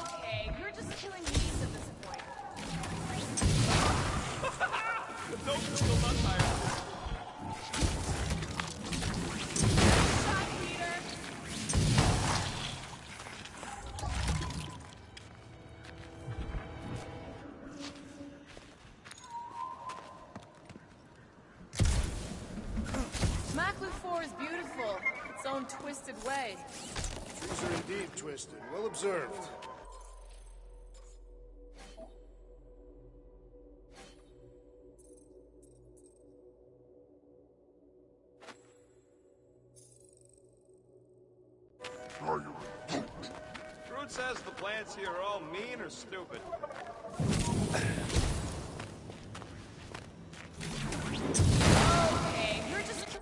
Okay, you're just killing weeds at this point. Nope, still not tired. Nice shot, Peter. Ps4 is beautiful. Its own twisted way. Trees are indeed twisted. Well observed. Groot says the plants here are all mean or stupid. Okay, you're just...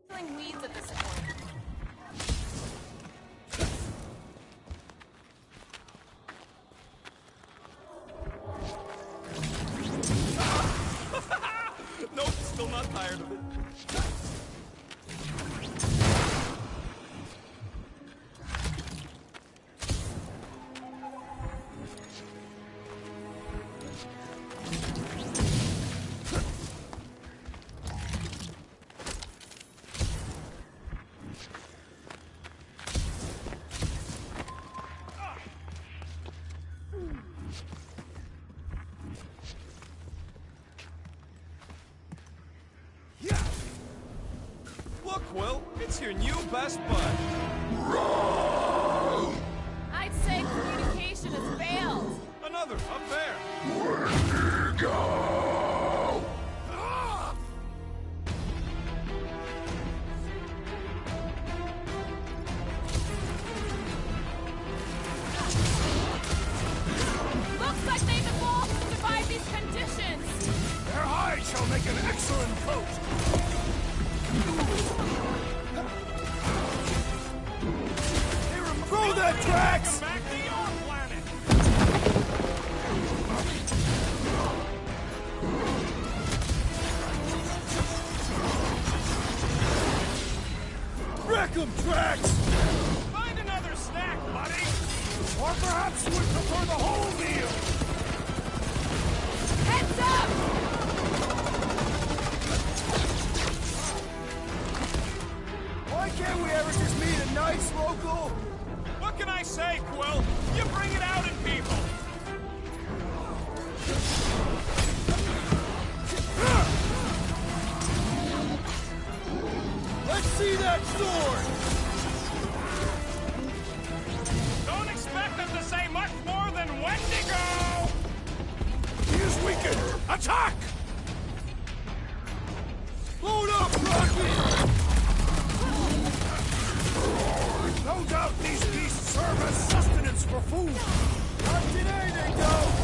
killing weeds at this point. not tired of it. Look, Will, it's your new best bud. I'd say communication has failed. Another, up there. Looks like they've evolved to survive these conditions. Their hide shall make an excellent coat. Throw that, Drax! Back to your planet. Wreck 'em, Drax! Find another snack, buddy. Or perhaps you would prefer the whole meal! Heads up! Why can't we ever just meet a nice local? What can I say, Quill? You bring it out in people. Let's see that sword! Don't expect them to say much more than Wendigo! He is weakened! Attack! Load up, Rocky! No doubt these beasts serve as sustenance for food! Not today, they don't!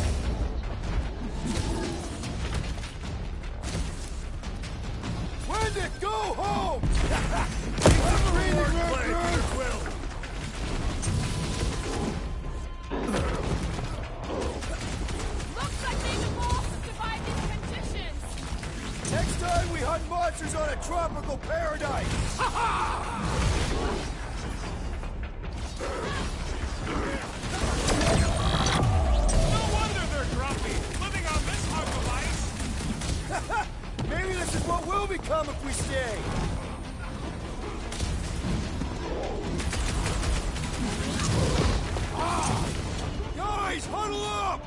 Wendigo, go home! You have a reading, Quill! Looks like they've evolved to survive these conditions. Next time we hunt monsters on a tropical paradise! Ha ha! No wonder they're grumpy, living on this hunk of ice. Maybe this is what we'll become if we stay! Guys, huddle up!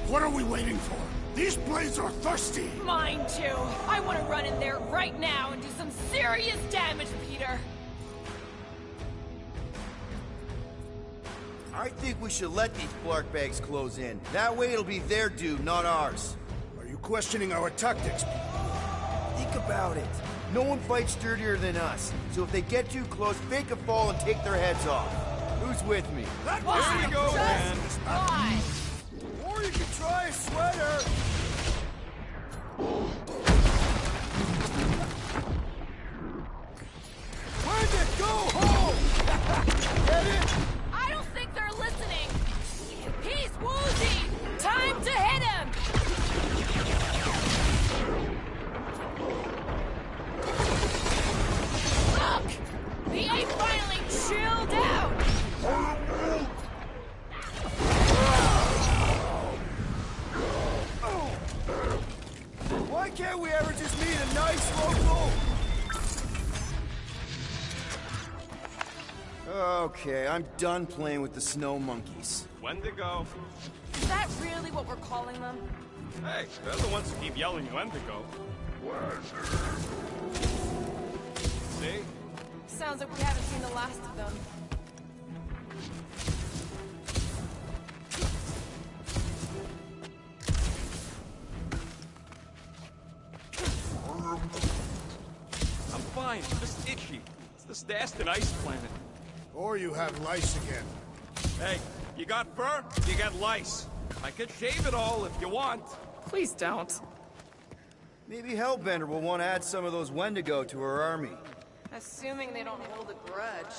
What are we waiting for? These blades are thirsty! Mine too. I want to run in there right now and do some serious damage, Peter. I think we should let these Blark bags close in. That way it'll be their due, not ours. Are you questioning our tactics? Think about it. No one fights sturdier than us. So if they get too close, fake a fall and take their heads off. Who's with me? That Here you go, man. Why? Or you could try a sweater! Where'd it go home? Get it? I don't think they're listening. He's woozy. Time to hit him. Look, the ape finally chilled out. Why can't we ever just meet a nice local? Okay, I'm done playing with the snow monkeys. Wendigo. Is that really what we're calling them? Hey, they're the ones who keep yelling Wendigo. See? Sounds like we haven't seen the last of them. I'm fine, I'm just itchy. It's the Staston Ice Planet. Or you have lice again. Hey, you got fur, you got lice. I could shave it all if you want. Please don't. Maybe Hellbender will want to add some of those Wendigo to her army. Assuming they don't hold a grudge.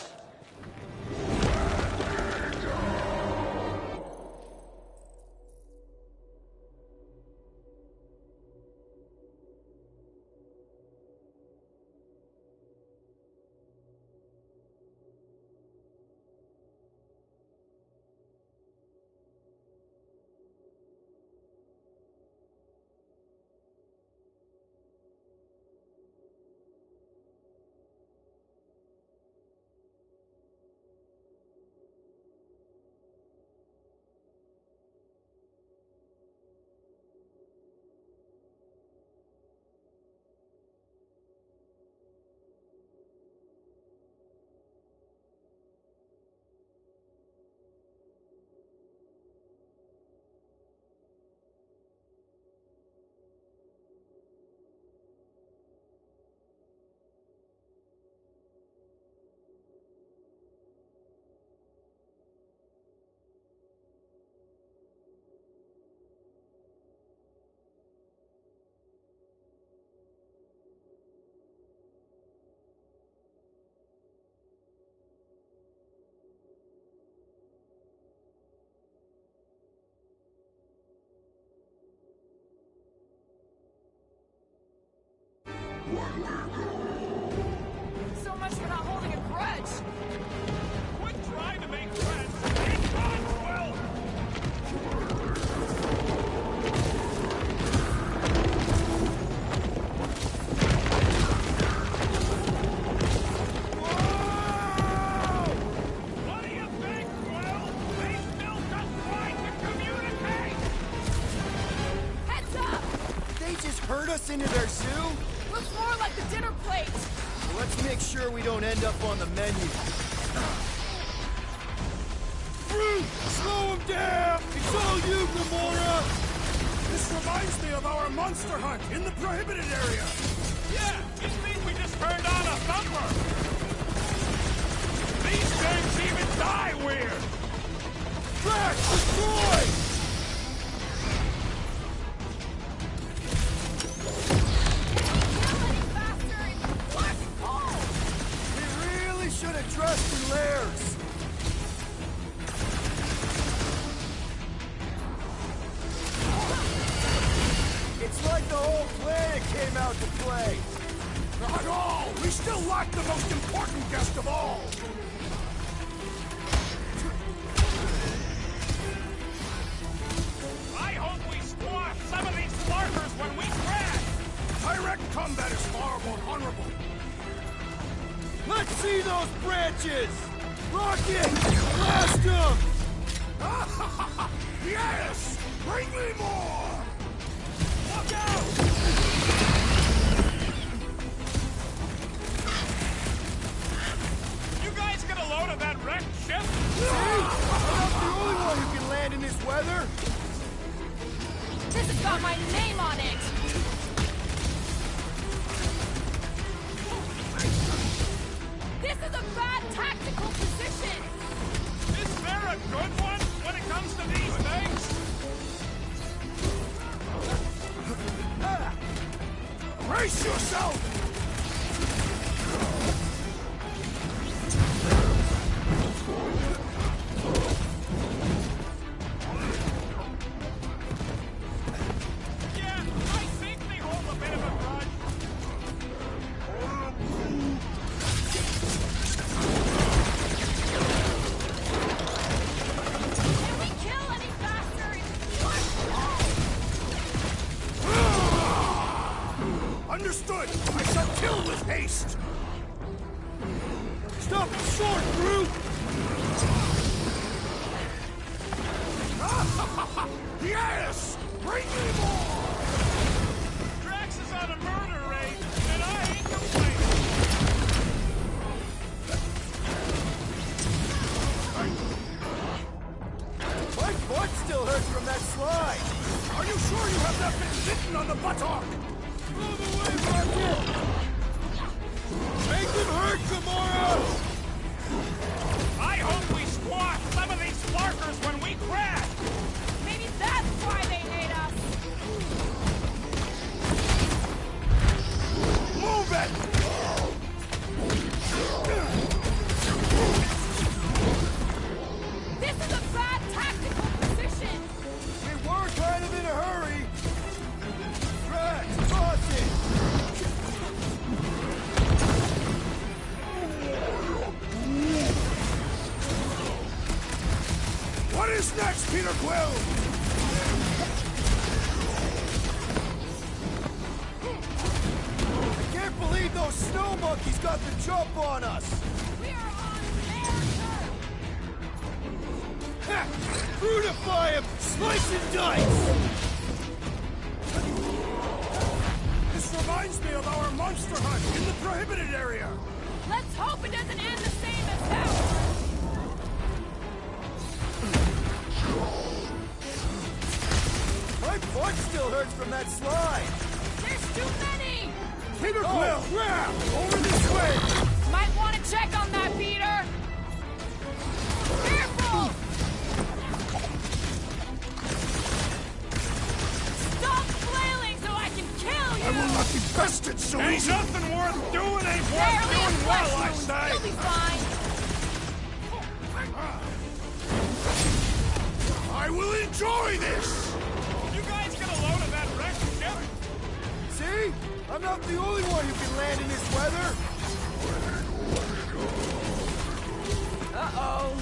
us into their zoo? Looks more like the dinner plate. Well, let's make sure we don't end up on the menu. Brute! Slow him down! It's all you, Gamora! This reminds me of our monster hunt in the prohibited area. Yeah, it means we just turned on a thumper. These things even die weird. Crash! Destroy! We really should have trusted Lairs. It's like the whole planet came out to play. Not all! We still lack the most important guest of all! I hope we squash some of these markers when we crash. Direct combat is far more honorable. Let's see those branches! Rocket! Blast them! Yes! Bring me more! Look out! You guys get a load of that wrecked ship? See? I'm not the only one who can land in this weather. This has got my name on it. This is a bad tactical position. Is there a good one when it comes to these things? Brace yourself! Yeah, I think they hold a bit of a grudge. Can we kill any faster? Understood! I shall kill with haste! Stop short, brute! Yes! Bring me more! Drax is on a murder raid, and I ain't complaining. My butt still hurts from that slide! Are you sure you have not been bitten on the buttock? Move away, Rocket! Make them hurt, Gamora! I hope we squash some of these flarkers when we crash. Maybe that's why they hate us. Move it! This is a bad tactical position. We were kind of in a hurry. Drax, toss it! What is next, Peter Quill? I can't believe those snow monkeys got the jump on us! We are on their turf. Ha! Brutify him! Slice and dice! This reminds me of our monster hunt in the prohibited area. Let's hope it doesn't end the same as that. My butt still hurts from that slide! There's too many. Peter Quill, grab! Over this way! Might want to check on that, Peter. Careful! Stop flailing so I can kill you! I will not be bested so Ain't easy! nothing worth doing, ain't worth Barely a doing flesh well, I wound. say. You'll be fine. I will enjoy this! You guys get a load of that wrecked ship? See? I'm not the only one who can land in this weather! Uh-oh.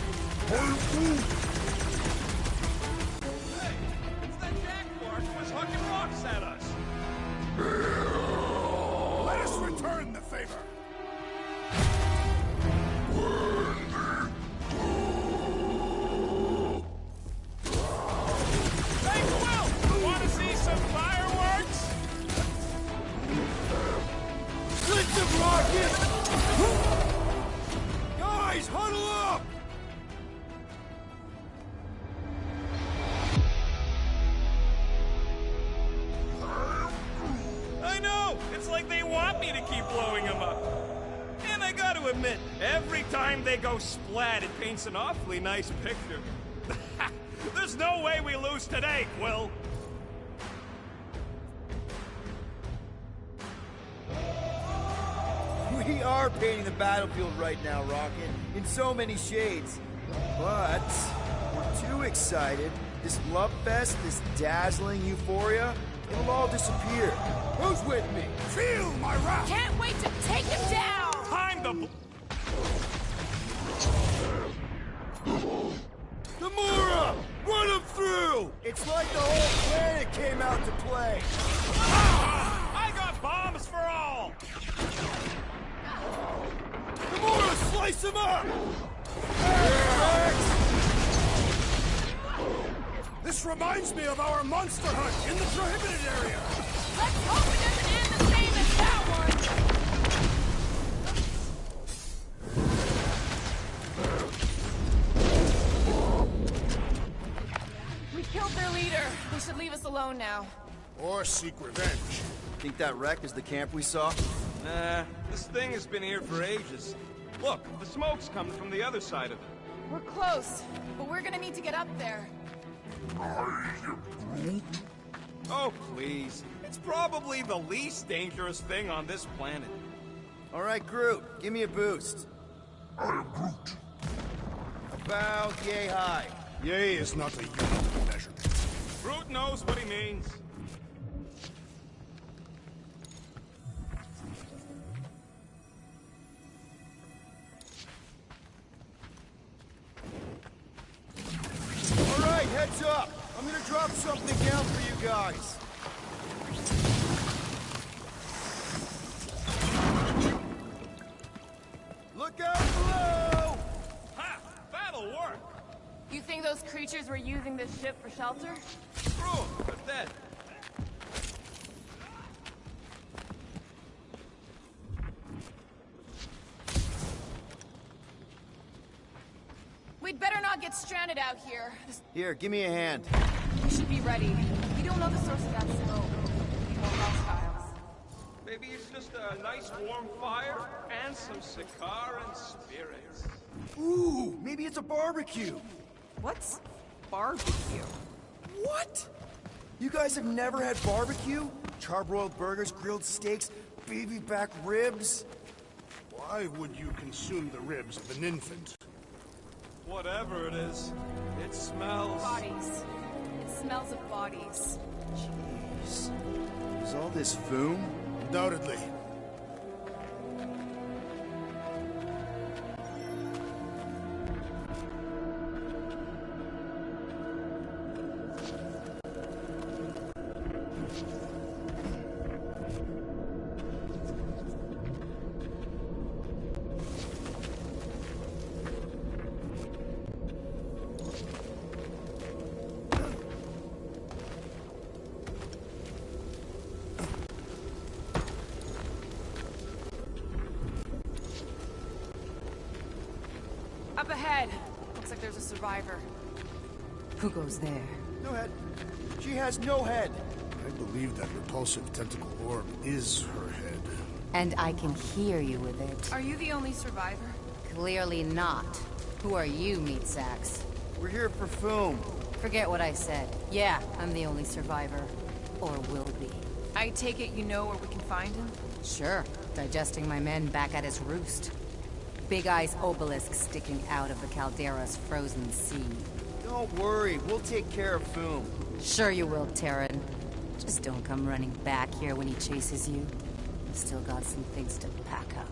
Hey, it's that jackpot who was hucking rocks at us. Let us return the favor! Hey, Quill, want to see some fireworks? to keep blowing them up. And I gotta admit, every time they go splat, it paints an awfully nice picture. There's no way we lose today, Quill. We are painting the battlefield right now, Rocket, in so many shades. But we're too excited. This love fest, this dazzling euphoria, it'll all disappear. Who's with me? Feel my wrath! Can't wait to take him down! Time to... Nomura! Run him through! It's like the whole planet came out to play. I got bombs for all! Nomura, slice him up! This reminds me of our monster hunt in the prohibited area! Let's hope it doesn't end the same as that one! We killed their leader. They should leave us alone now. Or seek revenge. Think that wreck is the camp we saw? Nah, this thing has been here for ages. Look, the smoke's coming from the other side of it. We're close, but we're gonna need to get up there. Oh, please. It's probably the least dangerous thing on this planet. All right, Groot, give me a boost. I am Groot. About yay high. Yay is not a unit of measurement. Groot knows what he means. All right, heads up. I'm gonna drop something down for you guys. Look out below! Ha! That'll work! You think those creatures were using this ship for shelter? Screw 'em, they're dead. We'd better not get stranded out here. Here, give me a hand. We should be ready. We don't know the source of that smoke. Be more hostiles. Maybe it's just a nice warm fire and some Sakaran spirits. Ooh, maybe it's a barbecue. What's barbecue? What? You guys have never had barbecue? Charbroiled burgers, grilled steaks, baby back ribs? Why would you consume the ribs of an infant? Whatever it is, it smells... Bodies. It smells of bodies. Jeez. Is all this foom? Undoubtedly. Up ahead. Looks like there's a survivor. Who goes there? No head. She has no head. I believe that repulsive tentacle orb is her head. And I can hear you with it. Are you the only survivor? Clearly not. Who are you, meat sacks? We're here for Foom. Forget what I said. Yeah, I'm the only survivor. Or will be. I take it you know where we can find him? Sure. Digesting my men back at his roost. Big Eye's obelisk sticking out of the Caldera's frozen sea. Don't worry, we'll take care of Foom. Sure you will, Terran. Just don't come running back here when he chases you. I've still got some things to pack up.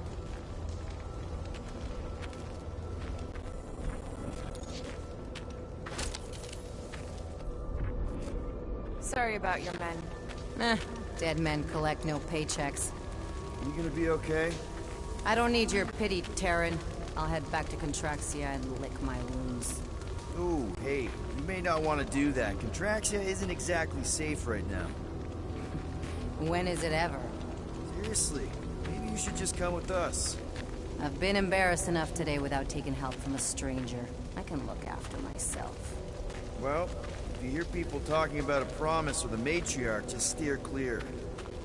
Sorry about your men. Dead men collect no paychecks. You gonna be okay? I don't need your pity, Terran. I'll head back to Contraxia and lick my wounds. Ooh, hey, you may not want to do that. Contraxia isn't exactly safe right now. When is it ever? Seriously, maybe you should just come with us. I've been embarrassed enough today without taking help from a stranger. I can look after myself. Well, if you hear people talking about a promise with a matriarch, just steer clear.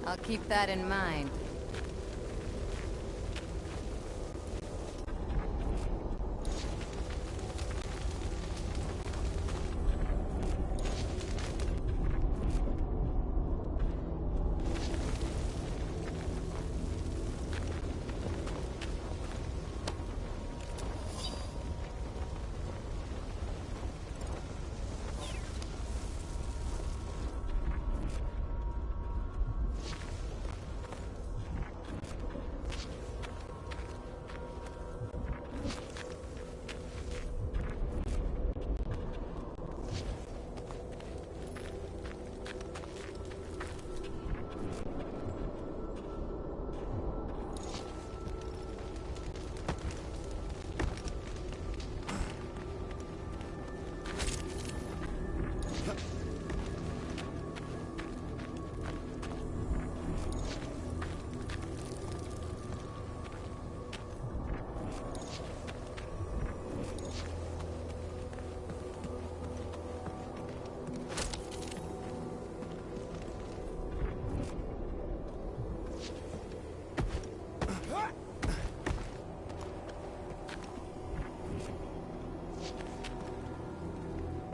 I'll keep that in mind.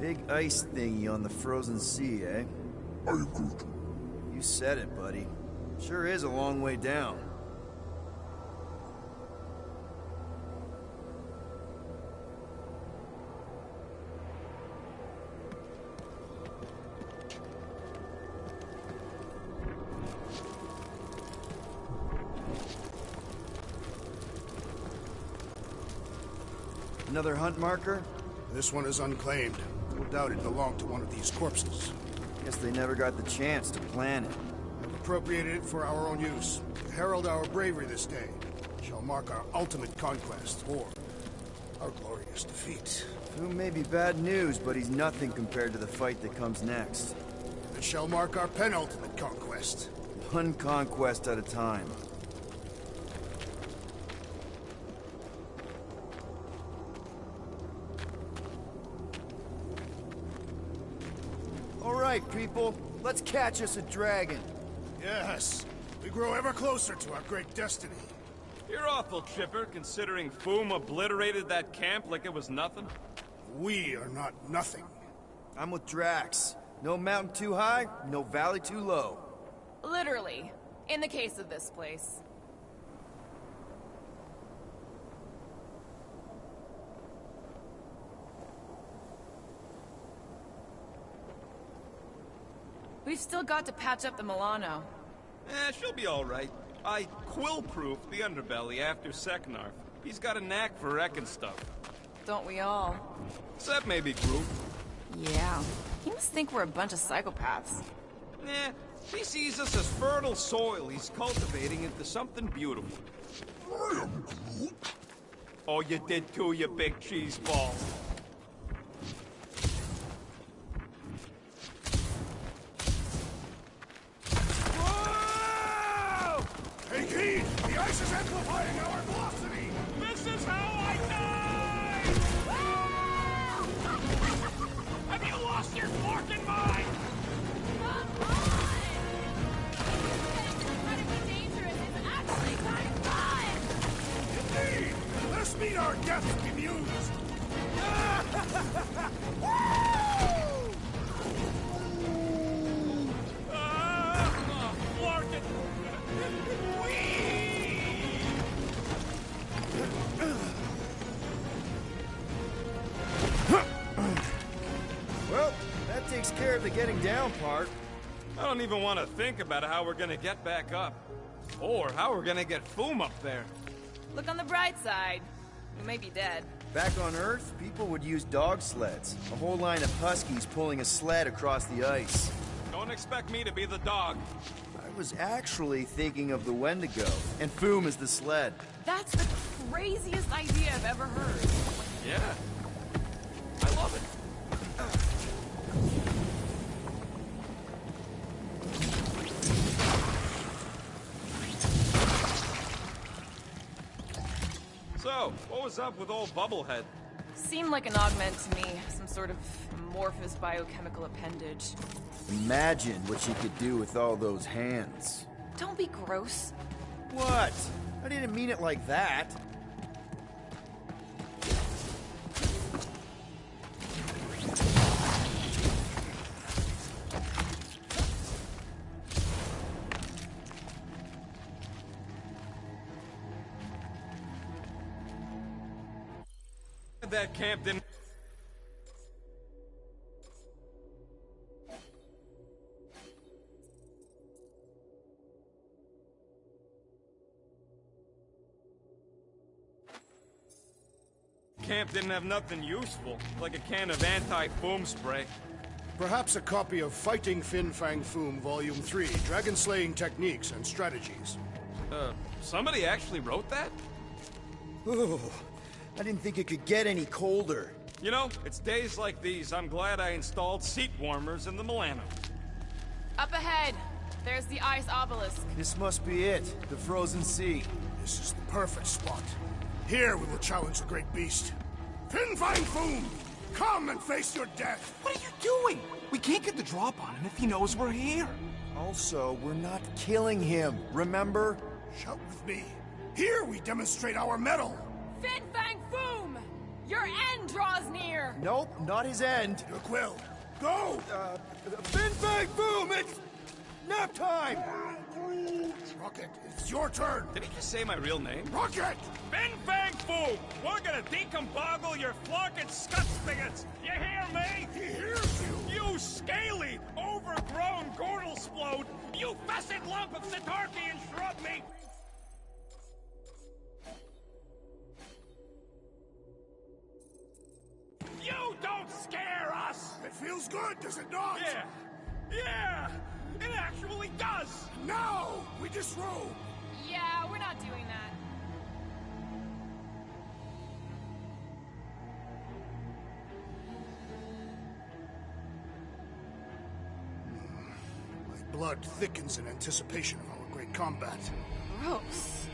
Big ice thingy on the frozen sea, eh? I agree. You said it, buddy. Sure is a long way down. Another hunt marker? This one is unclaimed. No doubt it belonged to one of these corpses. Guess they never got the chance to plant it. I've appropriated it for our own use. To herald our bravery this day. It shall mark our ultimate conquest, or our glorious defeat. Foom may be bad news, but he's nothing compared to the fight that comes next. It shall mark our penultimate conquest. One conquest at a time. All right, people. Let's catch us a dragon. Yes. We grow ever closer to our great destiny. You're awful chipper, considering Foom obliterated that camp like it was nothing. We are not nothing. I'm with Drax. No mountain too high, no valley too low. Literally. In the case of this place. We've still got to patch up the Milano. She'll be alright. I quill-proofed the underbelly after Seknarf. He's got a knack for wrecking stuff. Don't we all? Except maybe Groot. Yeah. He must think we're a bunch of psychopaths. Nah, he sees us as fertile soil he's cultivating into something beautiful. I am Groot. Oh, you did too, you big cheese ball. Hey, Keith! The ice is amplifying our velocity! This is how I die! Have you lost your forking mind? Come on! This is incredibly dangerous. It's actually kind of fun! Indeed! Let us meet our deaths bemused! Larkin! Well, that takes care of the getting down part. I don't even want to think about how we're gonna get back up. Or how we're gonna get Foom up there. Look on the bright side. We may be dead. Back on Earth, people would use dog sleds. A whole line of huskies pulling a sled across the ice. Don't expect me to be the dog. I was actually thinking of the Wendigo, and Foom is the sled. That's the craziest idea I've ever heard. Yeah. I love it. So, what was up with old Bubblehead? Seemed like an augment to me. Some sort of amorphous biochemical appendage. Imagine what she could do with all those hands. Don't be gross. What? I didn't mean it like that. That camp didn't... Camp didn't have nothing useful, like a can of anti-foam spray. Perhaps a copy of Fighting Fin Fang Foom Volume 3, Dragon Slaying Techniques and Strategies. Somebody actually wrote that? Ooh, I didn't think it could get any colder. You know, it's days like these I'm glad I installed seat warmers in the Milano. Up ahead. There's the ice obelisk. This must be it, the frozen sea. This is the perfect spot. Here we will challenge the great beast. Fin Fang Foom! Come and face your death! What are you doing? We can't get the drop on him if he knows we're here. Also, we're not killing him, remember? Shout with me. Here we demonstrate our mettle! Fin Fang Foom! Your end draws near! Nope, not his end. Peter Quill, go! Fin Fang Boom! It's nap time! Rocket, it's your turn! Did he just say my real name? Rocket! Fin Fang Foom! We're gonna decomboggle your flunking scut spigots! You hear me? He hears you! You scaly, overgrown gordle-splode! You fessed lump of Sitarchian shrub meat! You don't scare us! It feels good, does it not? Yeah! Yeah! It actually does! Now! We disrobe! Yeah, we're not doing that. My blood thickens in anticipation of our great combat. Gross.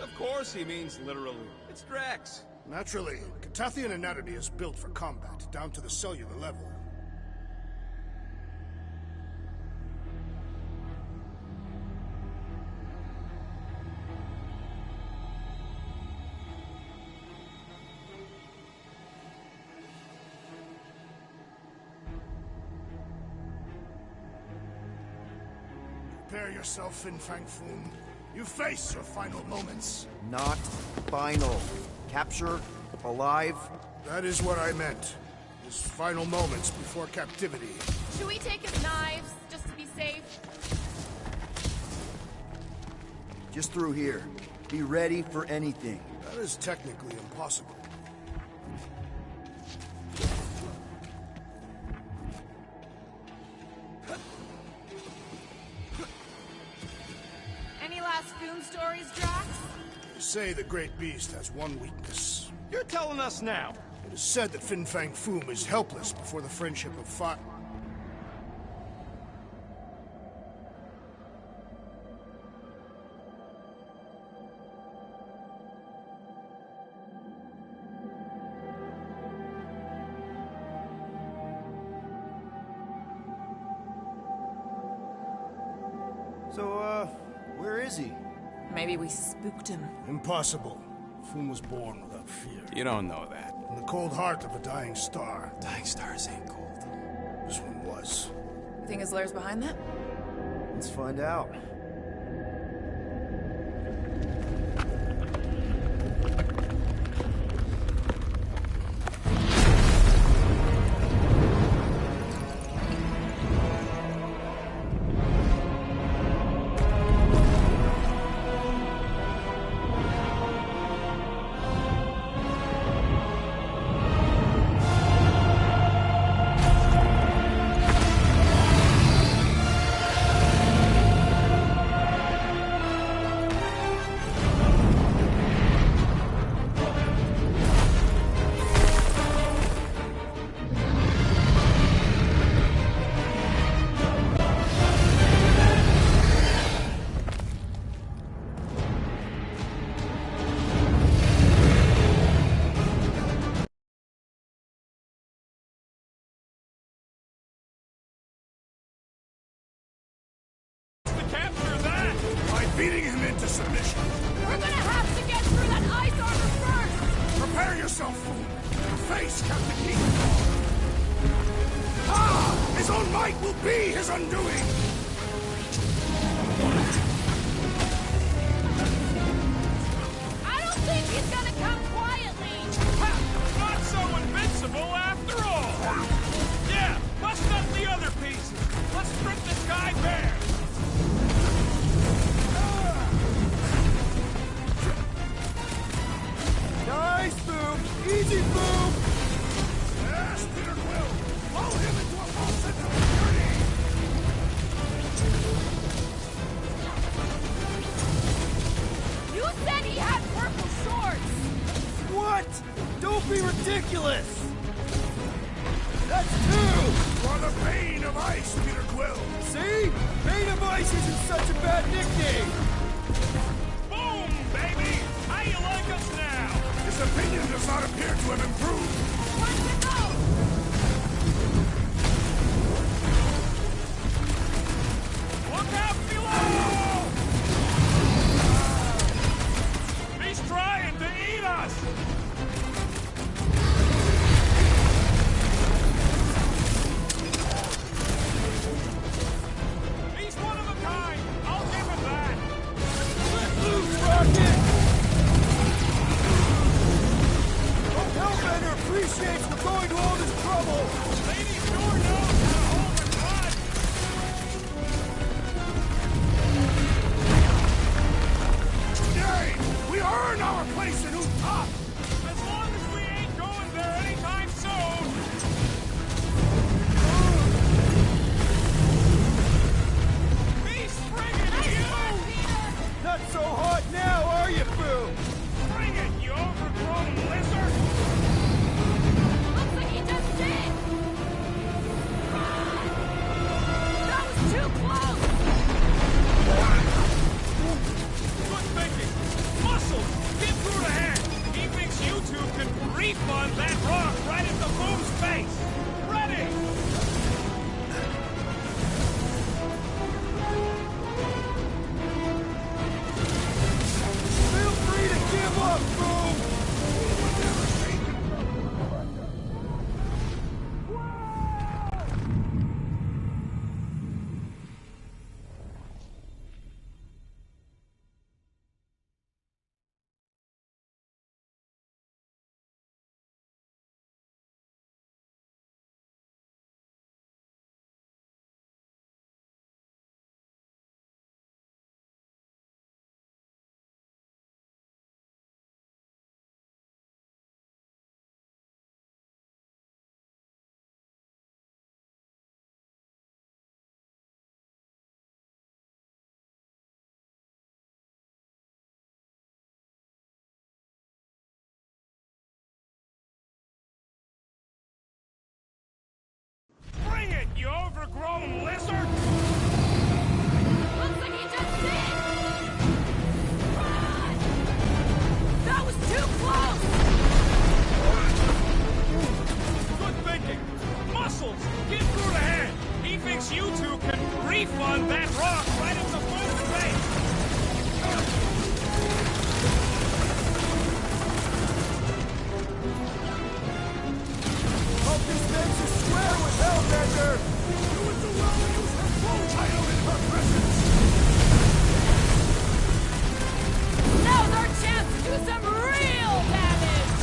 Of course he means literally. It's Drax. Naturally, Catathian anatomy is built for combat, down to the cellular level. Prepare yourself, Fin Fang Foom. You face your final moments. Not final. Capture, alive. That is what I meant. His final moments before captivity. Should we take his knives, just to be safe? Just through here. Be ready for anything. That is technically impossible. Any last Foom stories, Drax? They say the Great Beast has one weakness. You're telling us now. It is said that Fin Fang Foom is helpless before the friendship of Fa... So, where is he? Maybe we spooked him. Impossible. Foom was born without fear. You don't know that. In the cold heart of a dying star. Dying stars ain't cold. This one was. You think his lair's behind that? Let's find out. Beating him into submission. We're gonna have to get through that ice armor first! Prepare yourself, fool! Face Captain King! Ah! His own might will be his undoing! I don't think he's gonna come quietly! Ha! Not so invincible after all! Yeah, bust up the other pieces! Let's strip this guy bare! Nice, Boom! Easy, Boom! Yes, Peter Quill! Blow him into a false sense of security! You said he had purple shorts! What? Don't be ridiculous! That's two! For the Bane of Ice, Peter Quill! See? Bane of Ice isn't such a bad nickname! Boom, baby! How you like us now? His opinion does not appear to have improved. Where's it go? Look out below! He's trying to eat us! fun, that rock right in the fool's face! Hope this makes you swear with Hellbender! You would do well to use her full title in her presence! Now's our chance to do some real damage!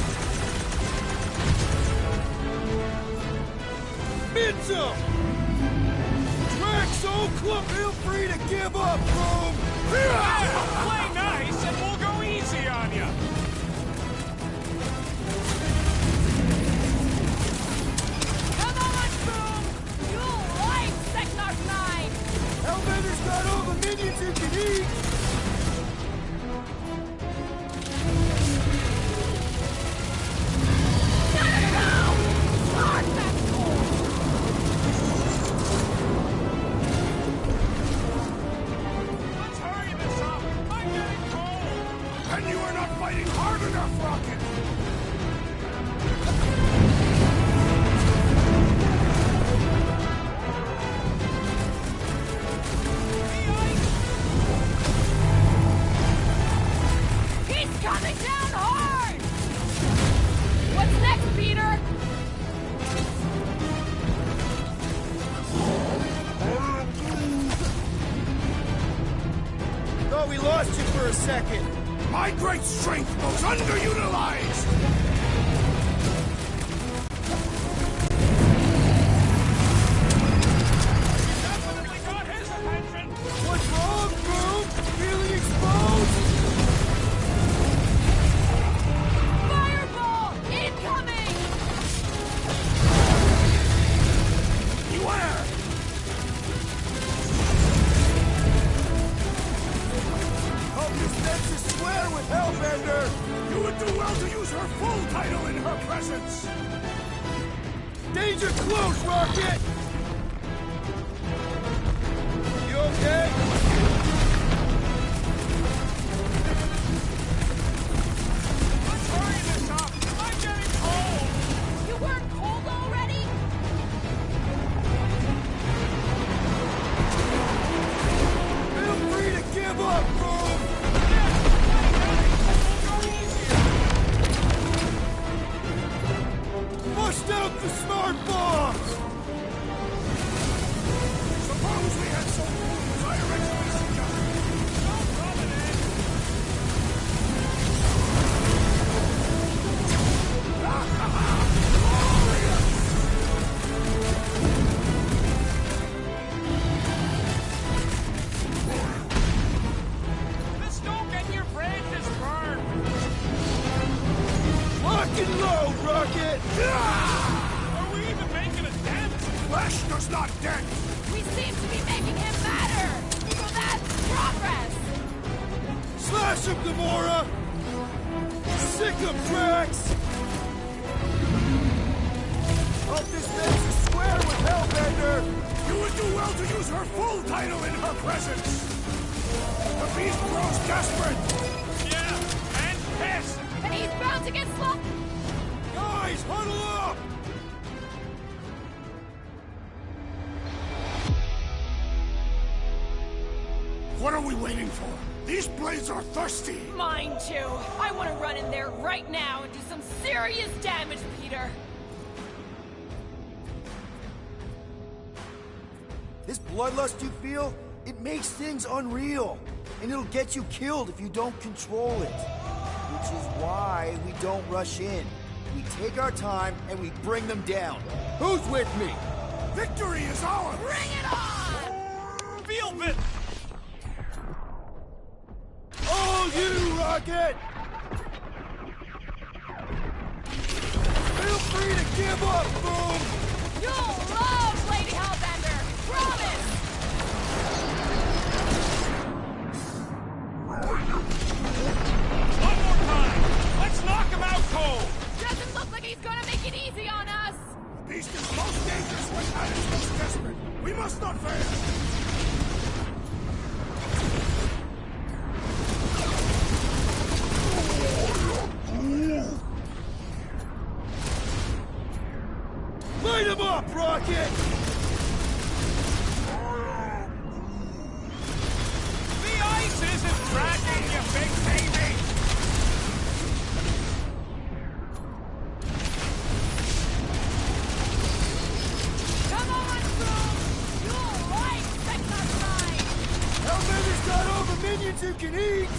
Mitchell! Drax, old club, feel free to give up, Boom! Play nice and we'll go easy on you! Come on, Boom! You like Sector 9! Hellbender's got all the minions you can eat! Let's hurry this up! I'm getting cold! And you are not fighting hard enough, Rocket! He's coming down hard! What's next, Peter? Thought we lost you for a second! My great strength goes underutilized! Definitely got his attention! What's wrong, Boom? Feeling exposed? Fireball! Incoming! Beware! Hope this makes you swear with Hellbender! You would do well to use her full title in her presence! Danger close, Rocket! You okay? Let's hurry this up! I'm getting cold! You weren't cold already? Feel free to give up, Boom! Bust out the smart bombs! Suppose we had some food as I originally suggested. This don't get your branches burned! Lock and load, Rocket! Are we even making a dent? Flesh does not dent! We seem to be making him better! So that's progress! Slash him, Gamora! Sick him, Drax! Hope this makes you swear with Hellbender! You would do well to use her full title in her presence! The beast grows desperate! Yeah, and pissed! And he's bound to get slow. Guys, huddle up! What are we waiting for? These blades are thirsty! Mine too. I want to run in there right now and do some serious damage, Peter. This bloodlust you feel, it makes things unreal. And it'll get you killed if you don't control it. Which is why we don't rush in. We take our time and we bring them down. Who's with me? Victory is ours! Bring it on! Feel bit! All you, Rocket! Feel free to give up, Boom! You'll love Lady Hellbender! Promise! One more time! Let's knock him out cold! Doesn't look like he's gonna make it easy on us! Beast is most dangerous when at its most desperate. We must not fail! Light him up, Rocket! tracking, you big baby! Come on, Boom! You'll like Technotrine! Hellbender's got all the minions who can eat!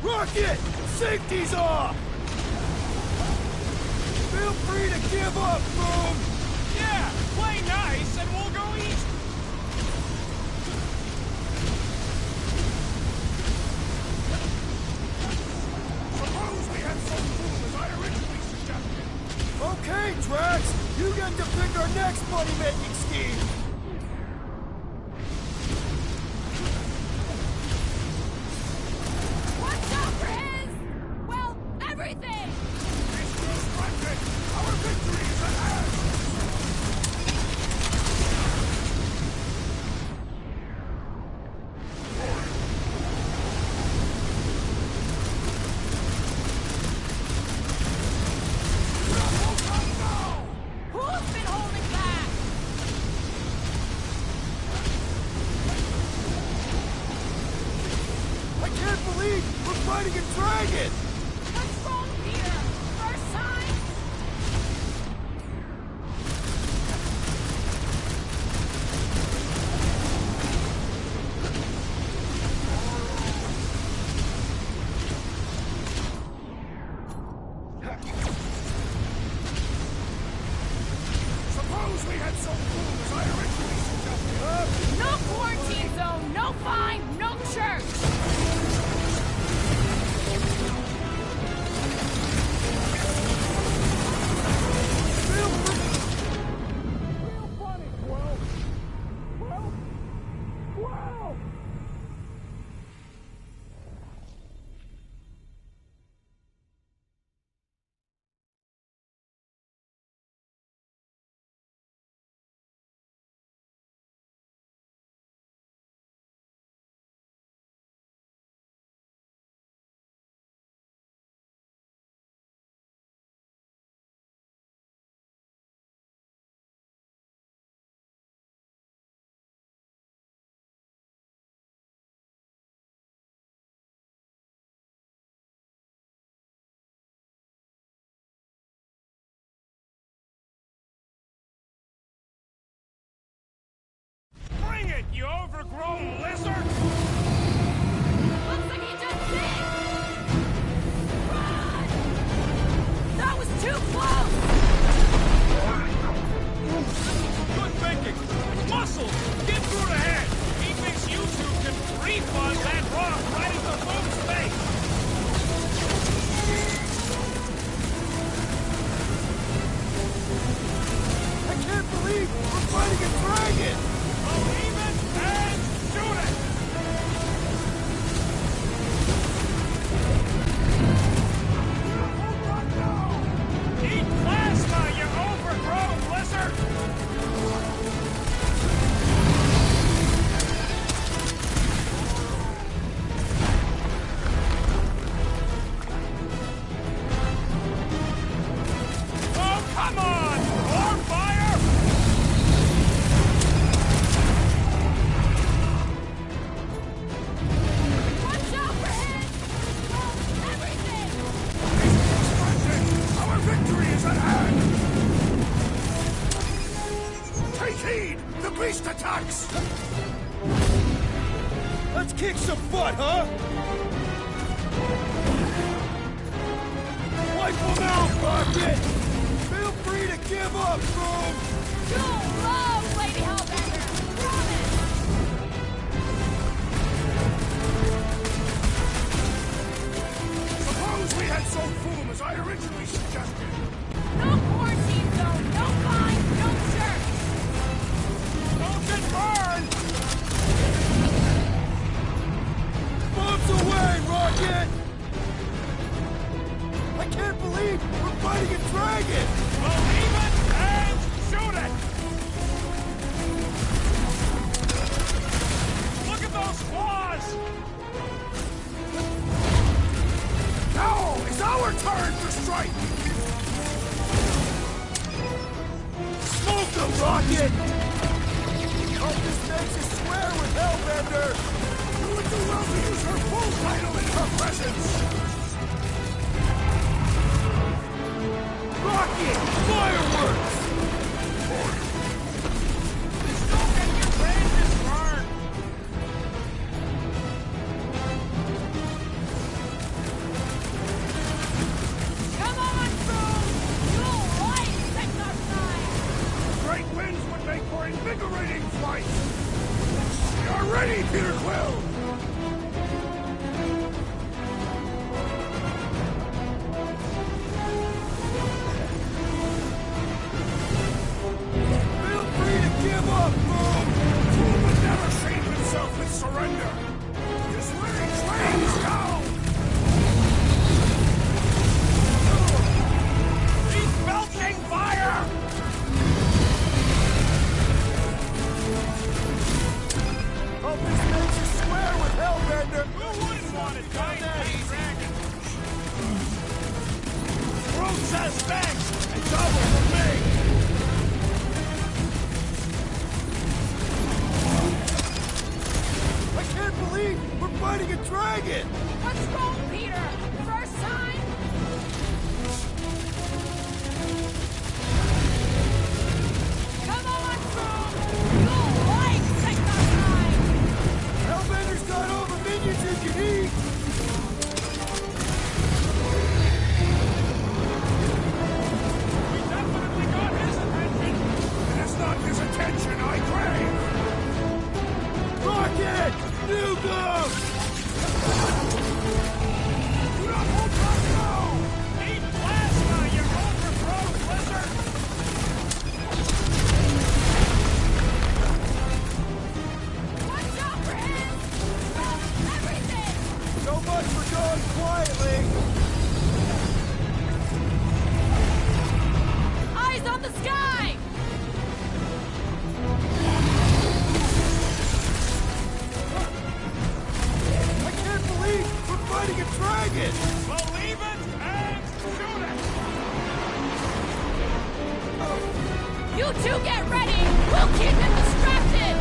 Rocket! Safety's off! Feel free to give up, Boom! Yeah, play nice and we'll go easy. Suppose we had some fool as I originally suggested. Okay, Drax! You get to pick our next money-making scheme! Watch out for his... well, everything! Our victory is at hand! Who's been holding back? I can't believe we're fighting a dragon! What's wrong here? First time? Suppose we had some fool as I originally suggested. No quarantine zone, no fine, no church! Bring it, you overgrown lizard! Looks like he just did! Run! That was too close! Good thinking! Muscles! Get through the head! He thinks you two can refund that rock right into Boom's face! I can't believe we're fighting a dragon! Believe it and shoot it! Eat plasma, you overgrown lizard! Oh, come on! More fire! Watch out for his... well, everything! Our victory is at hand! Take heed! The beast attacks! Let's kick some butt, huh? Wipe them out, Rocket! Feel free to give up, Boom! You'll love Lady Hellbender! Promise! Suppose we had some fool as I originally suggested. No quarantine zone, no fine, no church! Don't get burned! Bombs away, Rocket! I can't believe we're fighting a dragon! Believe it and shoot it! Look at those claws! Now is our turn to strike! Smoke them, Rocket! Hope this makes you swear with Hellbender! do well to use her full title in her presence! Rocket! Fireworks! Just don't get your branches burned! Come on, Boom! You'll light Sector 9! Great winds would make for invigorating flight! You're ready, Peter Quill! Feel free to give up, Boom! Fool would never shame himself with surrender! Just laying trains down! He's belching fire! Hope this makes you square with Hellbender! Who wouldn't want a giant green dragon? Groot says thanks! And double for me! I can't believe we're fighting a dragon! Let's go, Peter! First time? Come on, Boom! You'll light Sector 9! Hellbender's got all the minions you can eat! We definitely got his attention! It is not his attention I crave! Rocket! Nuke! Do not hold back now! Eat plasma, you overgrown lizard! Watch out for him! Stop everything! So much for going quietly! Eyes on the sky! I can't believe we're fighting a dragon! Believe it and shoot it! You two get ready! We'll keep him distracted!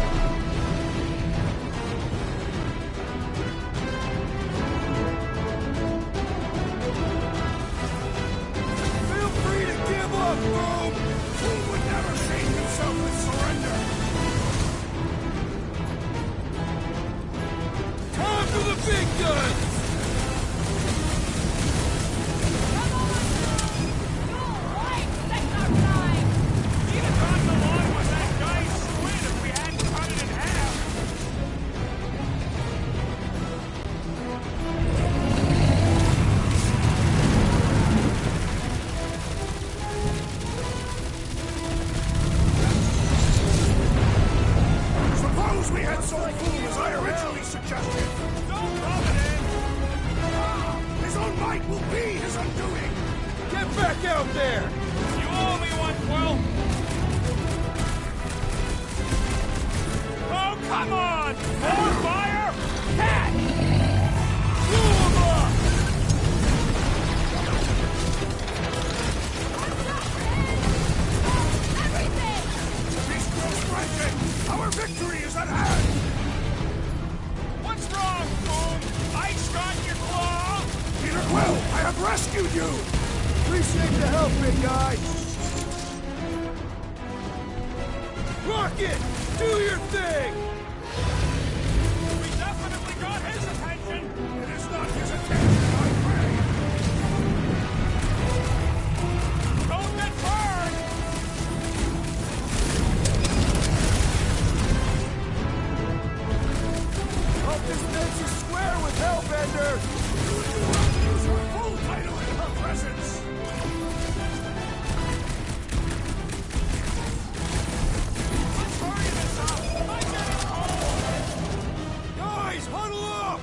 Feel free to give up, Boom! Fool would never shame himself with surrender! Time for the big guns! Come on, Boom! You'll light Sector 9! He'd have gotten along with that guy's squid if we hadn't cut it in half! Suppose we had so fool as I originally suggested! Don't rub it in! His own might will be his undoing! Get back out there! You owe me one, Quill! Oh, come on! More fire! Cat! Blow 'em up! Everything! Beast Grill's ranking! Our victory is at hand! What's wrong, Boom? Ice got your claw? Peter Quill, I have rescued you! Appreciate the help, big guy! Rocket! Do your thing! We definitely got his attention! It is not his attention I crave! Don't get burned! Hope this makes you square with Hellbender! You would do well to use her full title in her presence! Let's hurry this up! I'm getting cold! Guys, huddle up!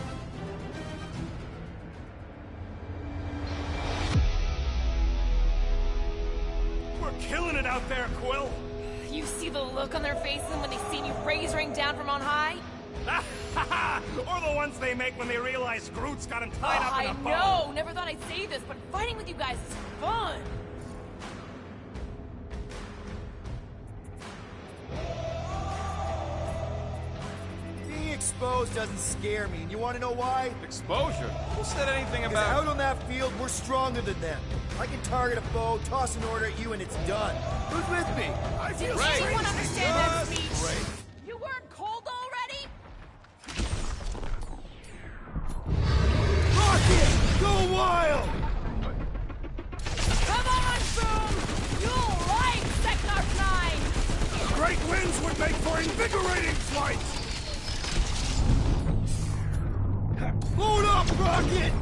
We're killing it out there, Quill! You see the look on their faces when they see you rays rain down from on high? Or the ones they make when they realize Groot's got him tied up in a bow. I know! Never thought I'd say this, but fighting with you guys is fun! Being exposed doesn't scare me, and you want to know why? Exposure? Who said anything Because about... out on that field, we're stronger than them. I can target a foe, toss an order at you, and it's done. Who's with me? I feel Did anyone understand that speech? Great. You weren't cold already? Rocket! Go wild! Come on, Boom! You'll like Sector 9! Great winds would make for invigorating flight! Load up, Rocket!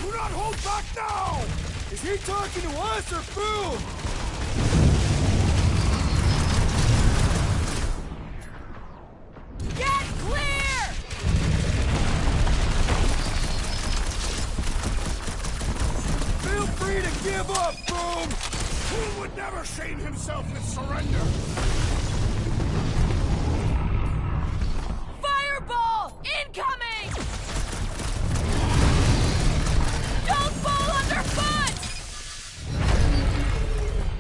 Do not hold back now! Is he talking to us or Boom? Get clear! Feel free to give up, Boom! Who would never shame himself with surrender? Fireball! Incoming! Don't fall underfoot!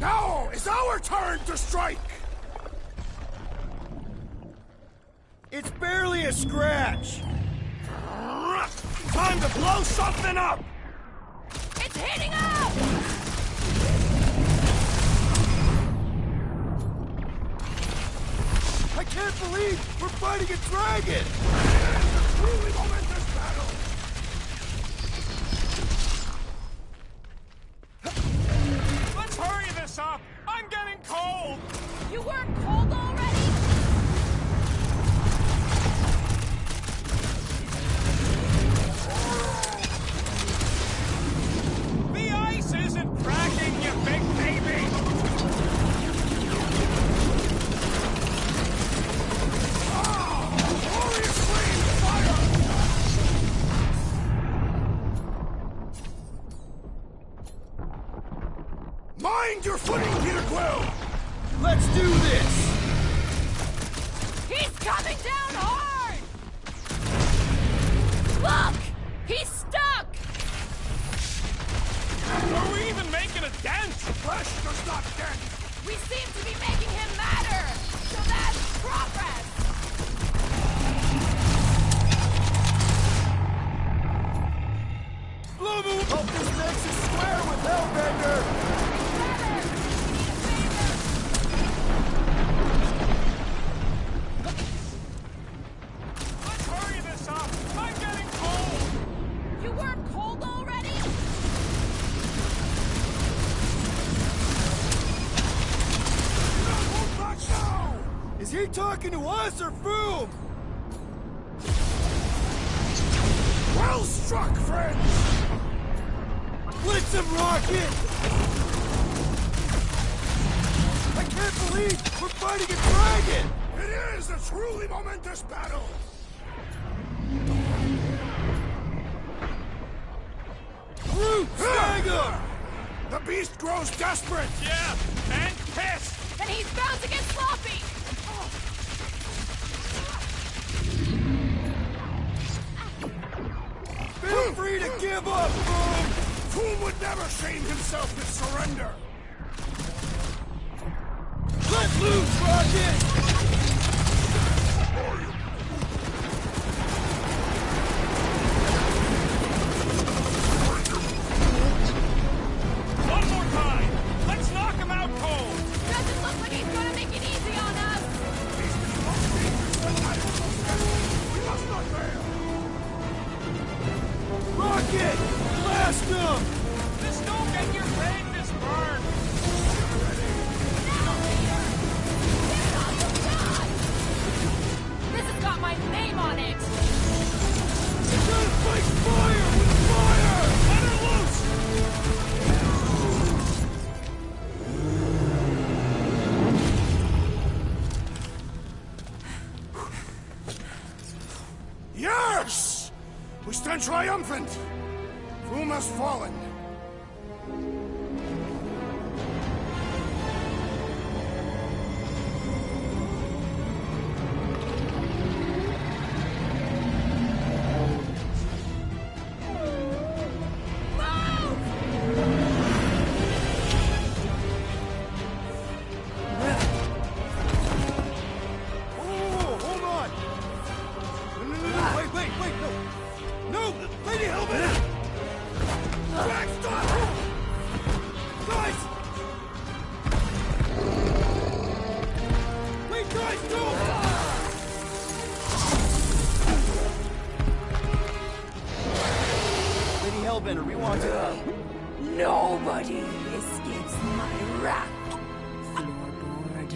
Now is our turn to strike! It's barely a scratch! Time to blow something up! It's heating up! I can't believe we're fighting a dragon! It is a truly momentous battle! Let's hurry this up! I'm getting cold! You weren't cold already? The ice isn't cracking, you big baby! Glorious flame! Fire! Mind your footing, Peter Quill! Let's do this! He's coming down hard! Look! He's stuck! Are we even making a dent? Flesh does not dent! We seem to be making him matter! So that's progress! Blue Moon! Hope this makes us square with Hellbender! Let's hurry this up! I'm getting cold! You weren't cold already? Hold back now! Is he talking to us or Boom? Well struck, friends! Blitz him, Rocket! I can't believe we're fighting a dragon! It is a truly momentous battle! Root, stagger! The beast grows desperate! Yeah, and pissed! And he's bound to get sloppy! Feel free to give up, Boom! Fool would never shame himself with surrender! Let loose, Rocket! One more time! Let's knock him out cold! Doesn't look like he's gonna make it easy on us! We must not fail! Rocket! Blast him! Just don't get your brain this burn! This has got my name on it! We're gonna fight fire with fire! Let her loose! Yes! We stand triumphant! Foom has fallen. Nobody escapes my wrath. Floorboard.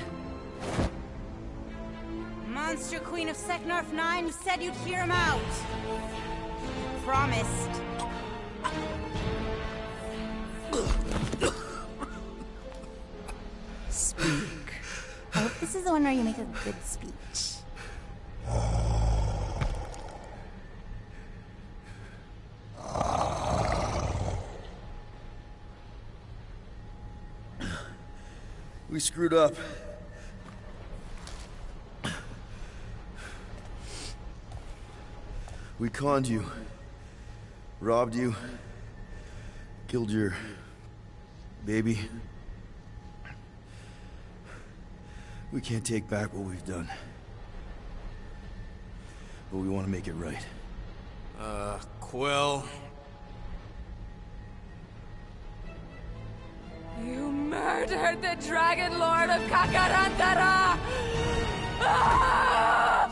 Monster Queen of Seknarf 9 said you'd hear him out. Promised. Speak. I hope this is the one where you make a good speech. We screwed up. We conned you. Robbed you. Killed your baby. We can't take back what we've done. But we want to make it right. Quill. You murdered the Dragon Lord of Kakarantara! Ah!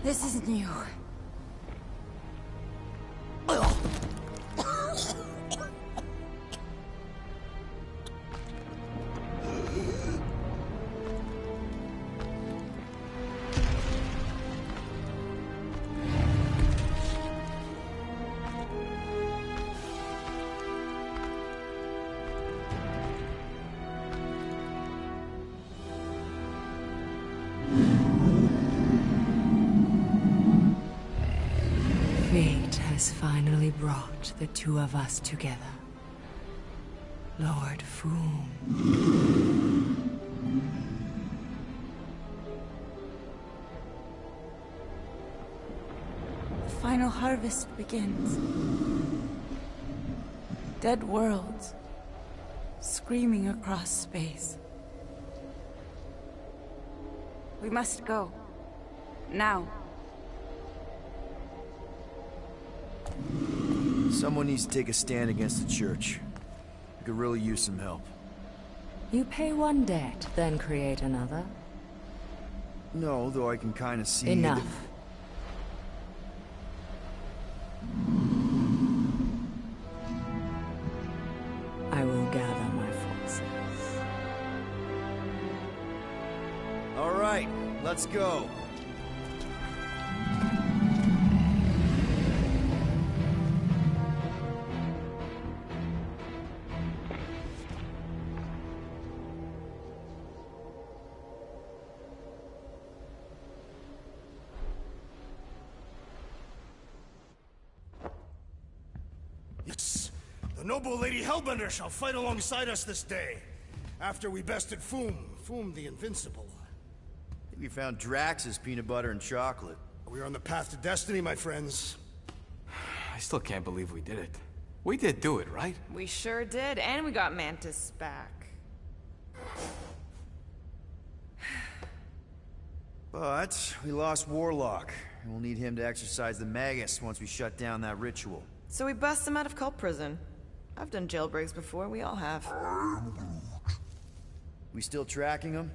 This isn't you. Fate has finally brought the two of us together. Lord Foom. The final harvest begins. Dead worlds, screaming across space. We must go. Now. Someone needs to take a stand against the church. We could really use some help. You pay one debt, then create another? No, though I can kind of see... Enough. I will gather my forces. All right, let's go. Yes, the noble Lady Hellbender shall fight alongside us this day. After we bested Foom the Invincible. We found Drax's peanut butter and chocolate. We are on the path to destiny, my friends. I still can't believe we did it. We did do it, right? We sure did, and we got Mantis back. But we lost Warlock, and we'll need him to exercise the Magus once we shut down that ritual. So we bust him out of cult prison. I've done jailbreaks before, we all have. We still tracking him?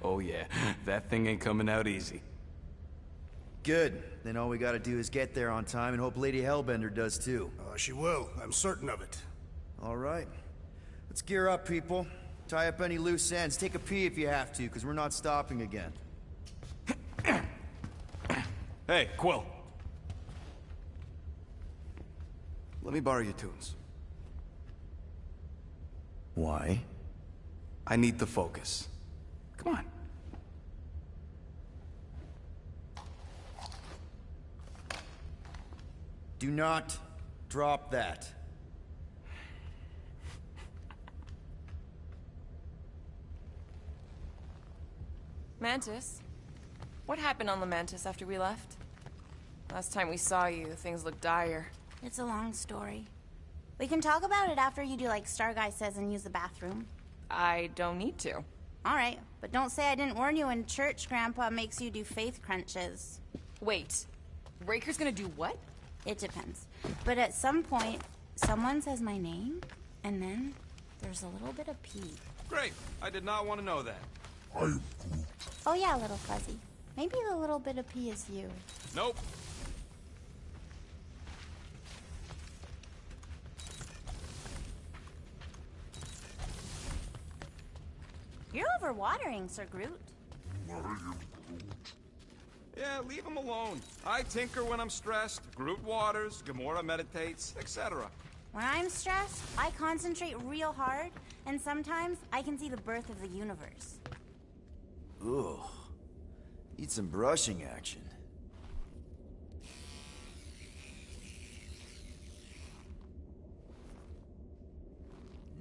Oh yeah, that thing ain't coming out easy. Good. Then all we gotta do is get there on time and hope Lady Hellbender does too. She will. I'm certain of it. All right. Let's gear up, people. Tie up any loose ends. Take a pee if you have to, because we're not stopping again. Hey, Quill. Let me borrow your tunes. Why? I need to focus. Come on. Do not drop that. Mantis, What happened on Lamentis after we left? Last time we saw you, things looked dire. It's a long story. We can talk about it after you do like Star Guy says and use the bathroom. I don't need to. Alright, but don't say I didn't warn you in church Grandpa makes you do faith crunches. Wait, Raker's gonna do what? It depends. But at some point, someone says my name, and then there's a little bit of pee. Great. I did not want to know that. Oh yeah, little fuzzy. Maybe the little bit of pee is you. Nope. You're overwatering, Sir Groot. Yeah, leave him alone. I tinker when I'm stressed, Groot waters, Gamora meditates, etc. When I'm stressed, I concentrate real hard, and sometimes I can see the birth of the universe. Ugh. Need some brushing action.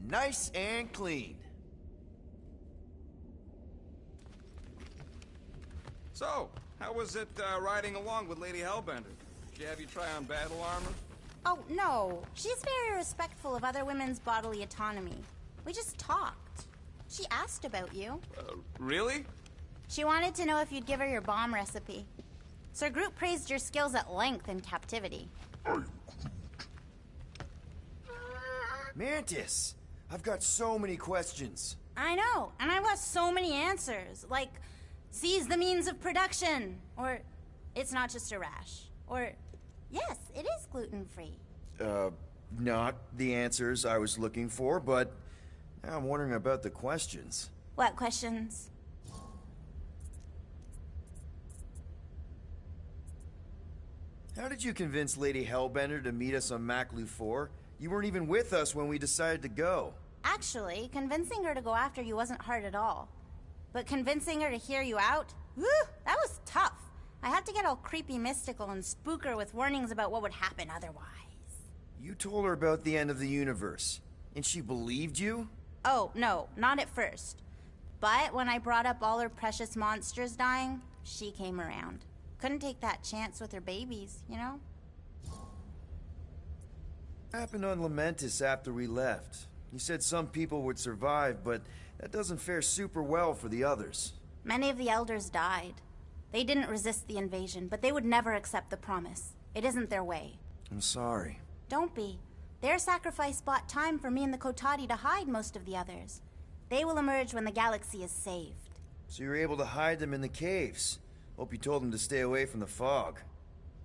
Nice and clean. So, how was it riding along with Lady Hellbender? Did she have you try on battle armor? Oh, no. She's very respectful of other women's bodily autonomy. We just talked. She asked about you. Really? She wanted to know if you'd give her your bomb recipe. Sir Groot praised your skills at length in captivity. Mantis! I've got so many questions. I know, and I've got so many answers. Like, seize the means of production. Or, it's not just a rash. Or, yes, it is gluten-free. Not the answers I was looking for, but now I'm wondering about the questions. What questions? How did you convince Lady Hellbender to meet us on Maclu 4? You weren't even with us when we decided to go. Actually, convincing her to go after you wasn't hard at all. But convincing her to hear you out? Whew, that was tough. I had to get all creepy mystical and spook her with warnings about what would happen otherwise. You told her about the end of the universe, and she believed you? Oh, no, not at first. But when I brought up all her precious monsters dying, she came around. Couldn't take that chance with her babies, you know? Happened on Lamentis after we left. You said some people would survive, but that doesn't fare super well for the others. Many of the elders died. They didn't resist the invasion, but they would never accept the promise. It isn't their way. I'm sorry. Don't be. Their sacrifice bought time for me and the Kotati to hide most of the others. They will emerge when the galaxy is saved. So you were able to hide them in the caves. Hope you told them to stay away from the fog.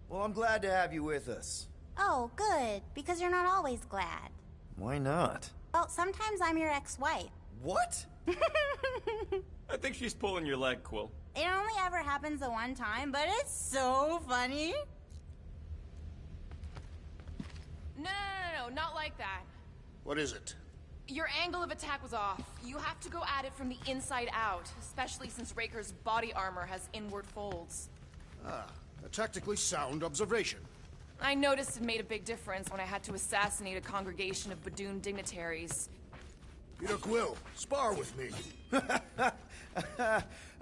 Well, I'm glad to have you with us. Oh, good, because you're not always glad. Why not? Well, sometimes I'm your ex-wife. What? I think she's pulling your leg, Quill. It only ever happens the one time, but it's so funny. No, not like that. What is it? Your angle of attack was off. You have to go at it from the inside out, especially since Raker's body armor has inward folds. Ah, a tactically sound observation. I noticed it made a big difference when I had to assassinate a congregation of Badoon dignitaries. Peter Quill, spar with me.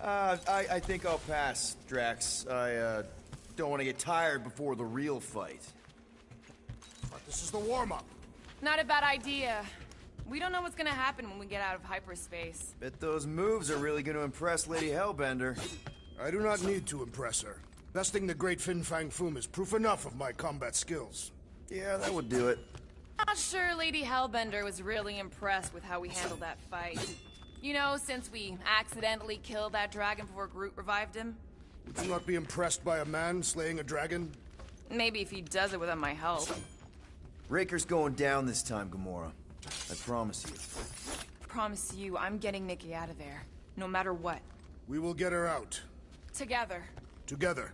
I think I'll pass, Drax. I don't want to get tired before the real fight. But this is the warm-up. Not a bad idea. We don't know what's gonna happen when we get out of hyperspace. Bet those moves are really going to impress Lady Hellbender. I do not need to impress her. Besting the great Fin Fang Foom is proof enough of my combat skills. Yeah, that would do it. Not sure Lady Hellbender was really impressed with how we handled that fight. You know, since we accidentally killed that dragon before Groot revived him. Would you not be impressed by a man slaying a dragon? Maybe if he does it without my help. Raker's going down this time, Gamora. I promise you. Promise you, I'm getting Nikki out of there. No matter what. We will get her out. Together. Together.